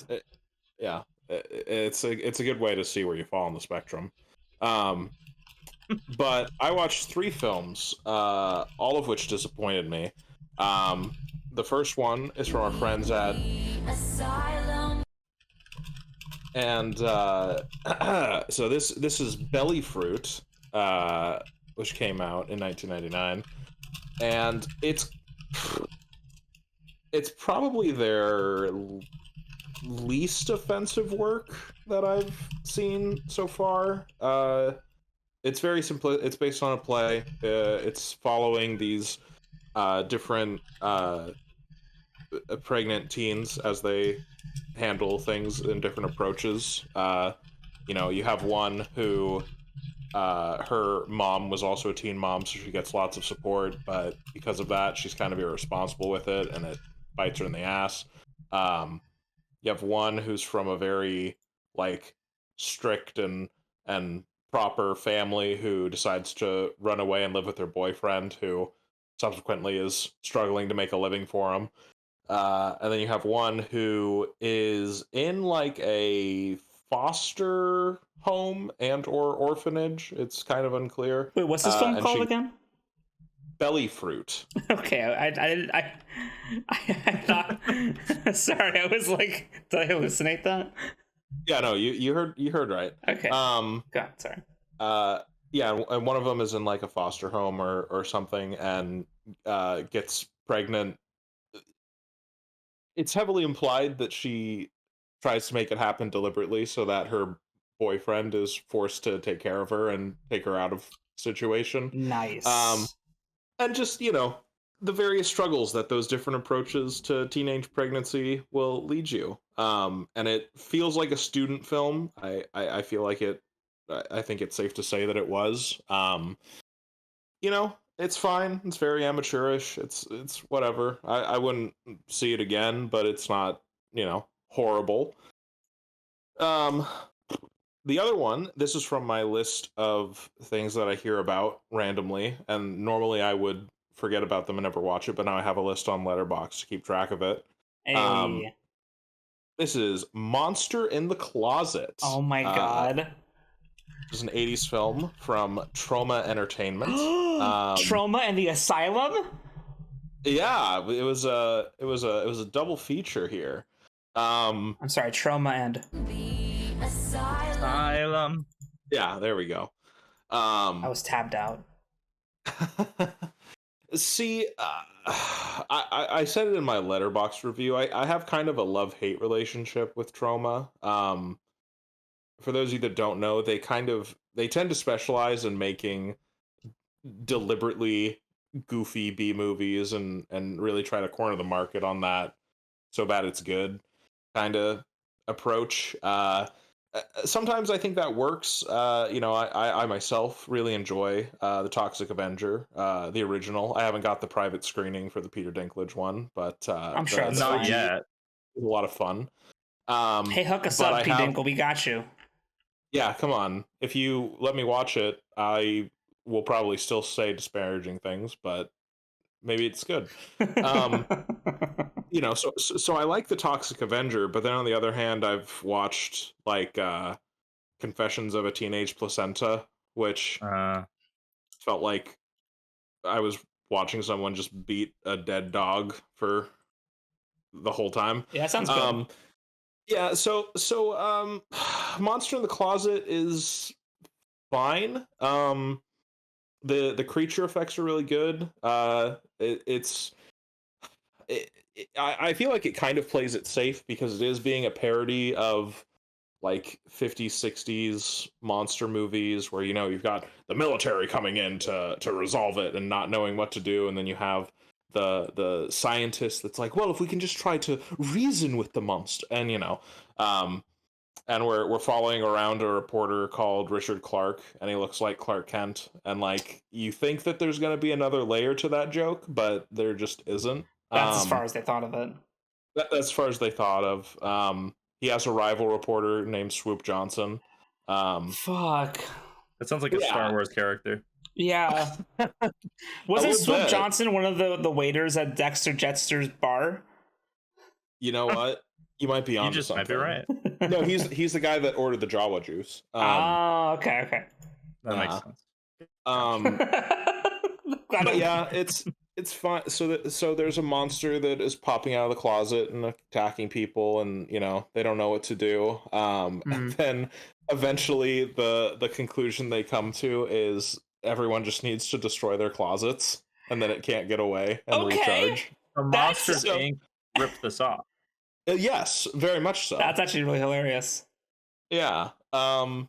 B: It's a good way to see where you fall on the spectrum. But I watched 3 films, all of which disappointed me. The first one is from our friends at Asylum. And so this is Belly Fruit, which came out in 1999, and it's probably their least offensive work that I've seen so far. It's very simple. It's based on a play. It's following these different pregnant teens as they handle things in different approaches. You have one who her mom was also a teen mom, so she gets lots of support, but because of that, she's kind of irresponsible with it, and it bites her in the ass. You have one who's from a very strict and proper family who decides to run away and live with her boyfriend, who subsequently is struggling to make a living for him. And then you have one who is in a foster home and or orphanage. It's kind of unclear.
A: Wait, what's this film called again?
B: Belly Fruit.
A: Okay, I thought. Sorry, I was like, did I hallucinate that?
B: Yeah, no, you heard right.
A: Okay. God, sorry.
B: Yeah, and one of them is in a foster home or something, and gets pregnant. It's heavily implied that she tries to make it happen deliberately so that her boyfriend is forced to take care of her and take her out of situation.
A: Nice.
B: And just, the various struggles that those different approaches to teenage pregnancy will lead you. And it feels like a student film. I feel like it. I think it's safe to say that it was. It's fine. It's very amateurish. It's whatever. I wouldn't see it again, but it's not, horrible. The other one, this is from my list of things that I hear about randomly, and normally I would forget about them and never watch it, but now I have a list on Letterboxd to keep track of it.
A: Hey.
B: This is Monster in the Closet.
A: Oh my god.
B: It was an 80s film from Trauma Entertainment.
A: Trauma and the Asylum?
B: Yeah, it was a double feature here.
A: I'm sorry, Trauma and
E: The Asylum.
B: Yeah, there we go.
A: I was tabbed out.
B: See, I said it in my Letterboxd review. I have kind of a love-hate relationship with Trauma. For those of you that don't know, they tend to specialize in making deliberately goofy B movies and really try to corner the market on that so bad it's good kind of approach. Sometimes I think that works. I myself really enjoy The Toxic Avenger, the original. I haven't got the private screening for the Peter Dinklage one, but
A: I'm sure it's
C: not
A: fine.
C: yet.
B: It's a lot of fun.
A: Hey, hook us up, Pete Dinkle. We got you.
B: Yeah, come on. If you let me watch it, I will probably still say disparaging things, but maybe it's good. So I like The Toxic Avenger, but then on the other hand, I've watched Confessions of a Teenage Placenta, which felt like I was watching someone just beat a dead dog for the whole time.
A: Yeah, that sounds good.
B: Yeah, so Monster in the Closet is fine. The creature effects are really good. I feel like it kind of plays it safe because it is being a parody of 50s, 60s monster movies where you've got the military coming in to resolve it and not knowing what to do, and then you have the scientist that's like, well, if we can just try to reason with the monster, and and we're following around a reporter called Richard Clark, and he looks like Clark Kent, and you think that there's going to be another layer to that joke, but there just isn't.
A: That's as far as they thought of it.
B: That's as far as they thought of. He has a rival reporter named Swoop Johnson.
A: Fuck.
C: That sounds like a Star Wars character.
A: Yeah. Wasn't Swoop Johnson one of the waiters at Dexter Jettster's bar?
B: You know what? You might be on.
C: You just
B: something.
C: might be right.
B: No, he's the guy that ordered the Jawa juice.
A: Okay.
C: That makes sense.
B: But yeah, it's it's fine. So there's a monster that is popping out of the closet and attacking people, and they don't know what to do. And then eventually the conclusion they come to is everyone just needs to destroy their closets, and then it can't get away and recharge.
C: The Monsters Inc. ripped this off.
B: Yes, very much so.
A: That's actually really hilarious.
B: Yeah. So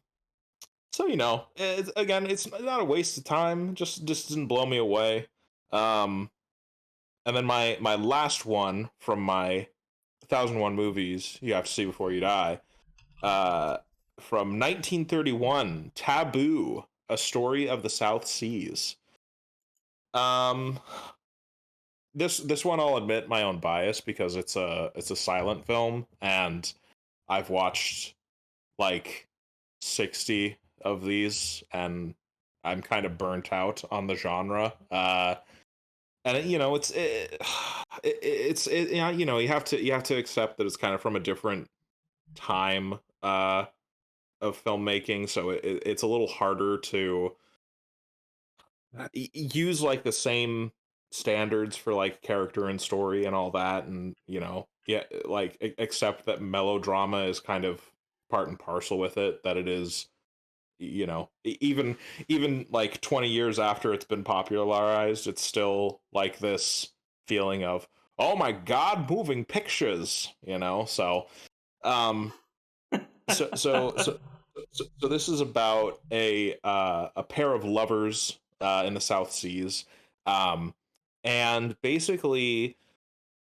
B: it's not a waste of time. Just didn't blow me away. And then my last one from my 1001 movies you have to see before you die. From 1931, Tabu, A Story of the South Seas. This one I'll admit my own bias because it's a silent film, and I've watched like 60 of these, and I'm kind of burnt out on the genre. And you have to accept that it's kind of from a different time of filmmaking, so it's a little harder to use like the same standards for like character and story and all that, and accept that melodrama is kind of part and parcel with it, that it is even like 20 years after it's been popularized, it's still like this feeling of, oh my god, moving pictures, so so this is about a pair of lovers in the South Seas, and basically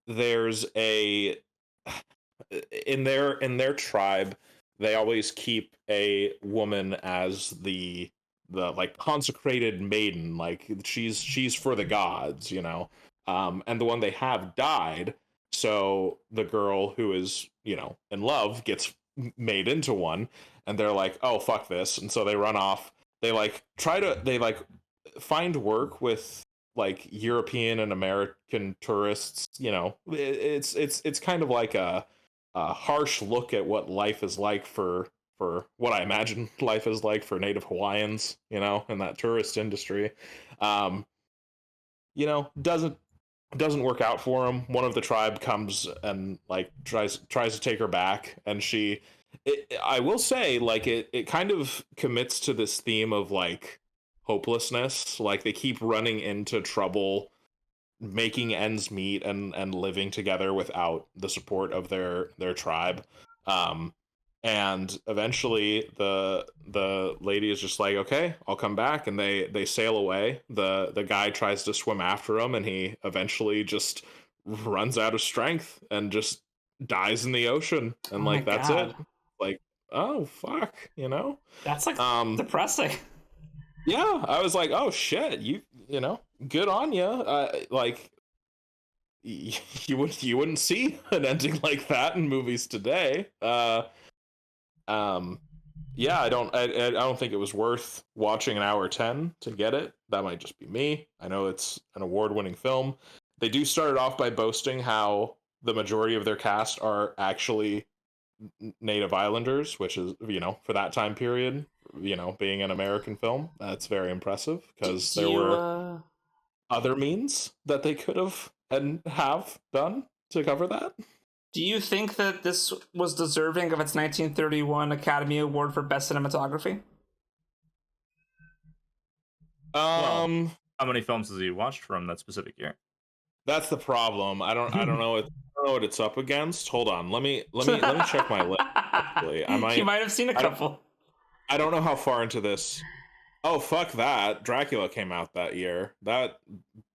B: there's in their tribe, they always keep a woman as the like consecrated maiden, like she's for the gods, and the one they have died, so the girl who is in love gets made into one, and they're like, oh fuck this, and so they run off. They find work with like European and American tourists. It's kind of like a harsh look at what life is like for what I imagine life is like for Native Hawaiians, in that tourist industry. Doesn't work out for them. One of the tribe comes and like tries to take her back, and I will say, like, it kind of commits to this theme of like hopelessness. Like they keep running into trouble making ends meet and living together without the support of their tribe, and eventually the lady is just like, okay, I'll come back, and they sail away. The guy tries to swim after him, and he eventually just runs out of strength and just dies in the ocean, and that's it. Like, oh fuck,
A: that's like depressing.
B: Yeah, I was like, oh shit, you good on you. Like you wouldn't see an ending like that in movies today. Yeah, I don't think it was worth watching an hour 10 to get it. That might just be me. I know it's an award-winning film. They do start it off by boasting how the majority of their cast are actually Native Islanders, which is, for that time period, being an American film, that's very impressive, because there were other means that they could have and have done to cover that.
A: Do you think that this was deserving of its 1931 Academy Award for Best Cinematography?
C: How many films has he watched from that specific year?
B: That's the problem. I don't know what it's up against. Hold on. Let me check my list. Actually,
A: You might have seen a couple.
B: I don't know how far into this. Oh fuck that! Dracula came out that year. That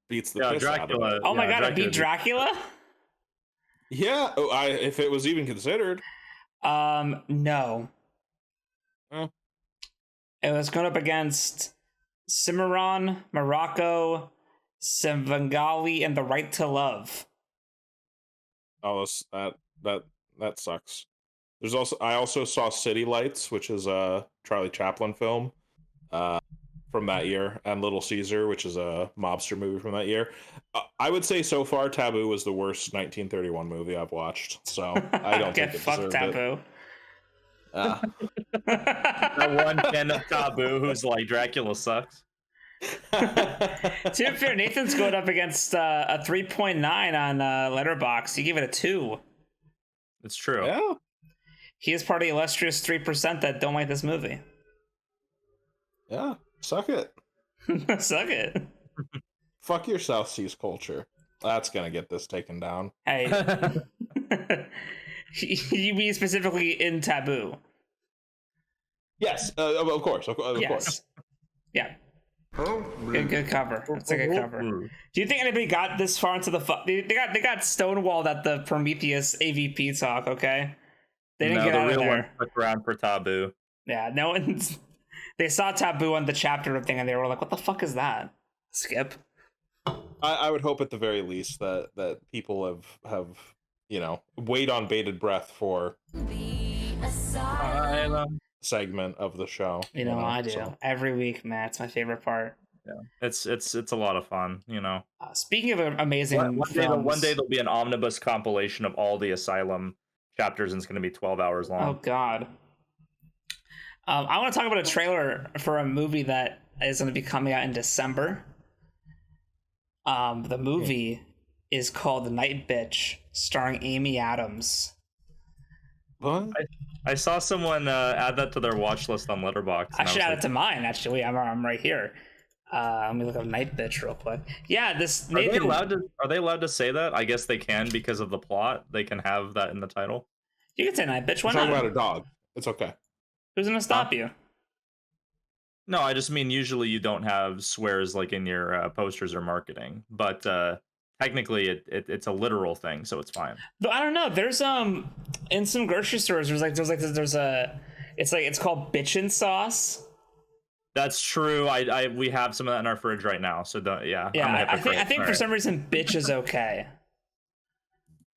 B: beats the piss out of it.
A: Oh my god, it beat Dracula?
B: Yeah, if it was even considered.
A: No.
B: Oh.
A: It was going up against Cimarron, Morocco, Svengali, and The Right to Love.
B: Oh, that sucks. I also saw City Lights, which is a Charlie Chaplin film from that year, and Little Caesar, which is a mobster movie from that year. I would say so far Tabu was the worst 1931 movie I've watched, so I don't think it deserved
A: Tabu.
B: It.
C: That one fan of Tabu who's like, Dracula sucks.
A: To be fair, Nathan's going up against a 3.9 on Letterboxd. He gave it a 2.
C: It's true.
B: Yeah.
A: He is part of the illustrious 3% that don't like this movie.
B: Yeah. Suck it.
A: Suck it.
B: Fuck your South Seas culture. That's gonna get this taken down.
A: Hey. You mean specifically in Tabu?
B: Yes, of course. Of course.
A: Yes. Yeah. Good cover. It's a good cover. Do you think anybody got this far into the they got stonewalled at the Prometheus AVP talk? Okay, they didn't get out of there. The real one
C: stuck around for Tabu.
A: Yeah, no one's. They saw Tabu on the chapter thing, and they were like, "What the fuck is that?" Skip.
B: I would hope at the very least that people have wait on bated breath for
E: The Asylum.
B: segment of the show.
A: I do every week, Matt. It's my favorite part.
C: Yeah, it's a lot of fun.
A: Speaking of amazing
C: one day there'll be an omnibus compilation of all the Asylum chapters, and it's going to be 12 hours long.
A: Oh God. I want to talk about a trailer for a movie that is going to be coming out in December. The movie is called The Night Bitch, starring Amy Adams.
B: What?
C: I saw someone add that to their watch list on Letterboxd.
A: I should add it to mine, actually. I'm right here. Let me look up Night Bitch real quick. Yeah, this Nathan...
C: Are they allowed to say that? I guess they can because of the plot. They can have that in the title.
A: You can say Night Bitch. Why
B: not?
A: Talk
B: about a dog. It's okay.
A: Who's gonna stop you?
C: No, I just mean usually you don't have swears like in your posters or marketing, but technically it's a literal thing, so it's fine.
A: But I don't know. There's in some grocery stores it's called bitchin' sauce.
C: That's true. We have some of that in our fridge right now. So
A: yeah. I think for some reason bitch is okay.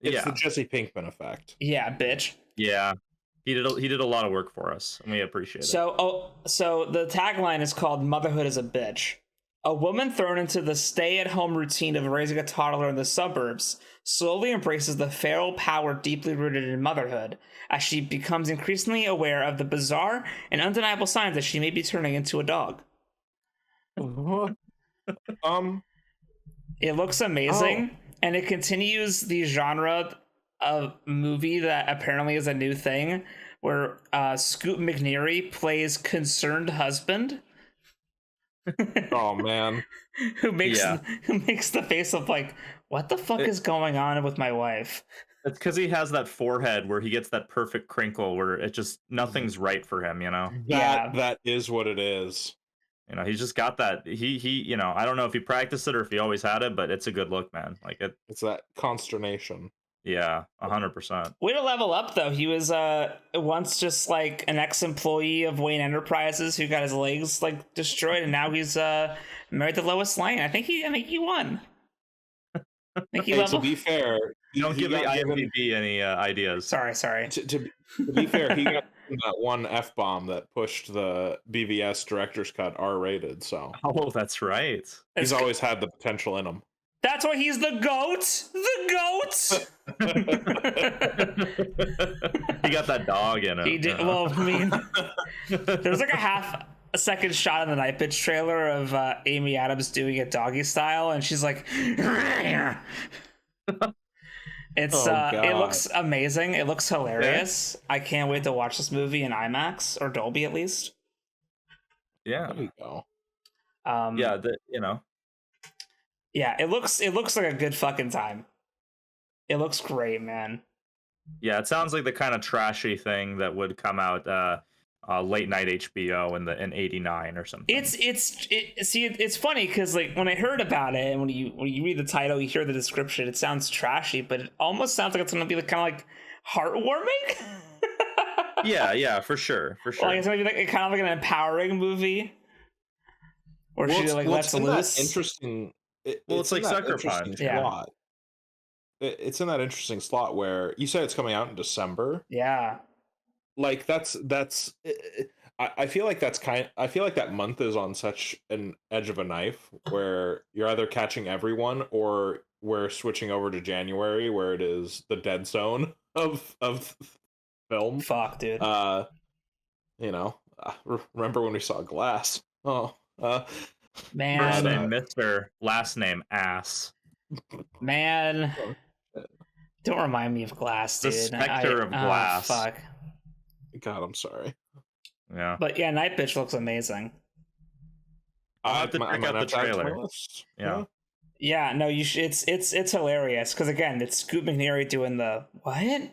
B: It's the Jesse Pinkman effect.
A: Yeah, bitch.
C: Yeah. He did a lot of work for us, and we appreciate it.
A: So the tagline is called "Motherhood is a Bitch." A woman thrown into the stay-at-home routine of raising a toddler in the suburbs slowly embraces the feral power deeply rooted in motherhood as she becomes increasingly aware of the bizarre and undeniable signs that she may be turning into a dog. It looks amazing, and it continues the genre of movie that apparently is a new thing, where Scoot McNairy plays concerned husband.
B: Oh man,
A: who makes the face of like, what the fuck is going on with my wife?
C: It's because he has that forehead where he gets that perfect crinkle where it just nothing's right for him,
B: That is what it is.
C: He's just got that. He I don't know if he practiced it or if he always had it, but it's a good look, man. Like
B: it's that consternation.
C: Yeah, 100%.
A: Way to level up, though. He was once just like an ex-employee of Wayne Enterprises who got his legs like destroyed, and now he's married to Lois Lane. I think he won.
B: To be fair,
C: you don't give the IMDb any ideas.
A: Sorry.
B: To be fair, he got that one F-bomb that pushed the BVS director's cut R-rated. So
C: that's right.
B: He's always had the potential in him.
A: That's why he's the GOAT!
C: He got that dog in him.
A: He did. Well, I mean, there's like a second shot in the Night Bitch trailer of Amy Adams doing it doggy style, and she's like... It looks amazing. It looks hilarious. Yeah. I can't wait to watch this movie in IMAX, or Dolby at least.
C: Yeah.
B: There you go.
A: Yeah, it looks like a good fucking time. It looks great, man.
C: Yeah, it sounds like the kind of trashy thing that would come out late night HBO in '89 or something.
A: It's funny because like when I heard about it and when you read the title, you hear the description, it sounds trashy, but it almost sounds like it's gonna be like kind of like heartwarming.
C: yeah, for sure.
A: Like it's gonna be like kind of like an empowering movie, or she like lets loose.
B: Interesting.
C: It's like Sucker Punch.
B: Yeah. It's in that interesting slot where you said it's coming out in December.
A: Yeah.
B: Like that's I feel like I feel like that month is on such an edge of a knife where you're either catching everyone or we're switching over to January where it is the dead zone of film.
A: Fuck, dude.
B: Remember when we saw Glass?
C: First
A: Man,
C: name Mr. Last name Ass.
A: man. Don't remind me of Glass,
C: The
A: dude.
C: specter of Glass.
A: Oh, fuck.
B: God, I'm sorry.
C: Yeah.
A: But yeah, Night Bitch looks amazing.
C: I'll have to
B: I
C: check
B: might
C: out the
B: have to add to my
C: trailer.
B: list.
C: Yeah.
A: Yeah, no, you should. It's hilarious because again, it's Scoot McNairy doing the what?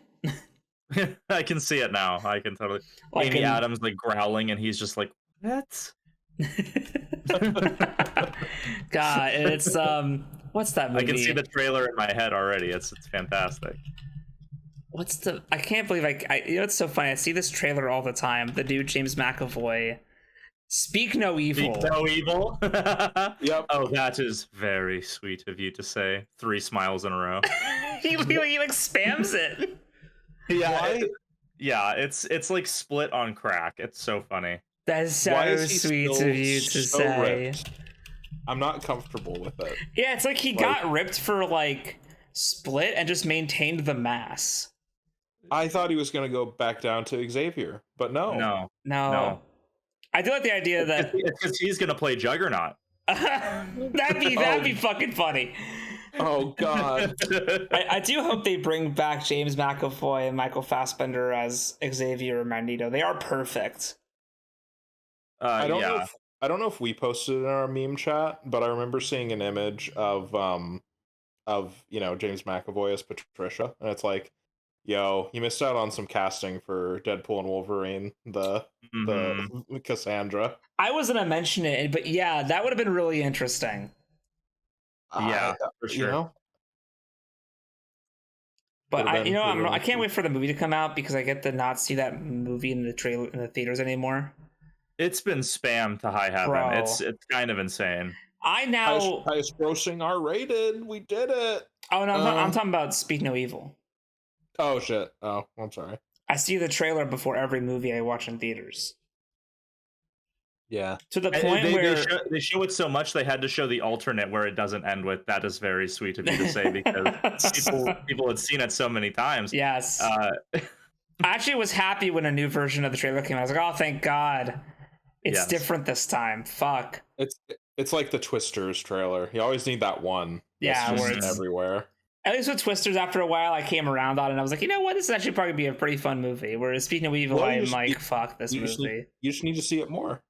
C: I can see it now. I can totally.
A: Like
C: Amy
A: in-
C: Adams like growling, and he's just like, "What?"
A: God, it's what's that movie?
C: I can see the trailer in my head already. It's fantastic.
A: What's the? I can't believe I. You know, it's so funny. I see this trailer all the time. The dude James McAvoy. Speak no evil.
C: Speak no evil.
B: Yep.
C: Oh, that is very sweet of you to say. 3 smiles in a row.
A: he like spams it.
C: Yeah.
B: Why?
C: Yeah, it's like Split on crack. It's so funny.
A: That is so
B: Why is he
A: sweet
B: still
A: of you to
B: so
A: say.
B: ripped? I'm not comfortable with it.
A: Yeah, it's like he
B: Like-
A: got ripped for like Split and just maintained the mass.
B: I thought he was going to go back down to Xavier, but no.
C: No.
A: No. I do like the idea that
C: It's because he's gonna play Juggernaut.
A: that'd be fucking funny.
B: Oh God.
A: I do hope they bring back James McAvoy and Michael Fassbender as Xavier and Magneto. They are perfect.
B: I don't know.
C: Yeah.
B: I don't know if we posted it in our meme chat, but I remember seeing an image of James McAvoy as Patricia, and it's like, yo, you missed out on some casting for Deadpool and Wolverine, the Cassandra.
A: I was gonna mention it, but yeah, that would have been really interesting.
C: Yeah, for
B: You
C: sure.
B: know,
A: But
B: Would've been really
A: I can't
B: cool.
A: wait for the movie to come out because I get to not see that movie in the trailer in the theaters anymore.
C: It's been spammed to high heaven.
A: Bro.
C: It's kind of insane.
A: I now.
B: highest grossing R-rated. We did it.
A: Oh no, I'm talking about Speak No Evil.
B: Oh shit. Oh, I'm sorry.
A: I see the trailer before every movie I watch in theaters.
B: Yeah.
A: To the
C: And
A: point where
C: they show it so much they had to show the alternate where it doesn't end with "that is very sweet of you to say" because people had seen it so many times.
A: yes,
C: Uh,
A: I actually was happy when a new version of the trailer came out. I was like, oh, thank God, it's
C: Yes.
A: different this time. Fuck.
B: It's like the Twisters trailer. You always need that one.
A: Yeah,
B: that's
A: where
B: just
A: it's-
B: everywhere.
A: At least with Twisters, after a while, I came around on it and I was like, you know what, this is actually probably be a pretty fun movie. Whereas Speaking of Evil,
B: Well,
A: I'm like, fuck this
B: You just
A: movie.
B: need to see it more.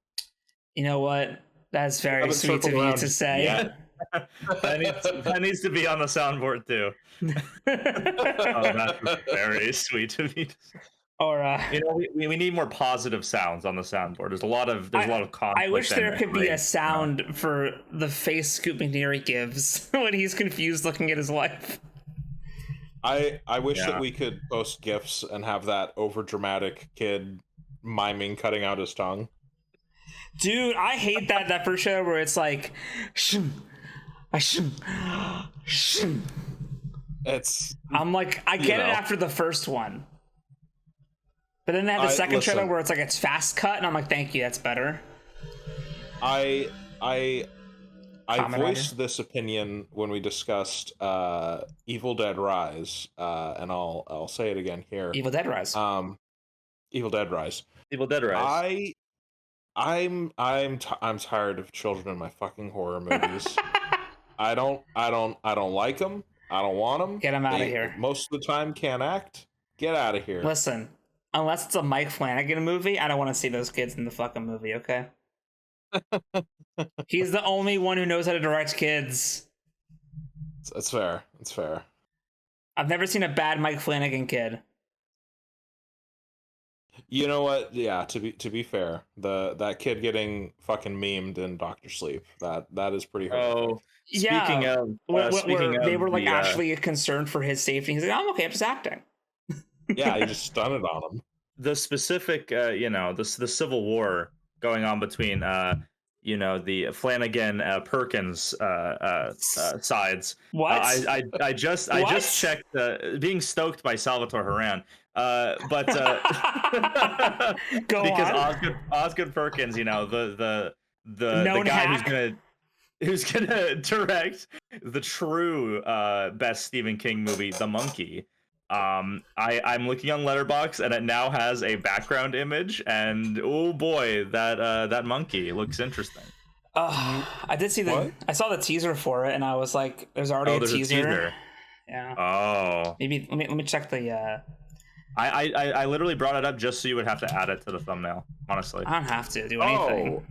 A: You know what? That's very
B: Haven't
A: sweet of
B: circled
A: you
B: around
A: to say.
B: yet.
C: that needs to be on the soundboard too. Oh, that's very sweet of you.
A: Or
C: You know, we need more positive sounds on the soundboard. There's a lot of conflict.
A: I wish there
C: and
A: could be a
C: rage,
A: sound for the face Scoot McNairy gives when he's confused looking at his wife.
B: I wish
C: Yeah.
B: that we could post GIFs and have that over dramatic kid miming cutting out his tongue.
A: Dude, I hate that first show where it's like, shum, shum, shum.
B: It's
A: I'm like, I get
B: know.
A: it after the first one. But then they have the second trailer
B: listen.
A: where it's like it's fast cut, and I'm like, thank you, that's better.
B: I
A: Kamen
B: voiced this opinion when we discussed Evil Dead Rise, and I'll say it again here.
A: Evil Dead Rise.
B: Evil Dead Rise.
C: Evil Dead Rise.
B: I'm tired of children in my fucking horror movies. I don't like them. I don't want them.
A: Get 'em outta here.
B: Most of the time can't act. Get out of here.
A: Listen, unless it's a Mike Flanagan movie, I don't want to see those kids in the fucking movie, okay? He's the only one who knows how to direct kids.
B: It's fair. It's fair.
A: I've never seen a bad Mike Flanagan kid.
B: You know what? Yeah, to be fair, that kid getting fucking memed in Doctor Sleep, that is pretty horrific.
C: Oh, speaking
A: Yeah.
C: of,
A: Where
C: speaking
A: they
C: of
A: were like
C: the,
A: actually concerned for his safety. He's like, I'm okay, I'm just acting.
B: Yeah, you just stun it on him.
C: the specific, the Civil War going on between, the Flanagan Perkins sides.
A: What?
C: I just
A: What?
C: checked being stoked by Salvatore Haran. But
A: Go
C: because
A: on.
C: Osgood Perkins, the
A: Known
C: guy
A: hack.
C: who's gonna direct the true best Stephen King movie, The Monkey. I'm looking on Letterboxd and it now has a background image, and oh boy, that monkey looks interesting.
A: I did see
B: What?
A: I saw the teaser for it, and I was like, "There's already
C: there's a teaser.
A: Yeah.
C: Oh.
A: Maybe let me check the.
C: I literally brought it up just so you would have to add it to the thumbnail. Honestly.
A: I don't have to do anything.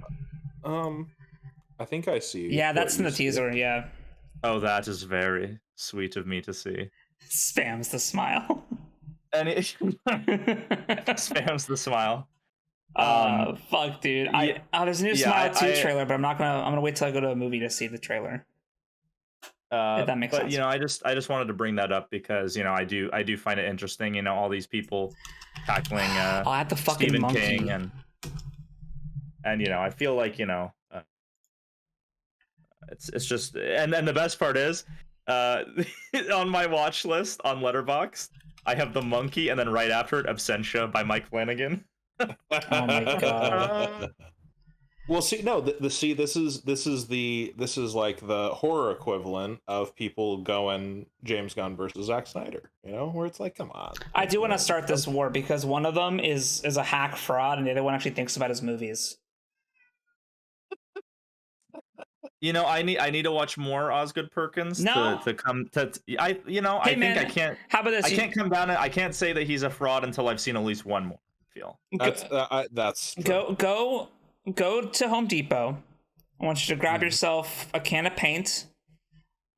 B: I think I see.
A: Yeah, that's
B: what
A: in the
B: you see.
A: teaser. Yeah.
C: Oh, that is very sweet of me to see.
A: Spams the smile.
C: And it spams the smile.
A: Fuck, dude. There's a new
C: yeah,
A: Smile 2 trailer, but I'm gonna wait till I go to a movie to see the trailer. If that makes sense.
C: You know, I just wanted to bring that up because, you know, I do find it interesting, you know, all these people tackling
A: I'll add the fucking
C: Stephen
A: monkey.
C: King and you know, I feel like, you know, it's just, and the best part is on my watch list on Letterboxd, I have the monkey, and then right after it, Absentia by Mike Flanagan.
A: Oh my god.
B: Well, see, no, this is like the horror equivalent of people going James Gunn versus Zack Snyder, you know, where it's like, come on.
A: I do want to start this war because one of them is a hack fraud, and the other one actually thinks about his movies.
C: You know, I need to watch more Osgood Perkins to come to. I can't.
A: How about this?
C: I can't come down. I can't say that he's a fraud until I've seen at least one more. I feel
B: that's true.
A: Go to Home Depot. I want you to grab yourself a can of paint.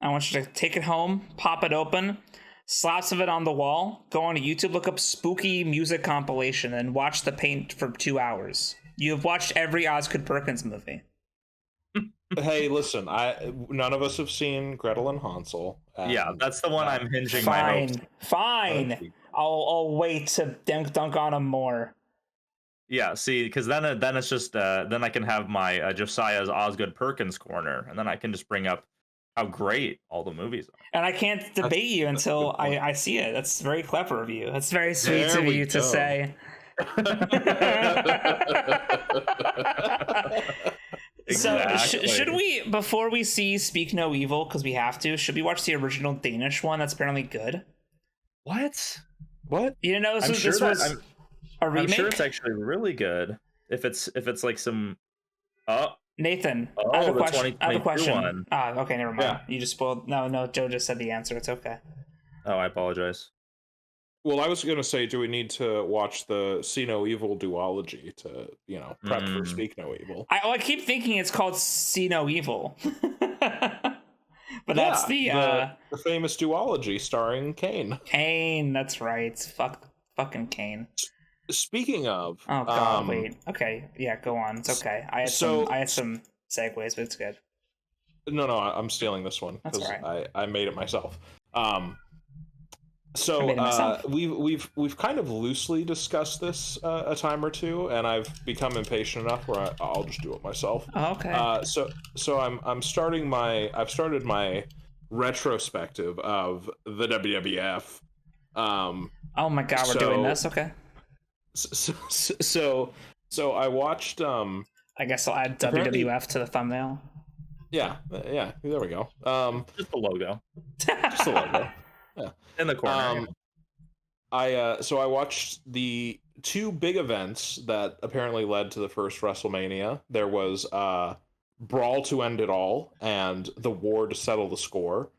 A: I want you to take it home, pop it open, slaps of it on the wall. Go on to YouTube, look up spooky music compilation, and watch the paint for 2 hours. You have watched every Osgood Perkins movie.
B: Hey, listen, none of us have seen Gretel and Hansel.
C: Yeah, that's the one I'm hinging my hopes.
A: Fine. I'll wait to dunk on him more.
C: Yeah, see, because then it's just then I can have my Josiah's Osgood Perkins corner, and then I can just bring up how great all the movies are.
A: And I can't debate you until I see it. That's very clever of you. That's very sweet of you to say.
C: Exactly.
A: So should we, before we see Speak No Evil, because we have to, should we watch the original Danish one that's apparently good?
C: What?
A: You know, this was a remake?
C: I'm sure it's actually really good. If it's like some
A: Nathan, I have a question.
C: One.
A: Okay, never mind.
B: Yeah.
A: You just spoiled. No, Joe just said the answer. It's okay.
C: Oh, I apologize.
B: Well, I was going to say, do we need to watch the See No Evil duology to, you know, prep for Speak No Evil?
A: I keep thinking it's called See No Evil. But that's the
B: famous duology starring Kane.
A: Kane, that's right. Fucking Kane.
B: Speaking of...
A: Oh, God, wait. Okay, yeah, go on. It's okay. I had some segues, but it's good.
B: No, I'm stealing this one because I made it myself. We've kind of loosely discussed this a time or two, and I've become impatient enough where I'll just do it myself.
A: Oh, okay.
B: So I've started my retrospective of the WWF.
A: Oh my God, we're doing this. Okay.
B: So I watched.
A: I guess I'll add WWF to the thumbnail.
B: Yeah. There we go.
C: Just the logo.
B: Just the logo. Yeah.
C: In the corner.
B: I watched the two big events that apparently led to the first WrestleMania. There was Brawl to End It All and the War to Settle the Score,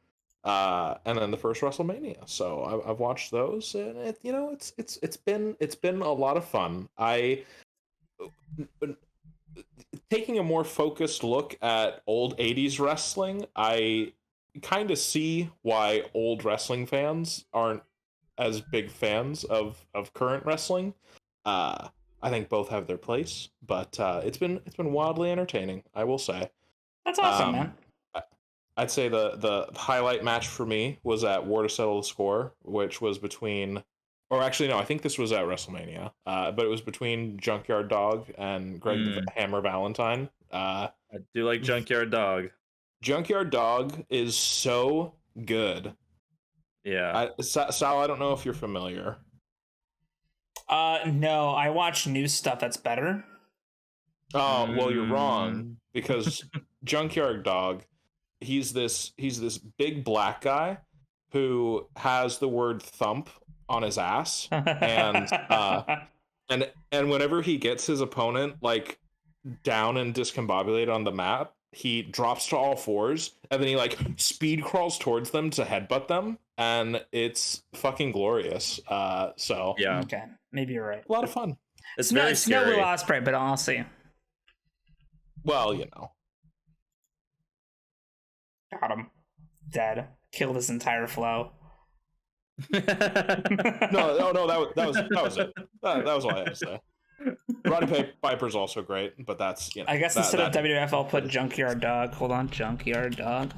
B: and then the first WrestleMania. So I've watched those, and it's been a lot of fun. Taking a more focused look at old 80s wrestling, I kind of see why old wrestling fans aren't as big fans of current wrestling. I think both have their place, but it's been wildly entertaining, I will say.
A: That's awesome, man.
B: I'd say the highlight match for me was at War to Settle the Score, which was between, or actually no, I think this was at WrestleMania, but it was between Junkyard Dog and Greg the Hammer Valentine.
C: I do like Junkyard Dog.
B: Junkyard Dog is so good.
C: Yeah.
B: Sal, I don't know if you're familiar.
A: No, I watch new stuff that's better.
B: Oh, well, you're wrong, because Junkyard Dog, he's this big black guy who has the word thump on his ass, and whenever he gets his opponent like down and discombobulated on the mat, he drops to all fours, and then he like speed crawls towards them to headbutt them, and it's fucking glorious. So
C: Yeah,
A: Okay, maybe you're right.
B: a lot of fun.
C: it's
A: no,
C: very
A: it's no
C: scary.
A: Will Ospreay, but I'll see.
B: Well, you know.
A: Got him. Dead. Killed his entire flow.
B: No, that was it. That was all I had to say. Roddy Piper's also great, but that's, you know.
A: I guess instead of WWF, I'll put Junkyard Dog. Hold on, Junkyard Dog.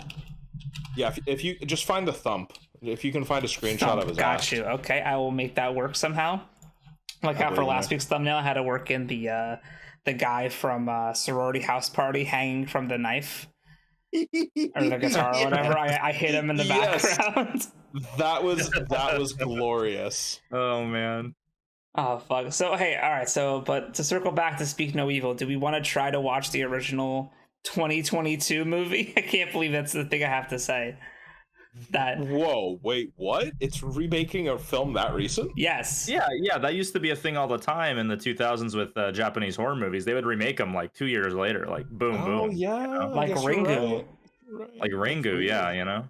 B: Yeah, if you just find the thump, if you can find a screenshot of his
A: Got
B: ass.
A: you. Okay, I will make that work somehow. Like how for last week's thumbnail, I had to work in the guy from Sorority House Party hanging from the knife or the guitar or whatever. I hit him in the background.
B: That was glorious.
C: Oh man.
A: Oh fuck. So hey, all right. So, but to circle back to Speak No Evil, do we want to try to watch the original 2022 movie? I can't believe that's the thing I have to say. That
B: Whoa, wait, what? It's remaking a film that recent?
A: yes.
C: Yeah, that used to be a thing all the time in the 2000s with Japanese horror movies. They would remake them like 2 years later, like boom,
B: Oh
C: boom.
B: yeah,
A: Like
B: I guess you're
A: Ringu.
B: right.
C: Like Ringu, yeah, you know.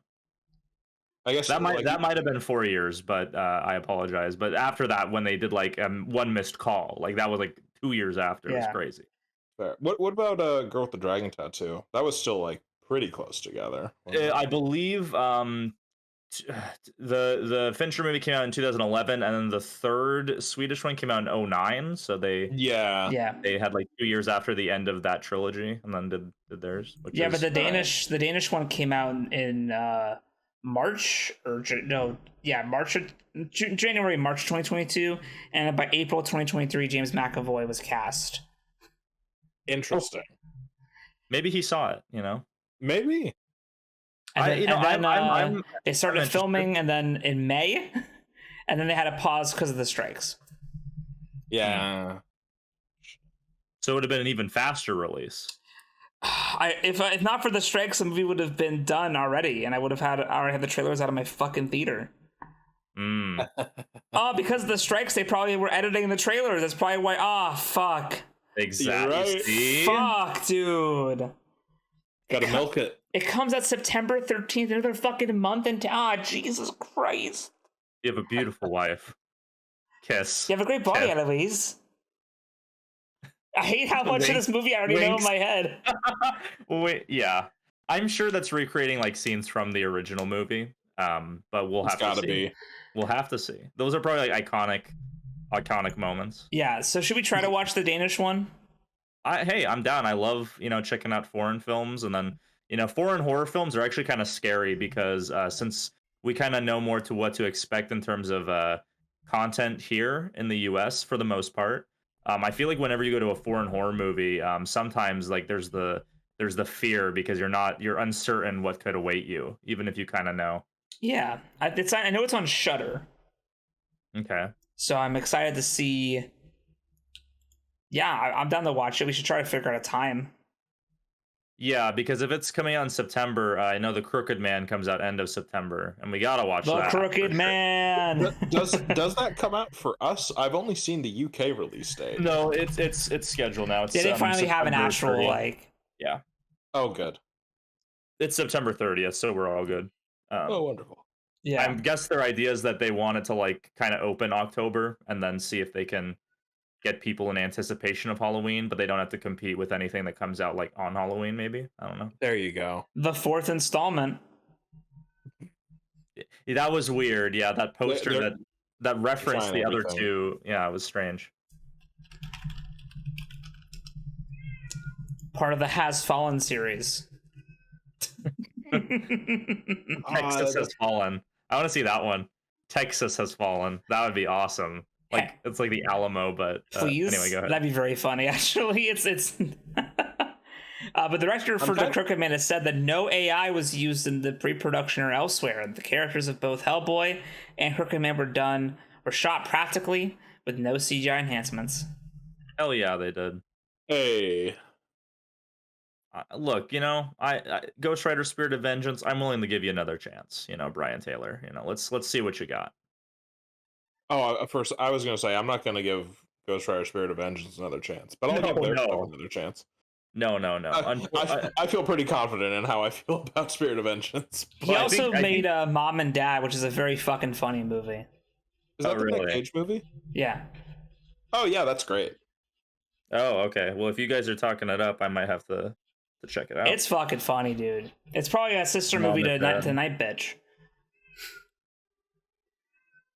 B: I guess
C: That might
B: like,
C: have been 4 years, but I apologize. But after that, when they did like one missed call, like that was like 2 years after. It was
A: Yeah.
C: crazy.
B: fair. What about Girl with the Dragon Tattoo? That was still like pretty close together.
C: I believe the Fincher movie came out in 2011, and then the third Swedish one came out in 2009. So
B: Yeah.
C: they had like 2 years after the end of that trilogy, and then did theirs. Which
A: Yeah,
C: is,
A: but the Danish one came out in March or January, March 2022, and by April 2023, James McAvoy was cast.
B: Interesting.
C: maybe he saw it. You know.
B: Maybe.
A: And then, they started
C: interested.
A: filming, and then in May, and then they had to pause because of the strikes.
B: Yeah.
C: So it would have been an even faster release.
A: If not for the strikes, the movie would have been done already, and I would have already had the trailers out of my fucking theater.
C: Mm.
A: Oh, because of the strikes, they probably were editing the trailers. That's probably why. Oh, fuck.
C: Exactly.
B: right.
C: See?
A: Fuck, dude.
B: Gotta milk it.
A: It comes out September 13th, another fucking month, and Jesus Christ.
C: You have a beautiful wife. Kiss.
A: You have a great body,
C: Yeah.
A: Eloise. I hate how much of
C: Winks.
A: this movie I already know in my head.
C: Wait, yeah. I'm sure that's recreating like scenes from the original movie. But we'll
B: It's
C: have to
B: gotta
C: see.
B: be.
C: We'll have to see. Those are probably like iconic moments.
A: Yeah, so should we try to watch the Danish one?
C: Hey, I'm down. I love, checking out foreign films, and then, foreign horror films are actually kind of scary because since we kind of know more to what to expect in terms of content here in the US for the most part. I feel like whenever you go to a foreign horror movie, sometimes like there's the fear because you're uncertain what could await you, even if you kind of know.
A: Yeah, I know it's on Shudder,
C: Okay.
A: so I'm excited to see. Yeah, I'm down to watch it. We should try to figure out a time.
C: Yeah, because if it's coming out in September, I know The Crooked Man comes out end of September, and we gotta watch
A: The
C: that. for
A: Crooked
C: sure.
A: Man.
B: Does that come out for us? I've only seen the UK release date.
C: No, it's scheduled now. It's,
A: Did they finally have an
C: September
A: actual
C: 30th.
A: like?
C: Yeah,
B: Oh, good.
C: it's September 30th, so we're all good.
B: Oh, wonderful.
A: Yeah,
C: I guess their idea is that they wanted to like kind of open October and then see if they can get people in anticipation of Halloween, but they don't have to compete with anything that comes out like on Halloween. Maybe, I don't know.
B: There you go.
A: the fourth installment.
C: Yeah, that was weird. Yeah, that poster
B: They're
C: that referenced
B: trying
C: the other
B: everything.
C: two. Yeah, it was strange.
A: Part of the Has Fallen series.
C: Texas has fallen. I want to see that one. Texas has fallen. That would be awesome. Like it's like the Alamo, but
A: Please,
C: anyway, go ahead.
A: that'd be very funny. Actually, it's. But the director for The Crooked Man has said that no AI was used in the pre-production or elsewhere. The characters of both Hellboy and Crooked Man were shot practically with no CGI enhancements.
C: Hell yeah, they did.
B: Hey.
C: Look, I Ghost Rider: Spirit of Vengeance. I'm willing to give you another chance. Brian Taylor. Let's see what you got.
B: Oh, first I was gonna say I'm not gonna give Ghost Rider: Spirit of Vengeance another chance, but I'll give their stuff another chance.
C: No.
B: I feel pretty confident in how I feel about Spirit of Vengeance.
A: He
C: I
A: also
C: think-
A: made Mom and Dad, which is a very fucking funny movie.
B: Is that the
C: really?
B: Nick Cage movie?
A: Yeah.
B: Oh yeah, that's great.
C: Oh, okay. Well, if you guys are talking it up, I might have to check it out.
A: It's fucking funny, dude. It's probably a sister
C: Mom
A: movie to
C: and Dad.
A: Night Bitch.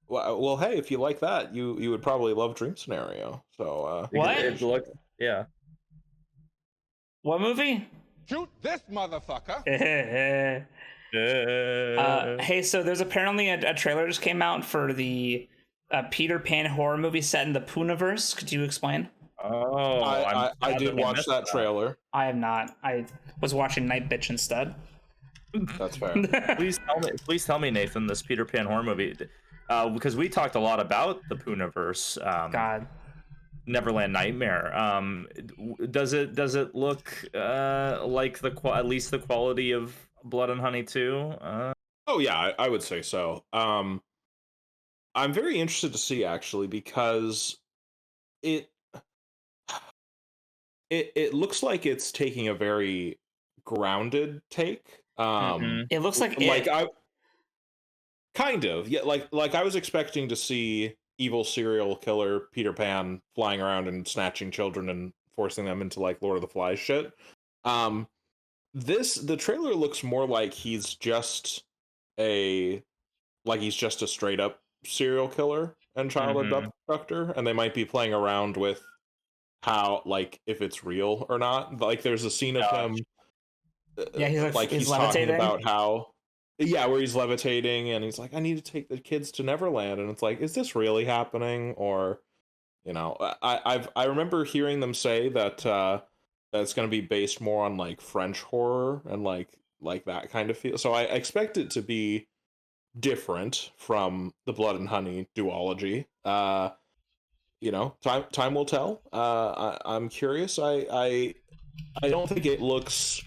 B: Well, hey, if you like that, you would probably love Dream Scenario. So
A: What?
C: It looked, yeah.
A: What movie?
D: Shoot this motherfucker!
A: Hey, so there's apparently a trailer just came out for the Peter Pan horror movie set in the Poonaverse. Could you explain?
C: Oh,
B: I did watch that trailer.
A: I have not. I was watching Night Bitch instead.
B: That's fair.
C: Please tell me, Nathan, this Peter Pan horror movie, because we talked a lot about the Poonaverse.
A: God.
C: Neverland Nightmare. Does it look like at least the quality of Blood and Honey 2?
B: Oh yeah, I would say so. I'm very interested to see actually because it looks like it's taking a very grounded take.
A: It looks like
B: I kind of like I was expecting to see evil serial killer Peter Pan flying around and snatching children and forcing them into like Lord of the Flies shit. The trailer looks more like he's just a straight up serial killer and child abductor, and they might be playing around with how, like, if it's real or not. Like there's a scene of him he's talking about how where he's levitating and he's like, I need to take the kids to Neverland, and it's like, is this really happening? Or I remember hearing them say that that it's going to be based more on like French horror and like that kind of feel. So I expect it to be different from the Blood and Honey duology. Time will tell. I'm curious. I don't think it looks.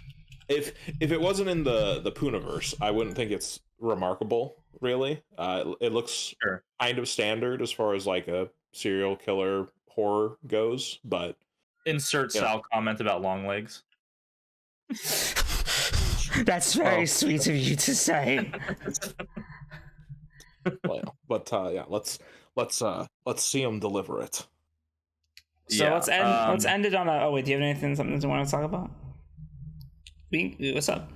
B: If it wasn't in the Poonaverse, I wouldn't think it's remarkable. Really, it looks kind of standard as far as like a serial killer horror goes. But
C: insert Sal comment about long legs.
A: That's very sweet of you to say.
B: Well, but let's see him deliver it.
A: So let's end it on a. Oh wait, do you have something you want to talk about? What's up?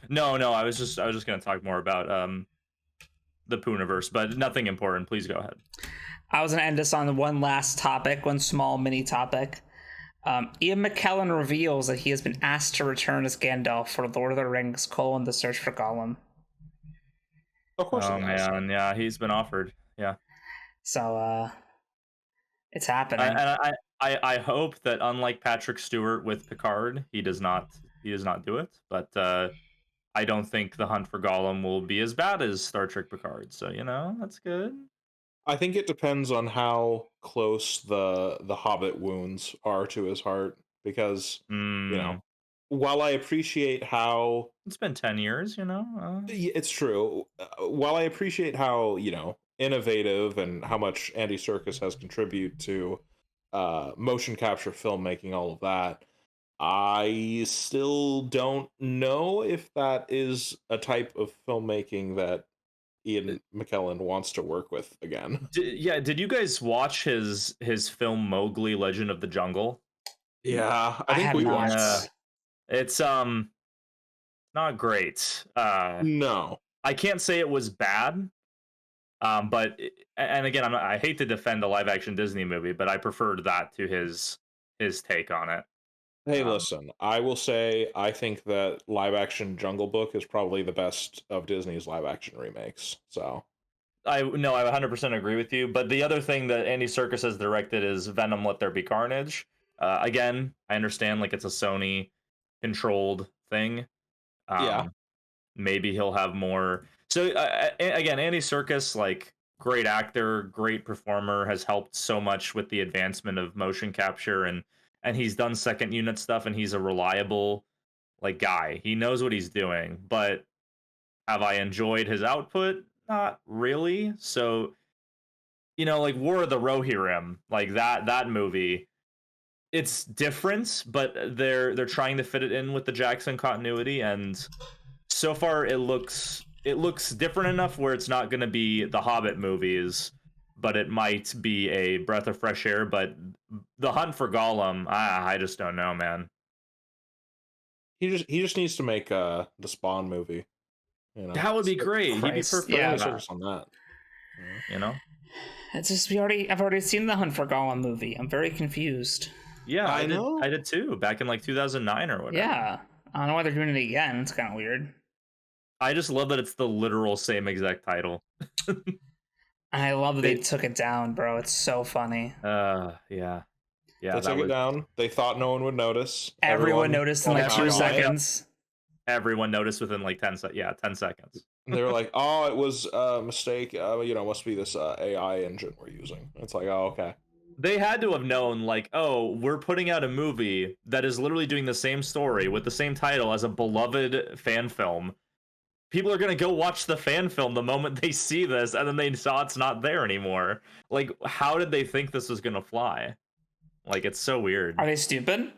C: No, I was just gonna talk more about the Poonaverse, but nothing important. Please go ahead.
A: I was gonna end this on one last topic, one small mini topic. Ian McKellen reveals that he has been asked to return as Gandalf for Lord of the Rings: The Search for Gollum.
B: Of course.
C: Oh man, yeah, he's been offered. Yeah.
A: So it's happening.
C: I hope that unlike Patrick Stewart with Picard, he does not do it. But I don't think The Hunt for Gollum will be as bad as Star Trek Picard. So that's good.
B: I think it depends on how close the Hobbit wounds are to his heart, because while I appreciate how
C: it's been 10 years,
B: it's true. While I appreciate how innovative and how much Andy Serkis has contributed to motion capture filmmaking, all of that, I still don't know if that is a type of filmmaking that Ian McKellen wants to work with again.
C: Did you guys watch his film Mowgli: Legend of the Jungle?
B: Yeah, I think we watched.
C: It's not great.
B: No,
C: I can't say it was bad. But again, I hate to defend a live action Disney movie, but I preferred that to his take on it.
B: Hey, listen, I will say I think that live action Jungle Book is probably the best of Disney's live action remakes. So
C: I 100% agree with you. But the other thing that Andy Serkis has directed is Venom: Let There Be Carnage. Again, I understand like it's a Sony controlled thing. Maybe he'll have more. So again, Andy Serkis, like, great actor, great performer, has helped so much with the advancement of motion capture, and he's done second unit stuff, and he's a reliable like guy. He knows what he's doing. But have I enjoyed his output? Not really. So like War of the Rohirrim, like that movie, it's different, but they're trying to fit it in with the Jackson continuity, and so far it looks different enough where it's not going to be the Hobbit movies, but it might be a breath of fresh air. But the Hunt for Gollum, I just don't know, man.
B: He just needs to make the Spawn movie. You know?
C: That would be great. He'd be
A: Christ,
C: perfect.
A: yeah.
C: for that,
B: Focus on that.
C: you know?
A: It's just I've already seen the Hunt for Gollum movie. I'm very confused.
C: Yeah,
B: I know.
C: I did too, back in like 2009 or whatever.
A: Yeah, I don't know why they're doing it again. It's kind of weird.
C: I just love that it's the literal same exact title.
A: I love that they took it down, bro. It's so funny.
C: Yeah.
B: They took it down. They thought no one would notice.
A: Everyone noticed in like 2
C: everyone-
A: seconds.
C: Everyone noticed within like 10 seconds.
B: And they were like, "Oh, it was a mistake. Must be this AI engine we're using." It's like, "Oh, okay."
C: They had to have known, like, oh, we're putting out a movie that is literally doing the same story with the same title as a beloved fan film. People are going to go watch the fan film the moment they see this, and then they saw it's not there anymore. Like, how did they think this was going to fly? Like, it's so weird.
A: Are they stupid?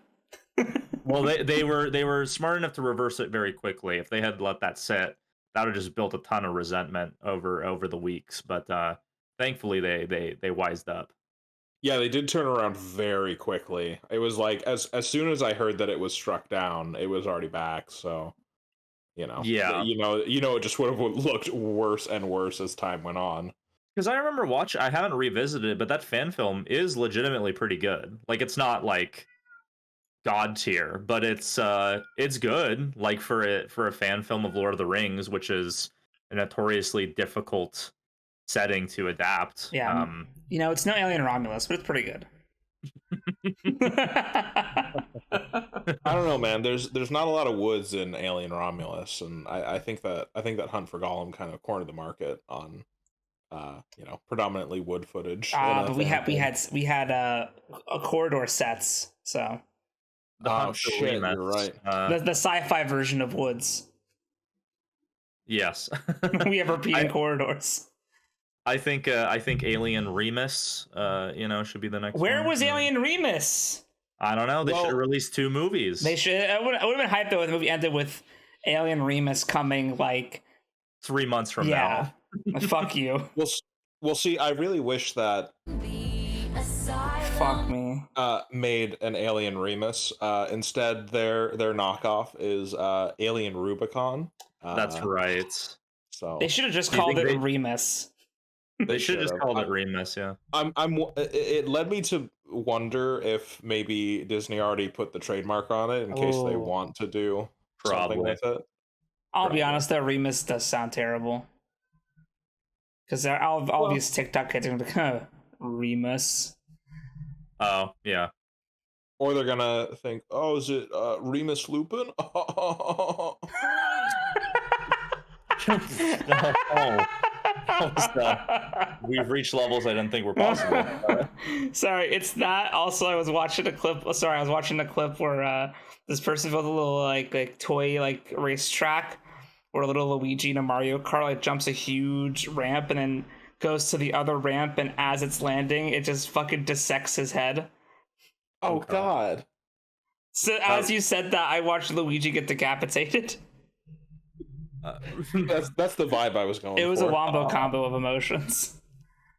C: Well, they were smart enough to reverse it very quickly. If they had let that sit, that would have just built a ton of resentment over the weeks. But thankfully, they wised up.
B: Yeah, they did turn around very quickly. It was like as soon as I heard that it was struck down, it was already back. So,
C: Yeah.
B: it just would have looked worse and worse as time went on.
C: Because I remember I haven't revisited it, but that fan film is legitimately pretty good. Like, it's not like god tier, but it's good. Like for a fan film of Lord of the Rings, which is a notoriously difficult setting to adapt.
A: Yeah. It's no Alien Romulus, but it's pretty good.
B: I don't know, man. There's not a lot of woods in Alien Romulus, and I think that Hunt for Gollum kind of cornered the market on predominantly wood footage.
A: But we had a corridor sets, so
B: shit, you're right.
A: the sci-fi version of woods.
C: Yes.
A: We have repeating corridors.
C: I think Alien Remus, should be the next.
A: Where
C: one.
A: was Alien Remus?
C: I don't know. They should have released 2 movies.
A: They should. I would have been hyped though if the movie ended with Alien Remus coming like
C: 3 months from now.
A: Fuck you.
B: We'll see. I really wish that
A: Fuck me.
B: Made an Alien Remus. Instead, their knockoff is Alien Rubicon.
C: That's right.
B: So
A: they should have just called it Remus.
C: They should have just called it Remus. Yeah.
B: It led me to wonder if maybe Disney already put the trademark on it in case they want to do something with it.
A: I'll be honest, that Remus does sound terrible. Because all these TikTok kids are going to be Remus.
C: Oh, yeah.
B: Or they're going to think, oh, is it Remus Lupin?
C: We've reached levels I didn't think were possible.
A: Sorry, it's that. Also, I was watching a clip where this person built a little like toy like racetrack where a little Luigi in a Mario Kart like jumps a huge ramp and then goes to the other ramp, and as it's landing, it just fucking dissects his head.
B: Oh God.
A: So as you said that, I watched Luigi get decapitated.
B: That's the vibe I was going for.
A: It was a wombo combo of emotions.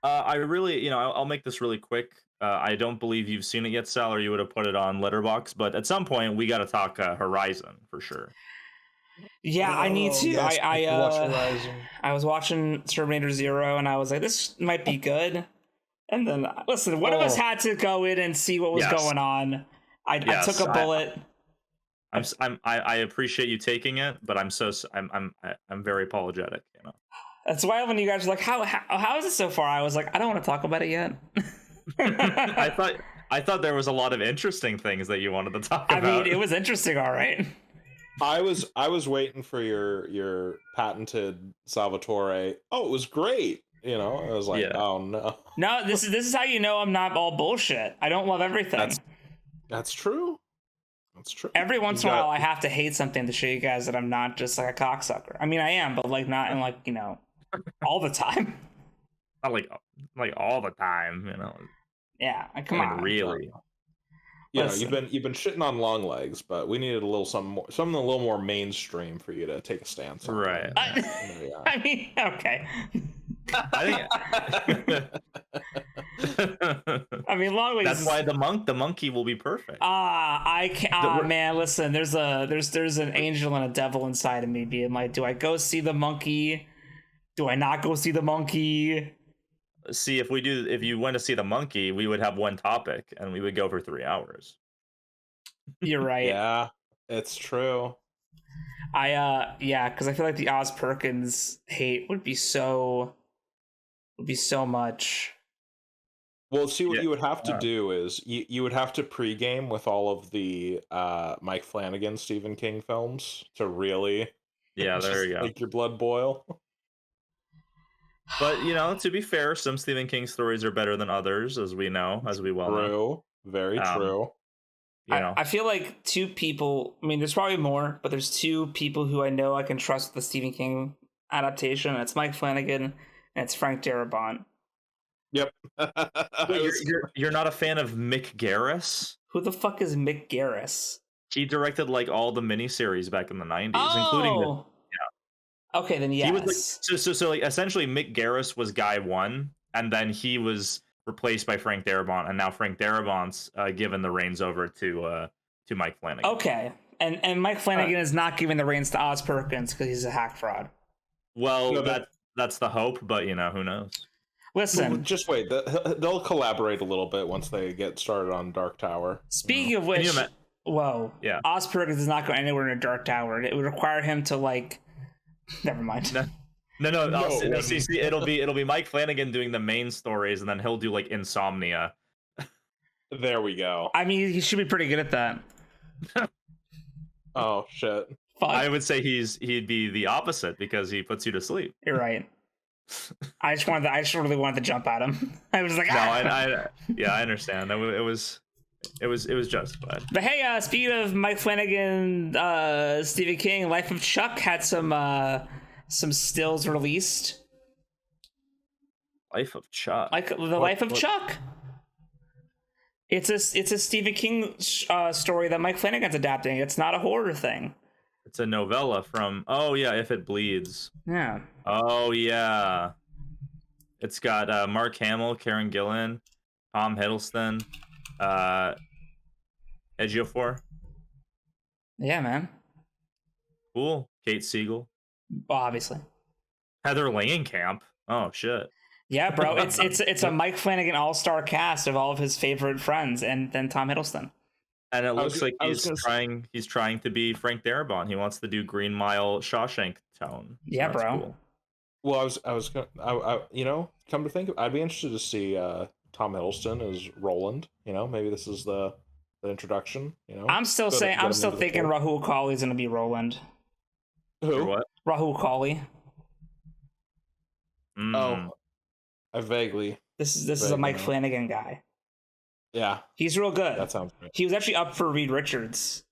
C: I really, I'll make this really quick. I don't believe you've seen it yet, Sal, or you would have put it on Letterboxd, but at some point we got to talk Horizon for sure.
A: Yeah, I need to.
B: Yes,
A: I was watching Terminator 0 and I was like, this might be good. And then, listen, one of us had to go in and see what was going on. I took a bullet.
C: I appreciate you taking it, but I'm very apologetic.
A: That's why when you guys were like, how is it so far? I was like, I don't want to talk about it yet.
C: I thought there was a lot of interesting things that you wanted to talk about.
A: I mean, it was interesting, all right.
B: I was waiting for your patented Salvatore. Oh, it was great. I was like, oh no.
A: No, this is how you know I'm not all bullshit. I don't love everything.
B: That's true. That's true.
A: Every once in a while, I have to hate something to show you guys that I'm not just like a cocksucker. I mean, I am, but like not in like all the time.
C: Not like all the time,
A: Yeah, come on.
C: Really.
B: you know,
A: Listen.
B: you've been shitting on long legs, but we needed something a little more mainstream for you to take a stance on.
C: Right.
A: I mean, okay.
C: I
A: I mean, long legs.
C: That's why the monkey will be perfect.
A: Man, listen. There's an angel and a devil inside of me. Being like, do I go see the monkey? Do I not go see the monkey?
C: See, if you went to see the monkey, we would have one topic and we would go for 3 hours.
A: You're right.
B: Yeah, it's true.
A: Because I feel like the Oz Perkins hate would be so much.
B: Well, see, what you would have to do is you would have to pregame with all of the Mike Flanagan Stephen King films to really
C: there you go.
B: make your blood boil.
C: But, you know, to be fair, some Stephen King stories are better than others, as we well know.
B: True. Very true.
C: You know.
A: I feel like two people, I mean, there's probably more, but there's two people who I know I can trust with the Stephen King adaptation. It's Mike Flanagan and it's Frank Darabont.
B: Yep.
C: You're not a fan of Mick Garris?
A: Who the fuck is Mick Garris?
C: He directed like all the miniseries back in the 90s, including
A: Okay, then yes.
C: He was like, so like essentially Mick Garris was guy one, and then he was replaced by Frank Darabont, and now Frank Darabont's given the reins over to Mike Flanagan.
A: Okay, and Mike Flanagan is not giving the reins to Oz Perkins because he's a hack fraud.
C: Well, that's the hope, but you know, who knows?
A: Listen,
B: just wait. They'll collaborate a little bit once they get started on Dark Tower.
A: Speaking of which, Oz Perkins does not go anywhere in a Dark Tower. It would require him to like. Never mind.
C: No. See, it'll be Mike Flanagan doing the main stories, and then he'll do like Insomnia.
B: There we go.
A: I mean, he should be pretty good at that.
B: Oh shit!
A: Fuck.
C: I would say he'd be the opposite because he puts you to sleep.
A: You're right. I just really wanted to jump at him. I was like,
C: I understand. It was justified.
A: But hey, speaking of Mike Flanagan, Stephen King, Life of Chuck had some stills released.
C: Life of Chuck.
A: Like Life of Chuck. It's a Stephen King story that Mike Flanagan's adapting. It's not a horror thing.
C: It's a novella from If It Bleeds.
A: Yeah.
C: Oh yeah. It's got Mark Hamill, Karen Gillan, Tom Hiddleston, Ejiofor.
A: Yeah, man.
C: Cool. Kate Siegel.
A: Well, obviously.
C: Heather Langenkamp. Oh shit.
A: Yeah, bro. It's a Mike Flanagan all-star cast of all of his favorite friends, and then Tom Hiddleston.
C: And it looks like he's trying to be Frank Darabont. He wants to do Green Mile Shawshank tone. So
A: yeah, bro.
C: Cool.
B: Well, I was gonna, you know, come to think of, I'd be interested to see Tom Hiddleston as Roland. You know, maybe this is the introduction. You know, I'm still
A: thinking Rahul Kohli's gonna be Roland.
B: Who?
C: What?
A: Rahul Kohli.
B: Oh, I vaguely.
A: This is a Mike Flanagan guy.
B: Yeah,
A: he's real good.
B: That sounds great.
A: He was actually up for Reed Richards.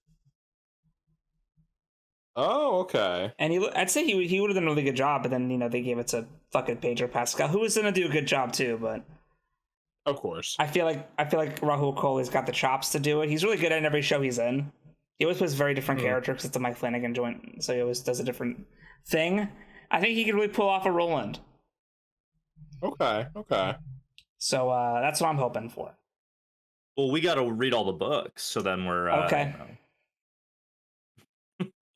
B: Oh, okay.
A: And I'd say he would have done a really good job, but then they gave it to fucking Pedro Pascal, who was gonna do a good job too. But
B: of course,
A: I feel like Rahul Kohli's got the chops to do it. He's really good at every show he's in. He always plays a very different character because it's a Mike Flanagan joint, so he always does a different thing. I think he could really pull off a Roland.
B: Okay.
A: So that's what I'm hoping for.
C: Well, we got to read all the books, so then we're
A: okay.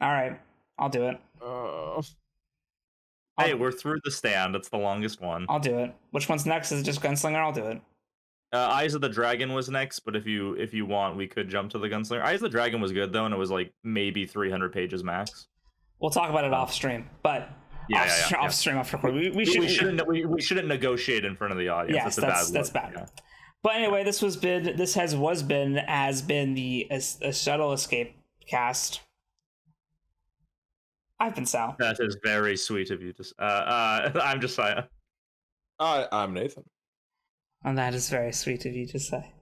A: All right, I'll do it.
C: Hey, we're through the Stand. It's the longest one.
A: I'll do it. Which one's next? Is it just Gunslinger? I'll do it.
C: Eyes of the Dragon was next, but if you want, we could jump to the Gunslinger. Eyes of the Dragon was good though, and it was like maybe 300 pages max.
A: We'll talk about it off stream, but off stream after recording. We
C: shouldn't negotiate in front of the audience.
A: Yes, that's bad. Yeah. But anyway, this has been the Shuttle Escape cast. I've been Sal.
C: That is very sweet of you. I'm Josiah.
B: I'm Nathan.
A: And that is very sweet of you to say.